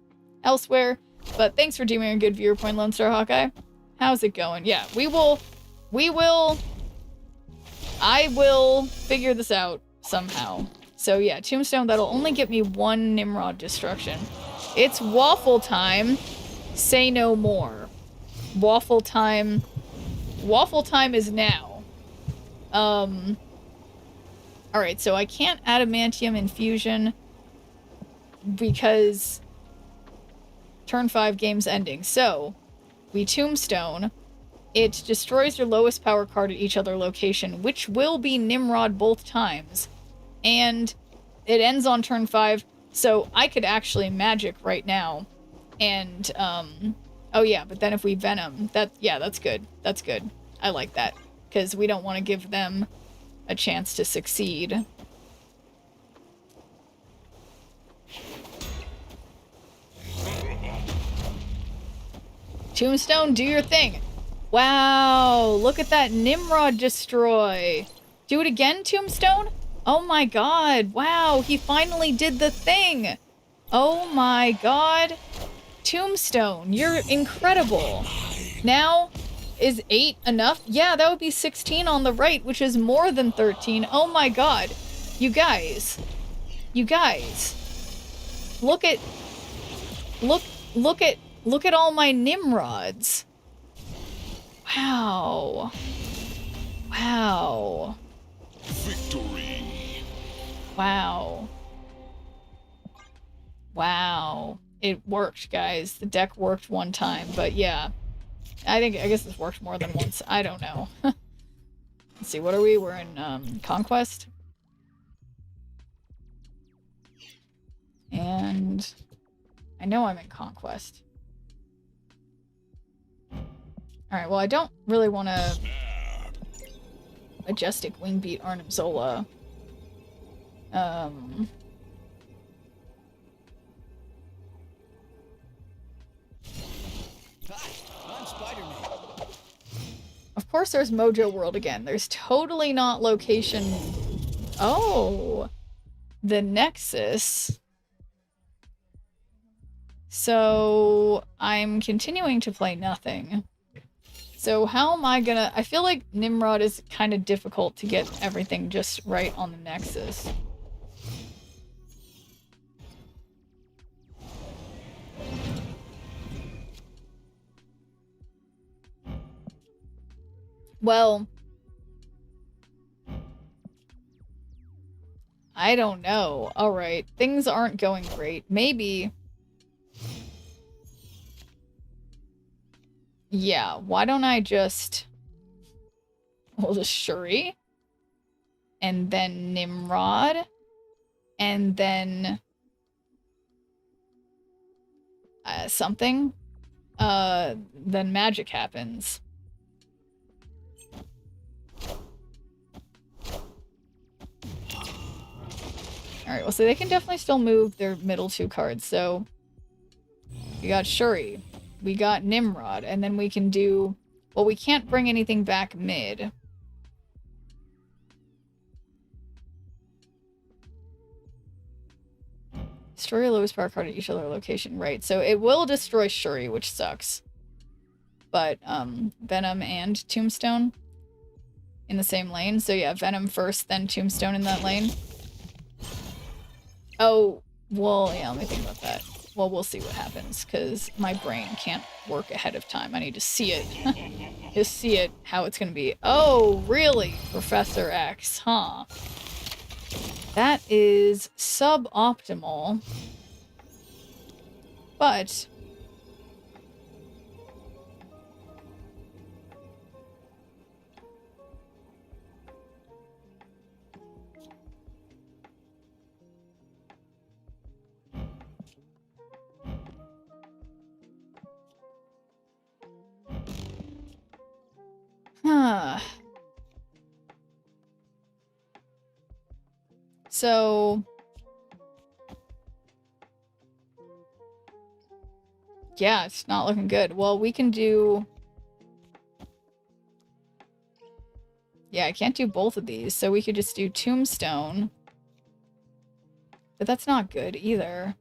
elsewhere. But thanks for doing a good viewer point, Lone Star Hawkeye. How's it going? Yeah, I will figure this out somehow. So yeah, Tombstone, that'll only get me one Nimrod destruction. It's waffle time. Say no more. Waffle time. Waffle time is now. Alright, so I can't Adamantium Infusion because turn 5 game's ending. So, we Tombstone. It destroys your lowest power card at each other location, which will be Nimrod both times. And it ends on turn 5, so I could actually magic right now. And, oh yeah, but then if we Venom, that's good. That's good. I like that. Because we don't want to give them a chance to succeed. Tombstone, do your thing. Wow, look at that Nimrod destroy. Do it again, Tombstone? Oh my god, wow, he finally did the thing. Oh my god. Tombstone, you're incredible. Now, is 8 enough? Yeah, that would be 16 on the right, which is more than 13. Oh my god. You guys. Look at all my Nimrods. Wow. Wow. Victory. Wow. Wow. It worked, guys. The deck worked one time, but yeah. I guess this worked more than once. I don't know. Let's see, what are we? We're in Conquest. And I know I'm in Conquest. Alright, well I don't really want to Majestic Wingbeat Arnim Zola. Hi, I'm Spider-Man. Of course there's Mojo World again. There's totally not location... Oh! The Nexus. So, I'm continuing to play nothing. So how am I gonna... I feel like Nimrod is kind of difficult to get everything just right on the Nexus. Well... I don't know. Alright, things aren't going great. Maybe... Yeah, why don't I just... Well, just Shuri. And then Nimrod. And then... something. Then magic happens. Alright, well, so they can definitely still move their middle two cards, so... We got Shuri. We got Nimrod, and then we can do... Well, we can't bring anything back mid. Destroy a lowest power card at each other location. Right, so it will destroy Shuri, which sucks. But, Venom and Tombstone in the same lane. So yeah, Venom first, then Tombstone in that lane. Oh, well, yeah, let me think about that. Well, we'll see what happens, because my brain can't work ahead of time. I need to see it. Just see it, how it's going to be. Oh, really? Professor X, huh? That is suboptimal. But... Huh. So... Yeah, it's not looking good. Well, we can do... Yeah, I can't do both of these, so we could just do Tombstone. But that's not good either.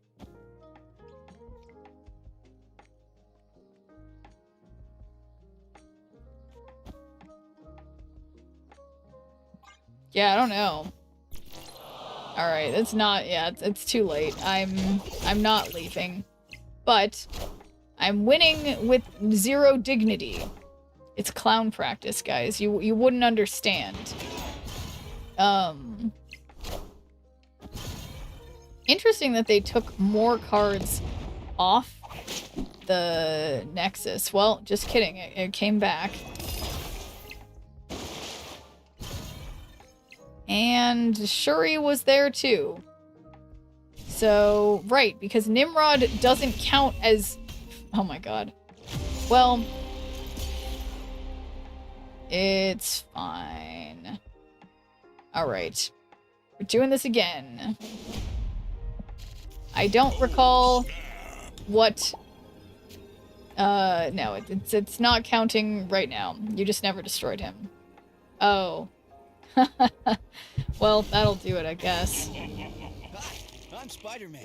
Yeah, I don't know. Alright, it's not, yeah, it's too late. I'm not leaving. But, I'm winning with 0 dignity. It's clown practice, guys. You wouldn't understand. Interesting that they took more cards off the Nexus. Well, just kidding. It came back. And Shuri was there too. So, right, because Nimrod doesn't count as... Oh my god. Well... It's fine. Alright. We're doing this again. I don't recall what... no, it's not counting right now. You just never destroyed him. Oh. Well, that'll do it, I guess. Hi, I'm Spider-Man.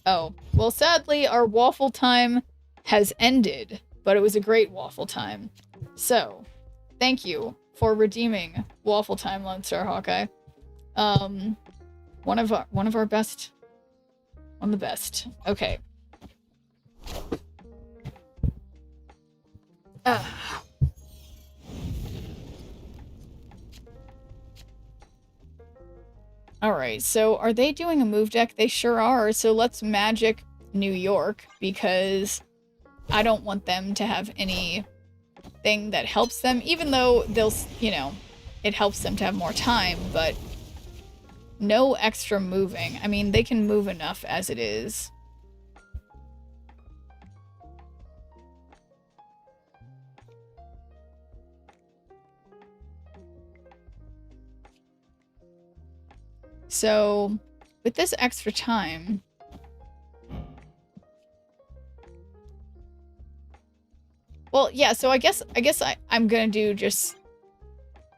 Oh. Well, sadly, our waffle time has ended, but it was a great waffle time. So, thank you for redeeming waffle time, Lone Star Hawkeye. One of our best. One of the best. Okay. Alright, so are they doing a move deck? They sure are, so let's Magic New York, because I don't want them to have anything that helps them, even though they'll, you know, it helps them to have more time, but no extra moving. I mean, they can move enough as it is. So, with this extra time... Well, yeah, so I guess I'm gonna do just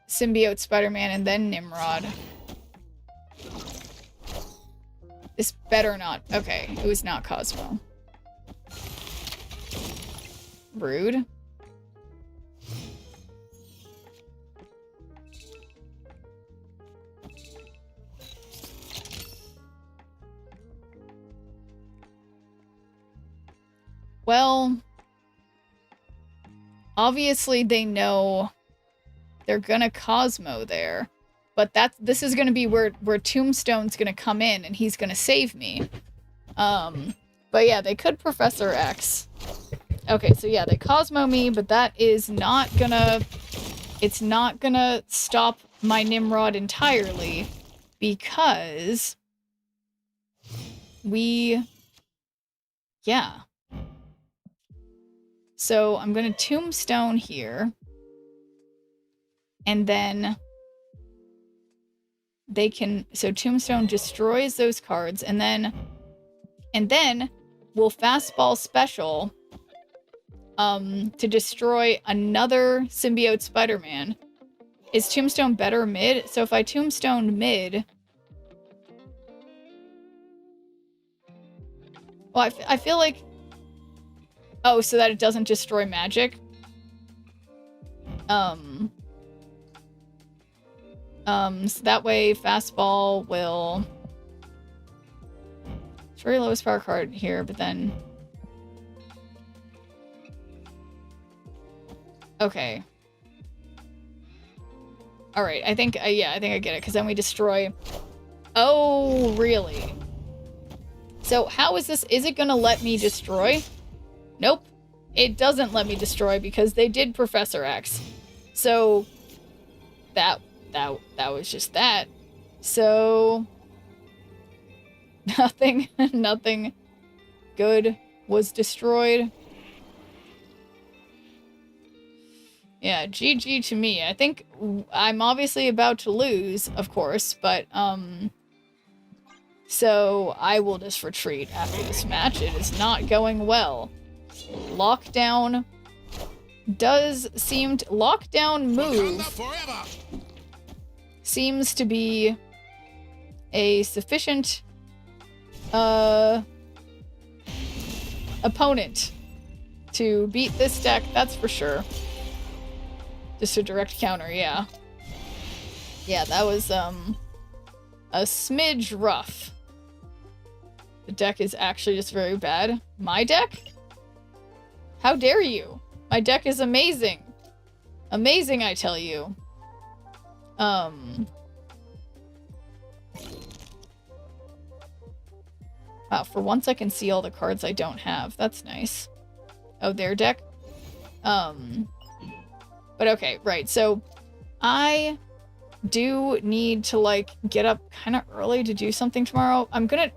Symbiote Spider-Man and then Nimrod. This better not... Okay, it was not Cosmo. Rude. Well, obviously they know they're gonna Cosmo there, but this is gonna be where Tombstone's gonna come in and he's gonna save me. But yeah, they could Professor X. Okay, so yeah, they Cosmo me, but that is not gonna... It's not gonna stop my Nimrod entirely, because... Yeah. So I'm gonna Tombstone here. And then... They can... So Tombstone destroys those cards, and then we'll Fastball Special... to destroy another Symbiote Spider-Man. Is Tombstone better mid? So if I Tombstone mid... Well, I feel like... Oh, so that it doesn't destroy magic? So that way Fastball will... Destroy lowest power card here, but then... Okay. Alright, I think I get it, because then we destroy... Oh, really? So how is this? Is it gonna let me destroy? Nope. It doesn't let me destroy, because they did Professor X. So... That was just that. So... Nothing good was destroyed. Yeah, GG to me. I think I'm obviously about to lose, of course, but, so I will just retreat after this match. It is not going well. Lockdown does seem to... Lockdown move seems to be a sufficient, opponent to beat this deck, that's for sure. Just a direct counter, yeah. Yeah, that was, a smidge rough. The deck is actually just very bad. My deck? How dare you? My deck is amazing. Amazing, I tell you. Wow, for once I can see all the cards I don't have. That's nice. Oh, their deck? But okay, right, so I do need to, like, get up kind of early to do something tomorrow. I'm gonna...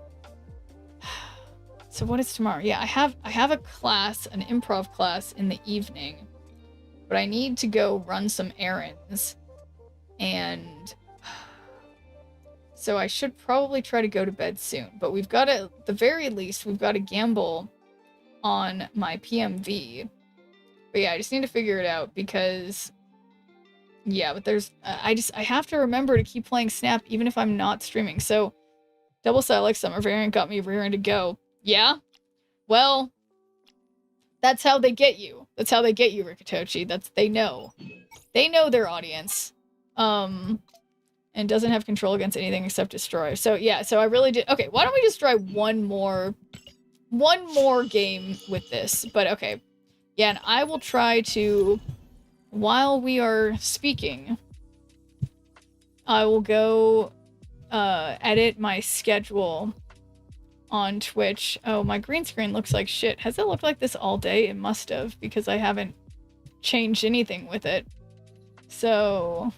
So what is tomorrow? Yeah, I have a class, an improv class in the evening, but I need to go run some errands, and so I should probably try to go to bed soon, but we've got to, at the very least, we've got to gamble on my PMV. But yeah, I just need to figure it out, because yeah, but there's I have to remember to keep playing Snap even if I'm not streaming. So Double Silex Summer Variant got me rearing to go. Yeah? Well, that's how they get you. That's how they get you, Rikitochi. They know. They know their audience. And doesn't have control against anything except destroy. So yeah, so I really did. Okay, why don't we just try one more game with this? But okay. Yeah, and I will try to, while we are speaking, I will go edit my schedule on Twitch. Oh, my green screen looks like shit. Has it looked like this all day? It must have, because I haven't changed anything with it. So,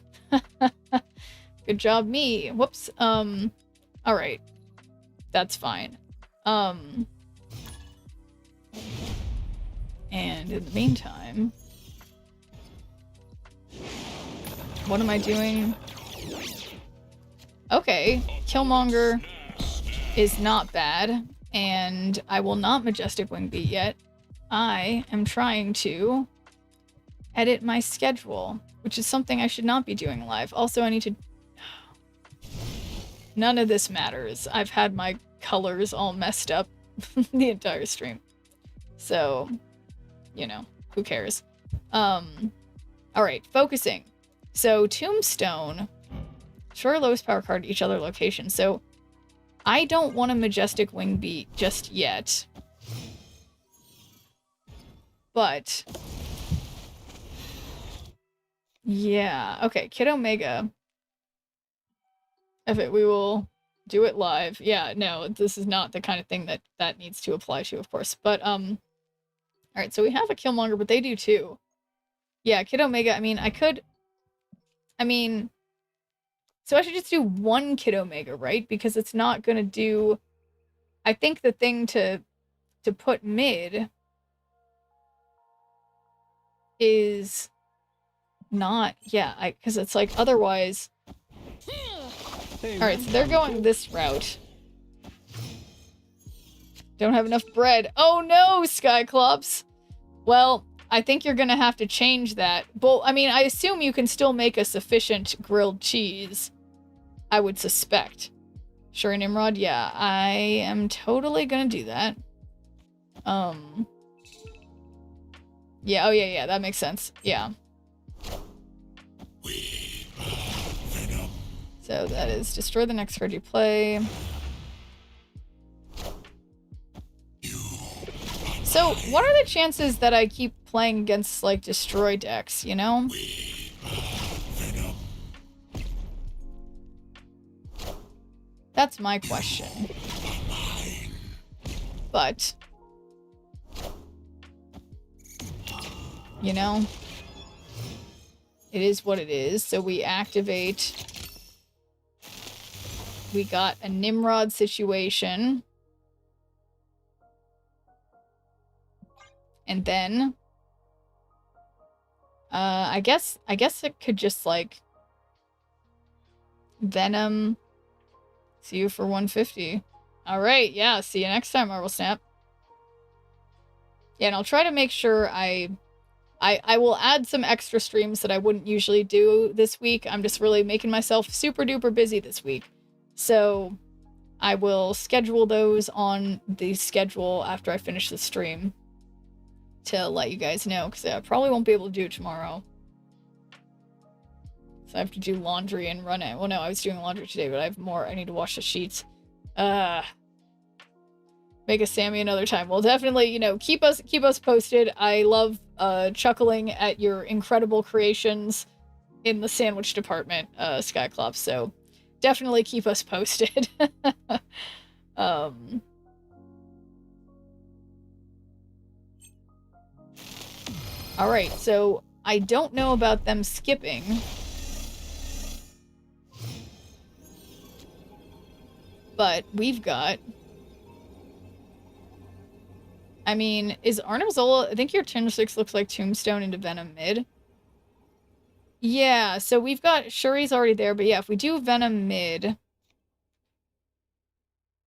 good job me. Whoops. Alright. That's fine. And in the meantime, what am I doing? Okay, Killmonger is not bad, and I will not Majestic Wing Beat yet. I am trying to edit my schedule, which is something I should not be doing live. Also, I need to... None of this matters. I've had my colors all messed up the entire stream. So, you know, who cares? Alright, focusing. So, Tombstone. Destroy lowest power card each other location. So, I don't want a Majestic Wing Beat just yet. But... yeah, okay, Kid Omega. We will do it live. Yeah, no, this is not the kind of thing that needs to apply to, of course. But, alright, so we have a Killmonger, but they do too. Yeah, Kid Omega, I mean, so I should just do one Kid Omega, right? Because it's not gonna do... I think the thing to put mid is not... yeah, because it's like, otherwise... Alright, so they're going this route. Don't have enough bread. Oh no, Skyclops! Well, I think you're gonna have to change that. Well, I mean, I assume you can still make a sufficient grilled cheese. I would suspect. Sure, Nimrod? Yeah, I am totally gonna do that. Yeah, oh yeah, that makes sense. Yeah. So that is destroy the next card you play. So, what are the chances that I keep playing against, like, destroy decks, you know? That's my question. But... you know? It is what it is, so we activate... we got a Nimrod situation. And then... I guess it could just, like... Venom... see you for 150. Alright, yeah, see you next time, Marvel Snap. Yeah, and I'll try to make sure I will add some extra streams that I wouldn't usually do this week. I'm just really making myself super duper busy this week. So I will schedule those on the schedule after I finish the stream to let you guys know, because I probably won't be able to do it tomorrow. So I have to do laundry and run it. Well, no, I was doing laundry today, but I have more. I need to wash the sheets. Make a Sammy another time. Well, definitely, you know, keep us posted. I love chuckling at your incredible creations in the sandwich department, Skyclops. So definitely keep us posted. Alright, so I don't know about them skipping. But we've got... I mean, is Arnim Zola... I think your Turn 6 looks like Tombstone into Venom mid. Yeah, so we've got... Shuri's already there, but yeah, if we do Venom mid...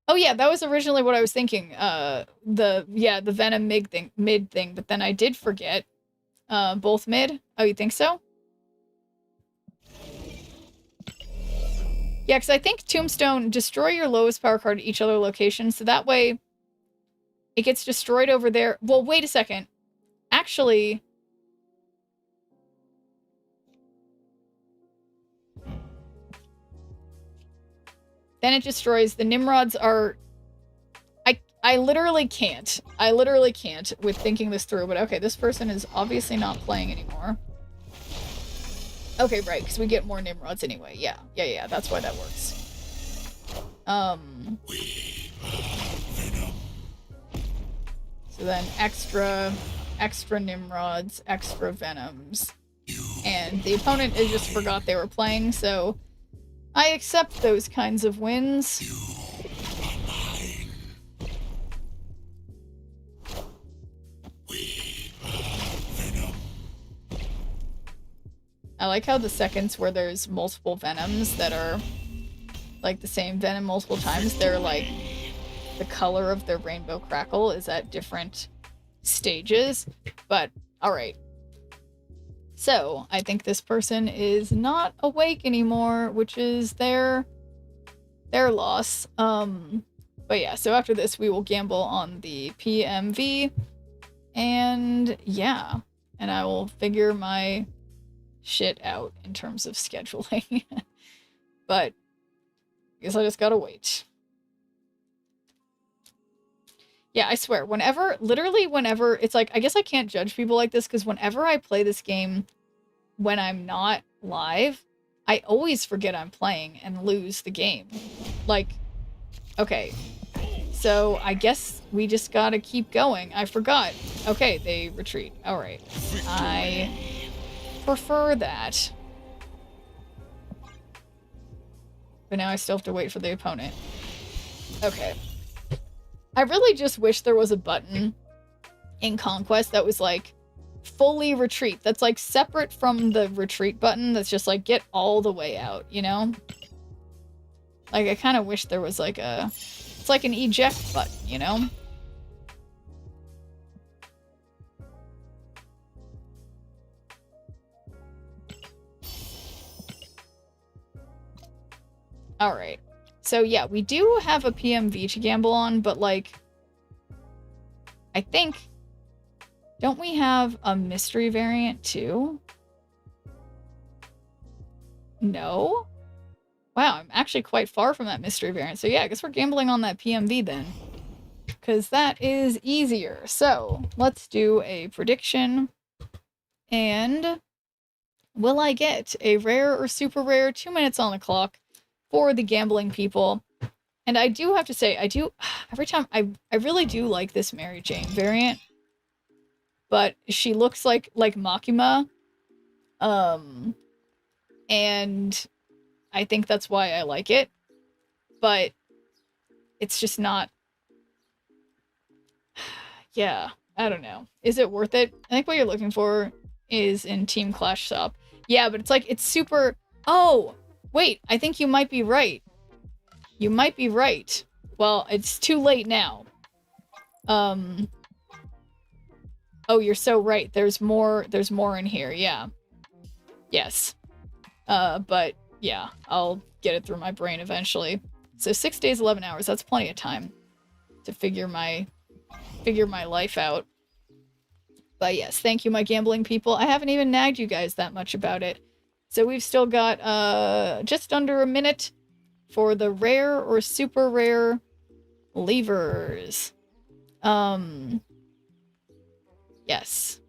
Oh yeah, that was originally what I was thinking. The Venom mid thing, but then I did forget. Both mid? Oh, you think so? Yeah, because I think Tombstone, destroy your lowest power card at each other location, so that way it gets destroyed over there. Well, wait a second. Actually... then it destroys... the Nimrods are... I literally can't. I literally can't with thinking this through, but okay, this person is obviously not playing anymore. Okay, right, because we get more Nimrods anyway. Yeah, that's why that works. So then extra Nimrods, extra Venoms. And the opponent just forgot they were playing, so I accept those kinds of wins. I like how the seconds where there's multiple Venoms that are like the same Venom multiple times, they're like, the color of their rainbow crackle is at different stages. But, alright. So, I think this person is not awake anymore, which is their loss. But yeah, so after this, we will gamble on the PMV. And yeah, and I will figure my shit out in terms of scheduling. But I guess I just gotta wait. Yeah, I swear, literally whenever, it's like, I guess I can't judge people like this, because whenever I play this game when I'm not live, I always forget I'm playing and lose the game. Like, okay, so I guess we just gotta keep going. I forgot. Okay, they retreat. Alright. I prefer that. But now I still have to wait for the opponent. Okay. I really just wish there was a button in Conquest that was like fully retreat. That's like separate from the retreat button. That's just like get all the way out, you know? Like I kind of wish there was like it's like an eject button, you know? Alright. So yeah, we do have a PMV to gamble on, but like, I think, don't we have a mystery variant too? No? Wow, I'm actually quite far from that mystery variant. So yeah, I guess we're gambling on that PMV then. Because that is easier. So, let's do a prediction. And will I get a rare or super rare 2 minutes on the clock for the gambling people? And I do have to say, every time, I really do like this Mary Jane variant. But she looks like Makima. And I think that's why I like it. But it's just not... Yeah, I don't know. Is it worth it? I think what you're looking for is in Team Clash Shop. Yeah, but it's like, it's super... Oh! Wait, I think you might be right. You might be right. Well, it's too late now. Oh, you're so right. There's more in here, yeah. Yes. But yeah, I'll get it through my brain eventually. So 6 days, 11 hours, that's plenty of time to figure my life out. But yes, thank you, my gambling people. I haven't even nagged you guys that much about it. So we've still got just under a minute for the rare or super rare levers. Yes.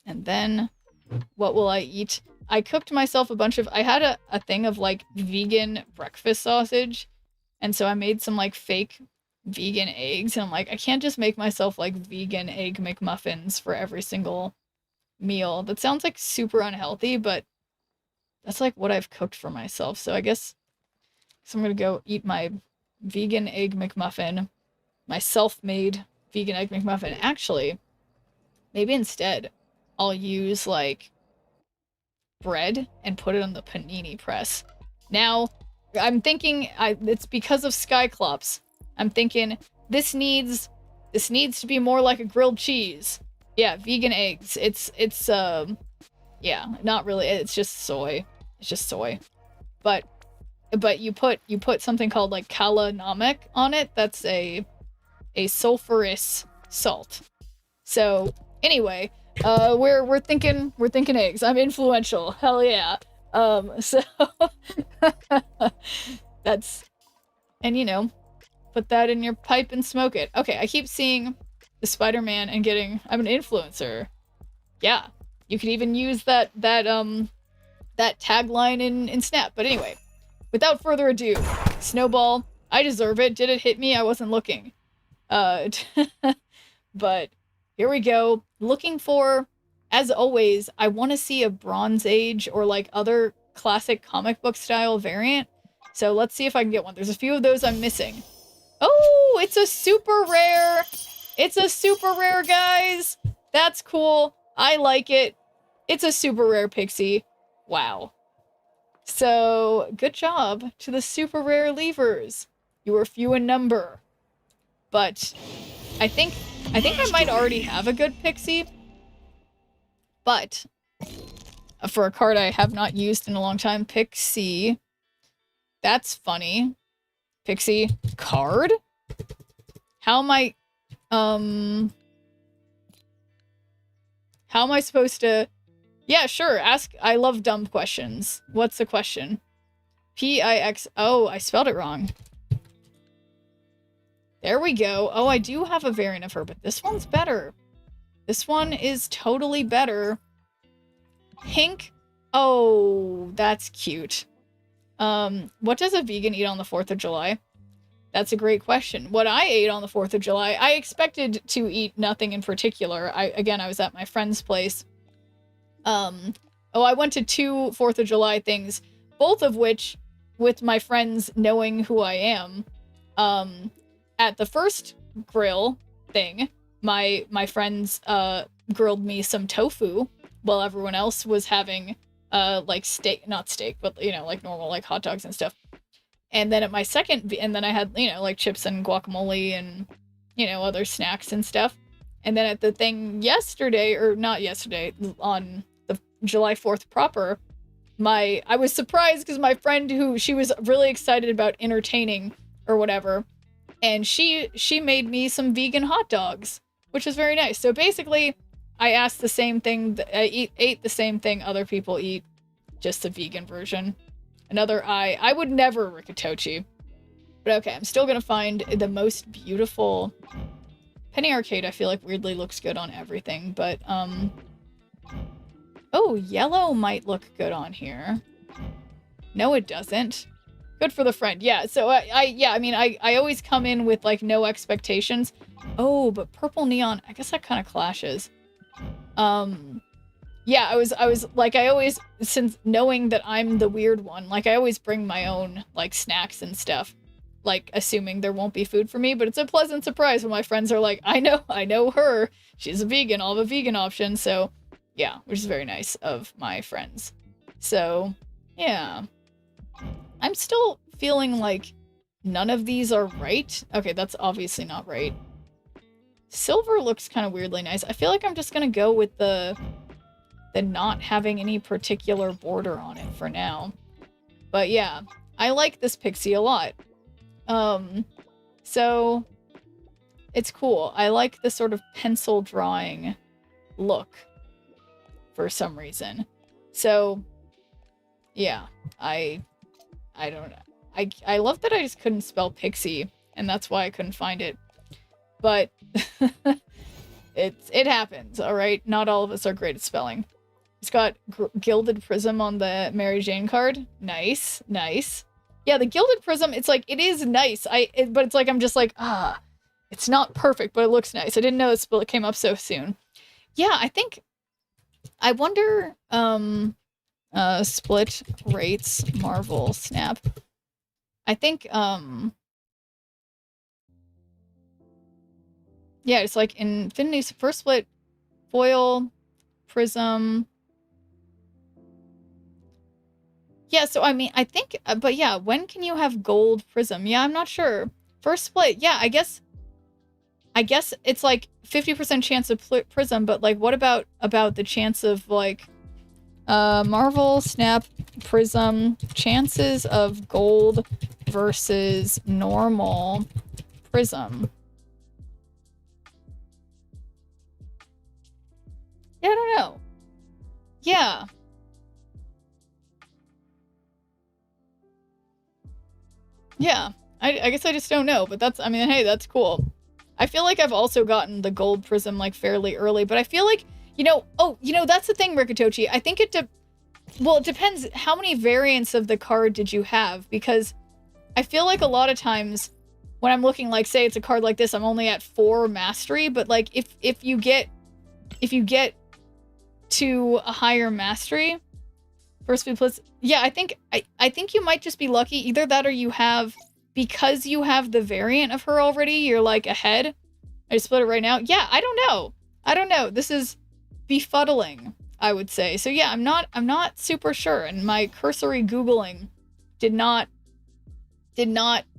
And then, what will I eat? I cooked myself a bunch of... I had a thing of, like, vegan breakfast sausage. And so I made some, like, fake vegan eggs. And I'm like, I can't just make myself, like, vegan egg McMuffins for every single meal. That sounds, like, super unhealthy, but that's, like, what I've cooked for myself. So I guess I'm gonna go eat my vegan egg McMuffin. My self-made vegan egg McMuffin. Actually, maybe instead I'll use, like, bread and put it on the panini press. Now, I'm thinking it's because of Skyclops. I'm thinking this needs to be more like a grilled cheese. Yeah, vegan eggs. It's yeah, not really. It's just soy. It's just soy. But you put something called like kalanomic on it. That's a sulfurous salt. So anyway, we're thinking eggs. I'm influential. Hell yeah. So that's, and you know, put that in your pipe and smoke it. Okay, I keep seeing the Spider-Man and getting, I'm an influencer. Yeah, you could even use that tagline in Snap. But anyway, without further ado, Snowball, I deserve it. Did it hit me? I wasn't looking. But here we go. Looking for, as always, I want to see a Bronze Age or like other classic comic book style variant. So let's see if I can get one. There's a few of those I'm missing. Oh, it's a super rare. It's a super rare, guys. That's cool. I like it. It's a super rare Pixie. Wow. So, good job to the super rare leavers. You were few in number. But I think I might already have a good Pixie. But for a card I have not used in a long time, Pixie. That's funny. Pixie card? How am I supposed to... Yeah, sure, ask. I love dumb questions. What's the question? P-I-X... Oh, I spelled it wrong. There we go. Oh, I do have a variant of her, but this one's better. This one is totally better. Pink. Oh, that's cute. What does a vegan eat on the 4th of July? That's a great question. What I ate on the 4th of July, I expected to eat nothing in particular. I was at my friend's place. I went to 2 4th of July things, both of which, with my friends knowing who I am, at the first grill thing, my friends, grilled me some tofu, while everyone else was having, like steak, not steak, but, you know, like normal, like hot dogs and stuff. And then at my second, and then I had, you know, like chips and guacamole and, you know, other snacks and stuff. And then at the thing yesterday, or not yesterday, on the July 4th proper, I was surprised because my friend she was really excited about entertaining or whatever, and she made me some vegan hot dogs, which was very nice. So basically, I asked the same thing, ate the same thing other people eat, just the vegan version. Another I would never Rikitochi. But okay, I'm still gonna find the most beautiful... Penny Arcade, I feel like weirdly looks good on everything, but, oh, yellow might look good on here. No, it doesn't. Good for the friend. Yeah, so I always come in with, like, no expectations. Oh, but purple neon, I guess that kind of clashes. Yeah, I was like, I always, since knowing that I'm the weird one, like, I always bring my own, like, snacks and stuff, like, assuming there won't be food for me, but it's a pleasant surprise when my friends are like, I know her, she's a vegan, I'll have a vegan option, so, yeah, which is very nice of my friends. So, yeah. I'm still feeling like none of these are right. Okay, that's obviously not right. Silver looks kind of weirdly nice. I feel like I'm just gonna go with the not having any particular border on it for now. But yeah, I like this Pixie a lot. So it's cool. I like the sort of pencil drawing look for some reason. So yeah, I don't know. I love that I just couldn't spell Pixie, and that's why I couldn't find it. But it happens, all right? Not all of us are great at spelling. It's got Gilded Prism on the Mary Jane card. Nice, nice. Yeah, the Gilded Prism, it's like, it is nice. But it's like, I'm just like, it's not perfect, but it looks nice. I didn't know this split came up so soon. Yeah, I wonder, split rates, Marvel Snap. I think, yeah, it's like Infinity's first split, foil, prism. Yeah, so I mean, I think, but yeah, when can you have gold prism? Yeah, I'm not sure. First split, yeah, I guess it's like 50% chance of prism, but like, what about the chance of like, Marvel Snap Prism, chances of gold versus normal prism? Yeah, I don't know. Yeah. Yeah, I guess I just don't know, but that's, I mean, hey, that's cool. I feel like I've also gotten the gold prism, like, fairly early, but I feel like, you know, that's the thing, Rikitochi. I think it depends how many variants of the card did you have, because I feel like a lot of times when I'm looking, like, say it's a card like this, I'm only at 4 mastery, but, like, if you get to a higher mastery, first food plus, yeah, I think you might just be lucky. Either that or you have, because you have the variant of her already, you're like ahead. I split it right now. Yeah, I don't know. This is befuddling. I would say. So yeah, I'm not super sure, and my cursory Googling did not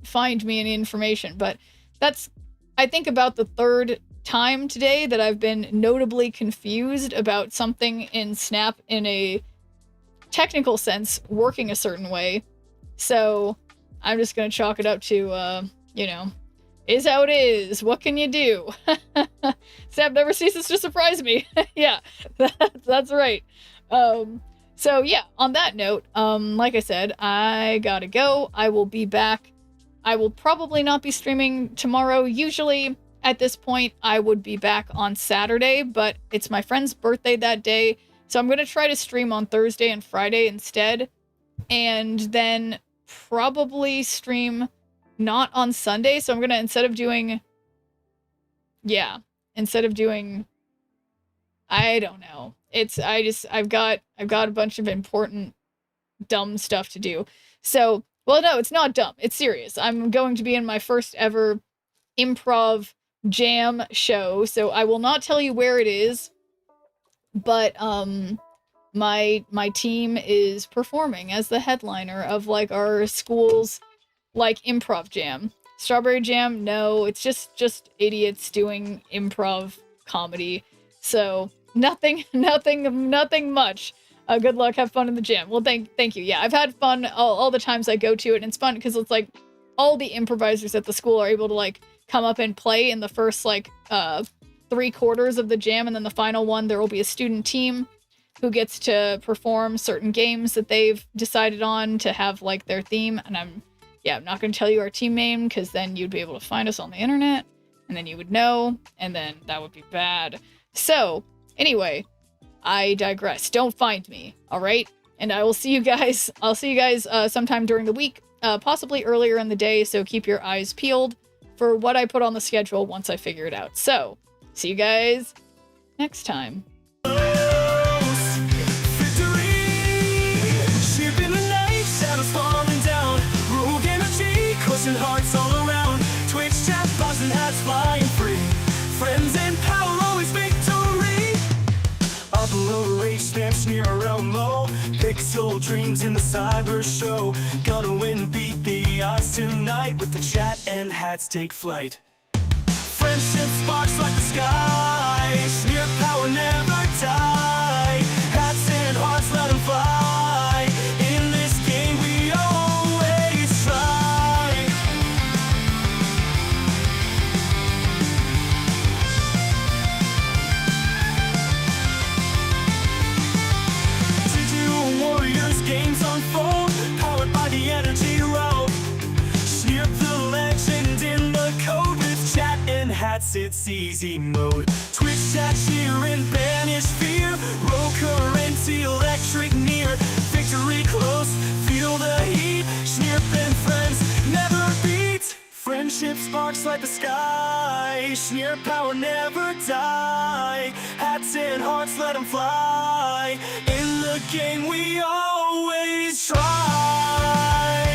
find me any information, but that's, I think, about the third time today that I've been notably confused about something in Snap in a technical sense working a certain way. So I'm just gonna chalk it up to, you know, is how it is. What can you do? Snap never ceases to surprise me. Yeah, that's right. So yeah, on that note, like I said, I gotta go. I will be back. I will probably not be streaming tomorrow. Usually at this point, I would be back on Saturday, but it's my friend's birthday that day. So I'm gonna try to stream on Thursday and Friday instead. And then probably stream not on Sunday. So I'm gonna, instead of doing, I don't know. I've got a bunch of important dumb stuff to do. So, well, no, it's not dumb. It's serious. I'm going to be in my first ever improv jam show. So I will not tell you where it is, but my team is performing as the headliner of like our school's like improv jam. Strawberry Jam, no, it's just idiots doing improv comedy. So nothing much. Good luck, have fun in the jam. Well, thank you. Yeah, I've had fun all the times I go to it, and it's fun because it's like all the improvisers at the school are able to like come up and play in the first like 3/4 of the jam, and then the final one there will be a student team who gets to perform certain games that they've decided on to have like their theme. And I'm not going to tell you our team name because then you'd be able to find us on the internet and then you would know, and then that would be bad. So anyway, I digress. Don't find me, all right? And I will see you guys. I'll see you guys sometime during the week, possibly earlier in the day. So keep your eyes peeled for what I put on the schedule once I figure it out. So see you guys next time. Hearts all around, Twitch chat, buzz and hats flying free. Friends and power, always victory. Upload rage stamps near around low. Pixel dreams in the cyber show. Gonna win, beat the odds tonight with the chat and hats take flight. Friendship sparks like the sky. Smear power never die. Hats and hearts let them fly. In this game we always try. Digital Warriors games unfold, powered by the energy road. Sneer the legend in the code with chat and hats, it's easy mode. Twitch chat cheer and banish fear. Roll current, electric near. Victory close, feel the heat. Snirp and friends never beat. Friendship sparks like the sky. Sneer power never die. Hats and hearts let them fly. In the game we always try.